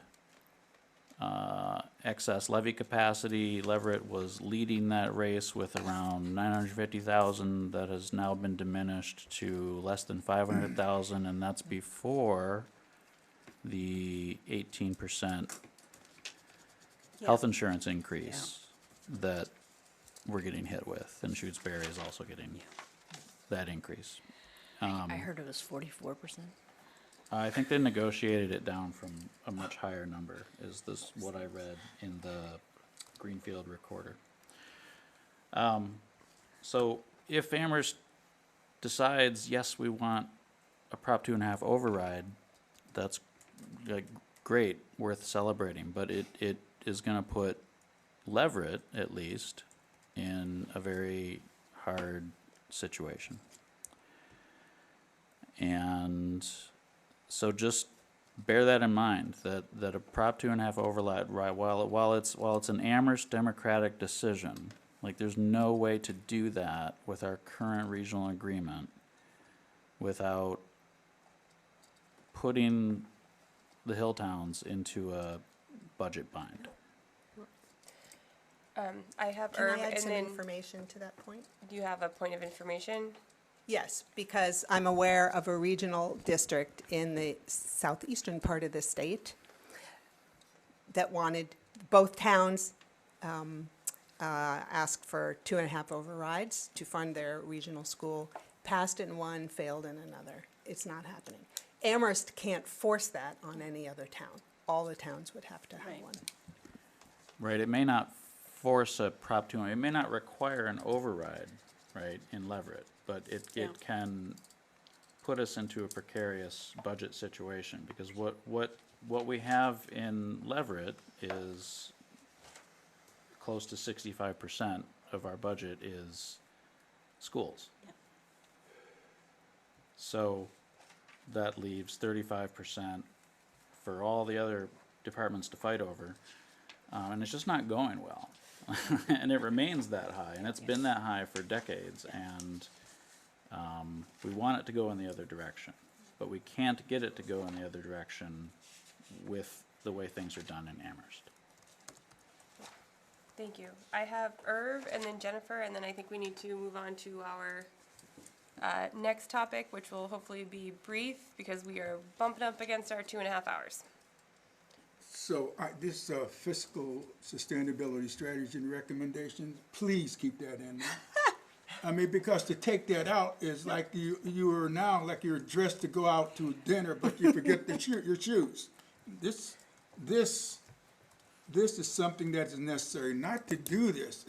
excess levy capacity. Leverett was leading that race with around 950,000. That has now been diminished to less than 500,000, and that's before the 18% health insurance increase that we're getting hit with, and Shutesbury is also getting that increase. I heard it was 44%. I think they negotiated it down from a much higher number, is this what I read in the Greenfield Recorder. So if Amherst decides, yes, we want a Prop 2.5 override, that's great, worth celebrating, but it is going to put Leverett, at least, in a very hard situation. And so just bear that in mind, that a Prop 2.5 override, right, while it's an Amherst Democratic decision, like, there's no way to do that with our current regional agreement without putting the hill towns into a budget bind. I have Can Irv, I add and some then information to that point? do you have a point of information? Yes, because I'm aware of a regional district in the southeastern part of the state that wanted, both towns asked for 2.5 overrides to fund their regional school, passed in one, failed in another. It's not happening. Amherst can't force that on any other town. All the towns would have to have one. Right, it may not force a Prop 2, it may not require an override, right, in Leverett, but it can put us into a precarious budget situation, because what we have in Leverett is close to 65% of our budget is schools. So that leaves 35% for all the other departments to fight over, and it's just not going well. And it remains that high, and it's been that high for decades, and we want it to go in the other direction, but we can't get it to go in the other direction with the way things are done in Amherst. Thank you. I have Irv and then Jennifer, and then I think we need to move on to our next topic, which will hopefully be brief because we are bumping up against our 2.5 hours. So this fiscal sustainability strategy and recommendations, please keep that in there. I mean, because to take that out is like you are now like you're dressed to go out to dinner, but you forget your shoes. This is something that is necessary. Not to do this,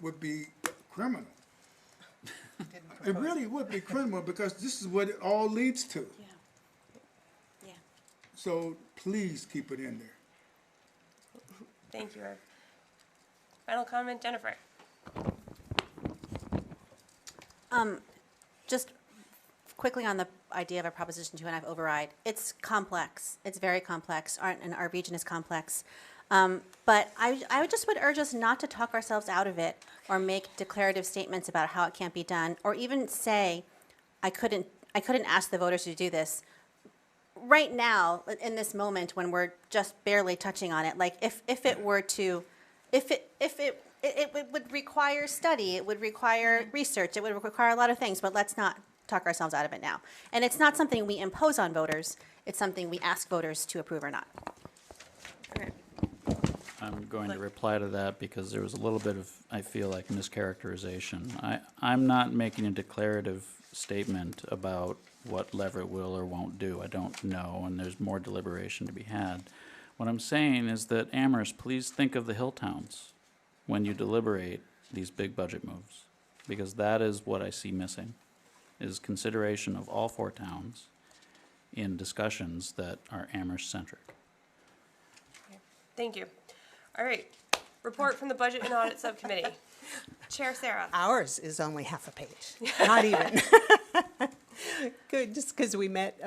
would be criminal. It really would be criminal because this is what it all leads to. Yeah. Yeah. So please keep it in there. Thank you, Irv. Final comment, Jennifer. Just quickly on the idea of a Proposition 2.5 override, it's complex. It's very complex, and our region is complex. But I would urge us not to talk ourselves out of it or make declarative statements about how it can't be done, or even say, I couldn't ask the voters to do this. Right now, in this moment when we're just barely touching on it, like if it would require study, it would require research, it would require a lot of things, but let's not talk ourselves out of it now. And it's not something we impose on voters, it's something we ask voters to approve or not. I'm going to reply to that because there was a little bit of, I feel like, mischaracterization. I'm not making a declarative statement about what Leverett will or won't do. I don't know, and there's more deliberation to be had. What I'm saying is that Amherst, please think of the hill towns when you deliberate these big budget moves, because that is what I see missing, is consideration of all 4 towns in discussions that are Amherst-centric. Thank you. All right. Report from the Budget and Audit Subcommittee. Chair Sarah. Ours is only half a page, not even. Good, just because we met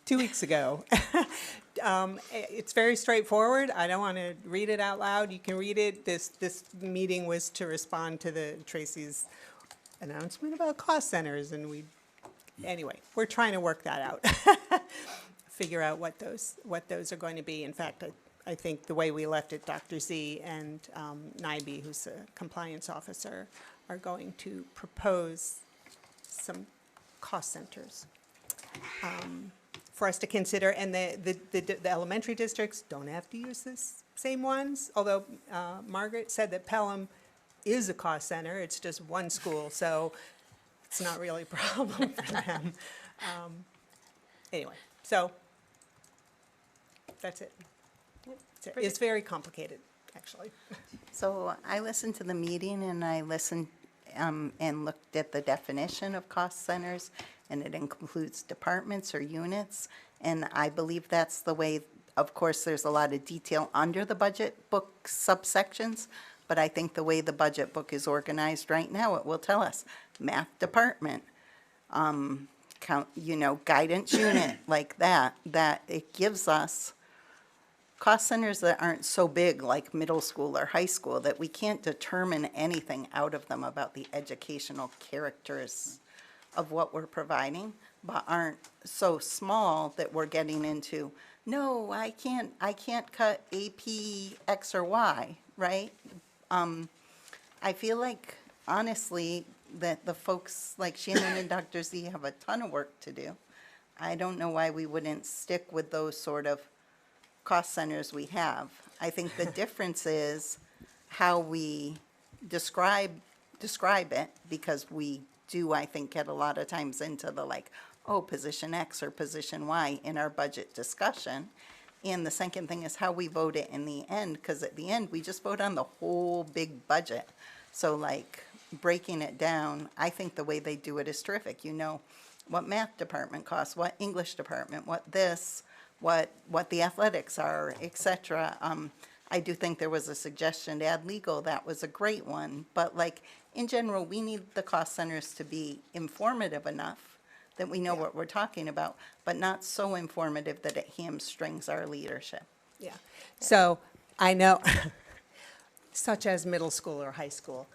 2 weeks ago. It's very straightforward. I don't want to read it out loud. You can read it. This meeting was to respond to Tracy's announcement about cost centers, and anyway, we're trying to work that out. Figure out what those are going to be. In fact, I think the way we left it, Dr. Z and Nyby, who's the compliance officer, are going to propose some cost centers for us to consider. And the elementary districts don't have to use this same ones, although Margaret said that Pelham is a cost center. It's just one school, so it's not really a problem for them. Anyway, so that's it. It's very complicated, actually. So I listened to the meeting and I listened and looked at the definition of cost centers, and it includes departments or units. And I believe that's the way, of course, there's a lot of detail under the budget book subsections, but I think the way the budget book is organized right now, it will tell us math department, guidance unit, like that it gives us cost centers that aren't so big like middle school or high school that we can't determine anything out of them about the educational characters of what we're providing, but aren't so small that we're getting into, no, I can't cut AP X or Y, right? I feel like, honestly, that the folks like Shannon and Dr. Z have a ton of work to do. I don't know why we wouldn't stick with those sort of cost centers we have. I think the difference is how we describe it, because we do, I think, get a lot of times into the position X or position Y in our budget discussion. And the second thing is how we vote it in the end, because at the end, we just vote on the whole big budget. So breaking it down, I think the way they do it is terrific. You know what math department costs, what English department, what this, what the athletics are, et cetera. I do think there was a suggestion to add legal. That was a great one. But in general, we need the cost centers to be informative enough that we know what we're talking about, but not so informative that it hamstrings our leadership. Yeah. So I know, such as middle school or high school,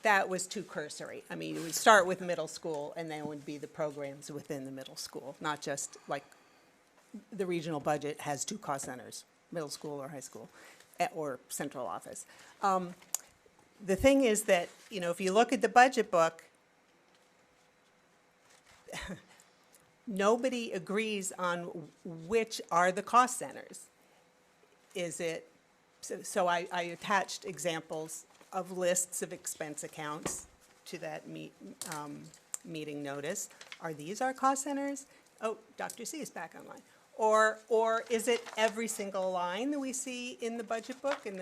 that was too cursory. I mean, it would start with middle school, and then it would be the programs within the middle school, not just the regional budget has 2 cost centers, middle school or high school, or central office. The thing is that, if you look at the budget book, nobody agrees on which are the cost centers. Is it, so I attached examples of lists of expense accounts to that meeting notice. Are these our cost centers? Oh, Dr. C is back online. Or is it every single line that we see in the budget book and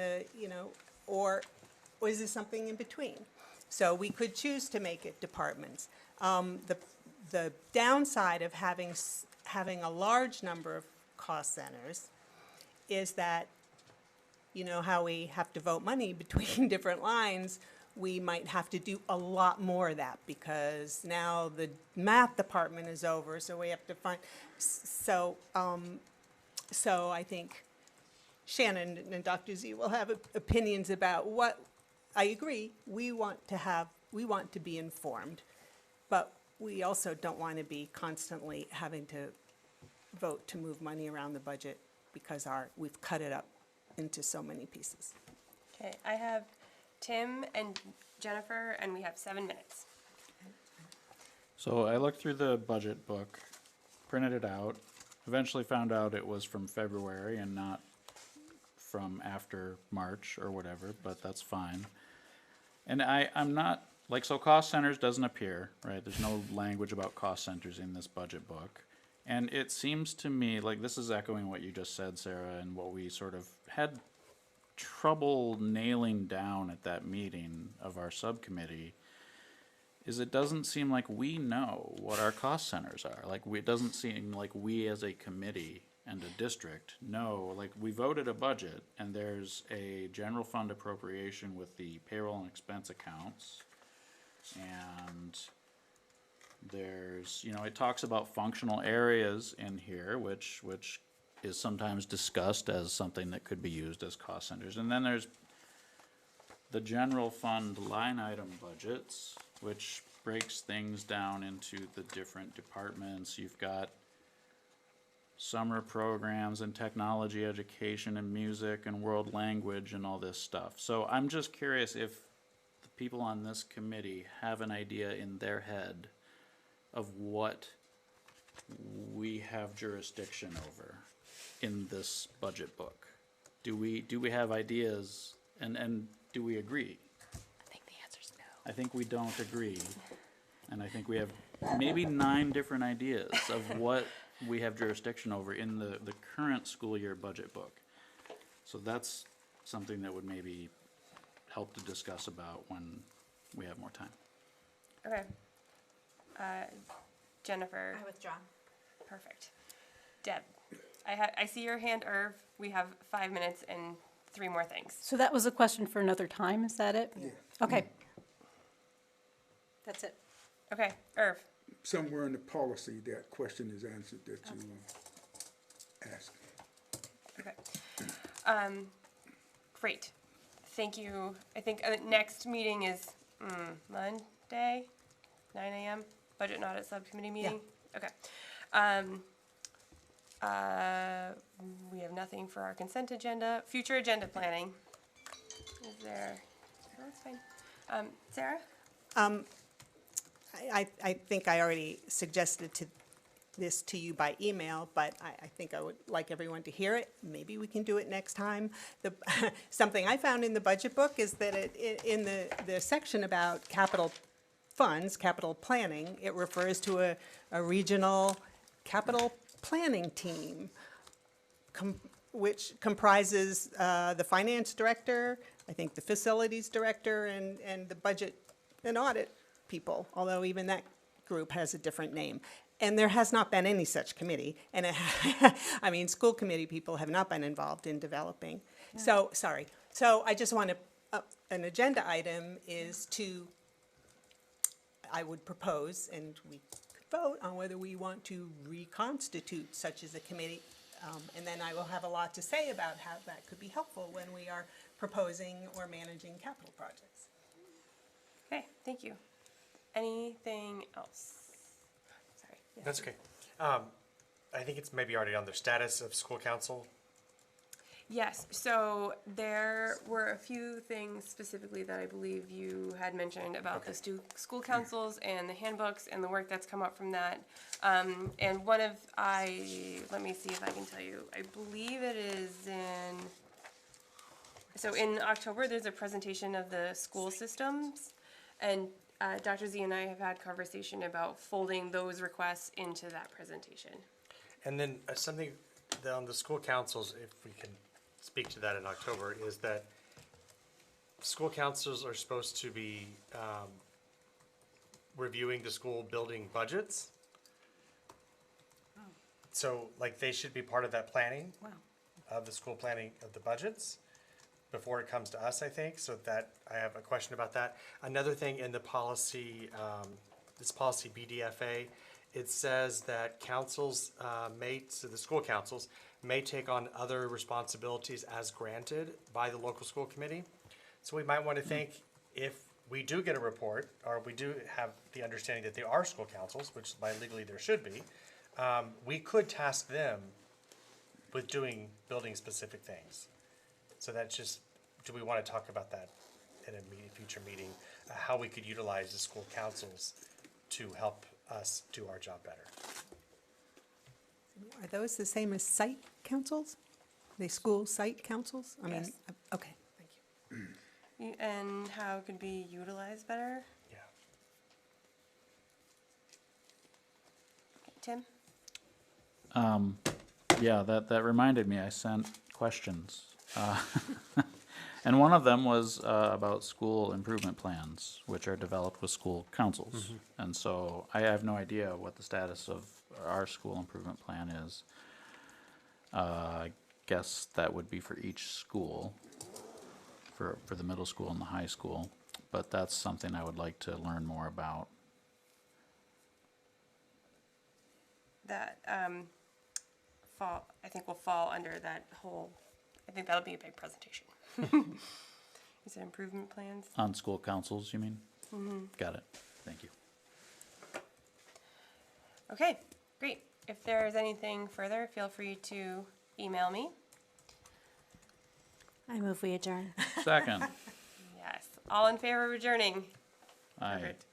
or is it something in between? So we could choose to make it departments. The downside of having a large number of cost centers is that, you know how we have to vote money between different lines, we might have to do a lot more of that because now the math department is over, so we have to find, so I think Shannon and Dr. Z will have opinions about what, I agree, we want to be informed, but we also don't want to be constantly having to vote to move money around the budget because we've cut it up into so many pieces. Okay, I have Tim and Jennifer, and we have 7 minutes. So I looked through the budget book, printed it out, eventually found out it was from February and not from after March or whatever, but that's fine. And I'm not, like, so cost centers doesn't appear, right? There's no language about cost centers in this budget book. And it seems to me, like, this is echoing what you just said, Sarah, and what we sort of had trouble nailing down at that meeting of our subcommittee, is it doesn't seem like we know what our cost centers are. Like, it doesn't seem like we as a committee and a district know, like, we voted a budget and there's a general fund appropriation with the payroll and expense accounts. And there's, it talks about functional areas in here, which is sometimes discussed as something that could be used as cost centers. And then there's the general fund line item budgets, which breaks things down into the different departments. You've got summer programs and technology education and music and world language and all this stuff. So I'm just curious if the people on this committee have an idea in their head of what we have jurisdiction over in this budget book. Do we have ideas, and do we agree? I think the answer's no. I think we don't agree, and I think we have maybe 9 different ideas of what we have jurisdiction over in the current school year budget book. So that's something that would maybe help to discuss about when we have more time. Okay. Jennifer. I withdraw. Perfect. Deb, I see your hand, Irv. We have 5 minutes and 3 more things. So that was a question for another time, is that it? Yeah. Okay. That's it. Okay, Irv. Somewhere in the policy, that question is answered that you asked. Okay. Great. Thank you. I think next meeting is Monday, 9 a.m. Budget and Audit Subcommittee meeting? Yeah. Okay. We have nothing for our consent agenda. Future agenda planning. Is there? Oh, that's fine. Sarah? I think I already suggested this to you by email, but I think I would like everyone to hear it. Maybe we can do it next time. Something I found in the budget book is that in the section about capital funds, capital planning, it refers to a regional capital planning team, which comprises the finance director, I think the facilities director, and the budget and audit people, although even that group has a different name. And there has not been any such committee. And I mean, school committee people have not been involved in developing. Yeah. So, sorry. So I just want to, an agenda item is I would propose, and we could vote on whether we want to reconstitute such as a committee. And then I will have a lot to say about how that could be helpful when we are proposing or managing capital projects. Okay, thank you. Anything else? Sorry. Yes. That's okay. I think it's maybe already on the status of school council. Yes, so there were a few things specifically that I believe you had mentioned about the school councils and the handbooks and the work that's come up from that. And let me see if I can tell you, I believe it is in October, there's a presentation of the school systems. And Dr. Z and I have had conversation about folding those requests into that presentation. And then something on the school councils, if we can speak to that in October, is that school councils are supposed to be reviewing the school building budgets. So like they should be part of that planning. Wow. Of the school planning of the budgets before it comes to us, I think. So that, I have a question about that. Another thing in the policy, this policy BDFA, it says that councils so the school councils may take on other responsibilities as granted by the local school committee. So we might want to think, if we do get a report, or we do have the understanding that they are school councils, which by legally there should be, we could task them with doing building-specific things. So that's just, do we want to talk about that in a future meeting, how we could utilize the school councils to help us do our job better? Are those the same as site councils? They school site councils? I mean, Yes. okay, thank you. And how it could be utilized better? Yeah. Tim? Yeah, that reminded me, I sent questions. And one of them was about school improvement plans, which are developed with school councils. And so I have no idea what the status of our school improvement plan is. I guess that would be for each school, for the middle school and the high school. But that's something I would like to learn more about. That I think will fall under that whole, I think that'll be a big presentation. Is it improvement plans? On school councils, you mean? Got it. Thank you. Okay, great. If there's anything further, feel free to email me. I move we adjourn. Second. Yes, all in favor of adjourning? Aye. Perfect.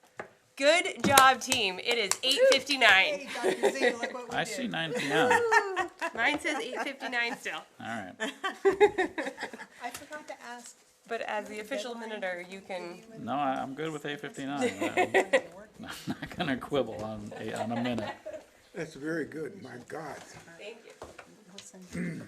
Good job, team. It is 8:59. I see 9 p.m. Mine says 8:59 still. All right. I forgot to ask. But as the official minuter, you can. No, I'm good with 8:59. I'm not gonna quibble on a minute. That's very good, my God. Thank you.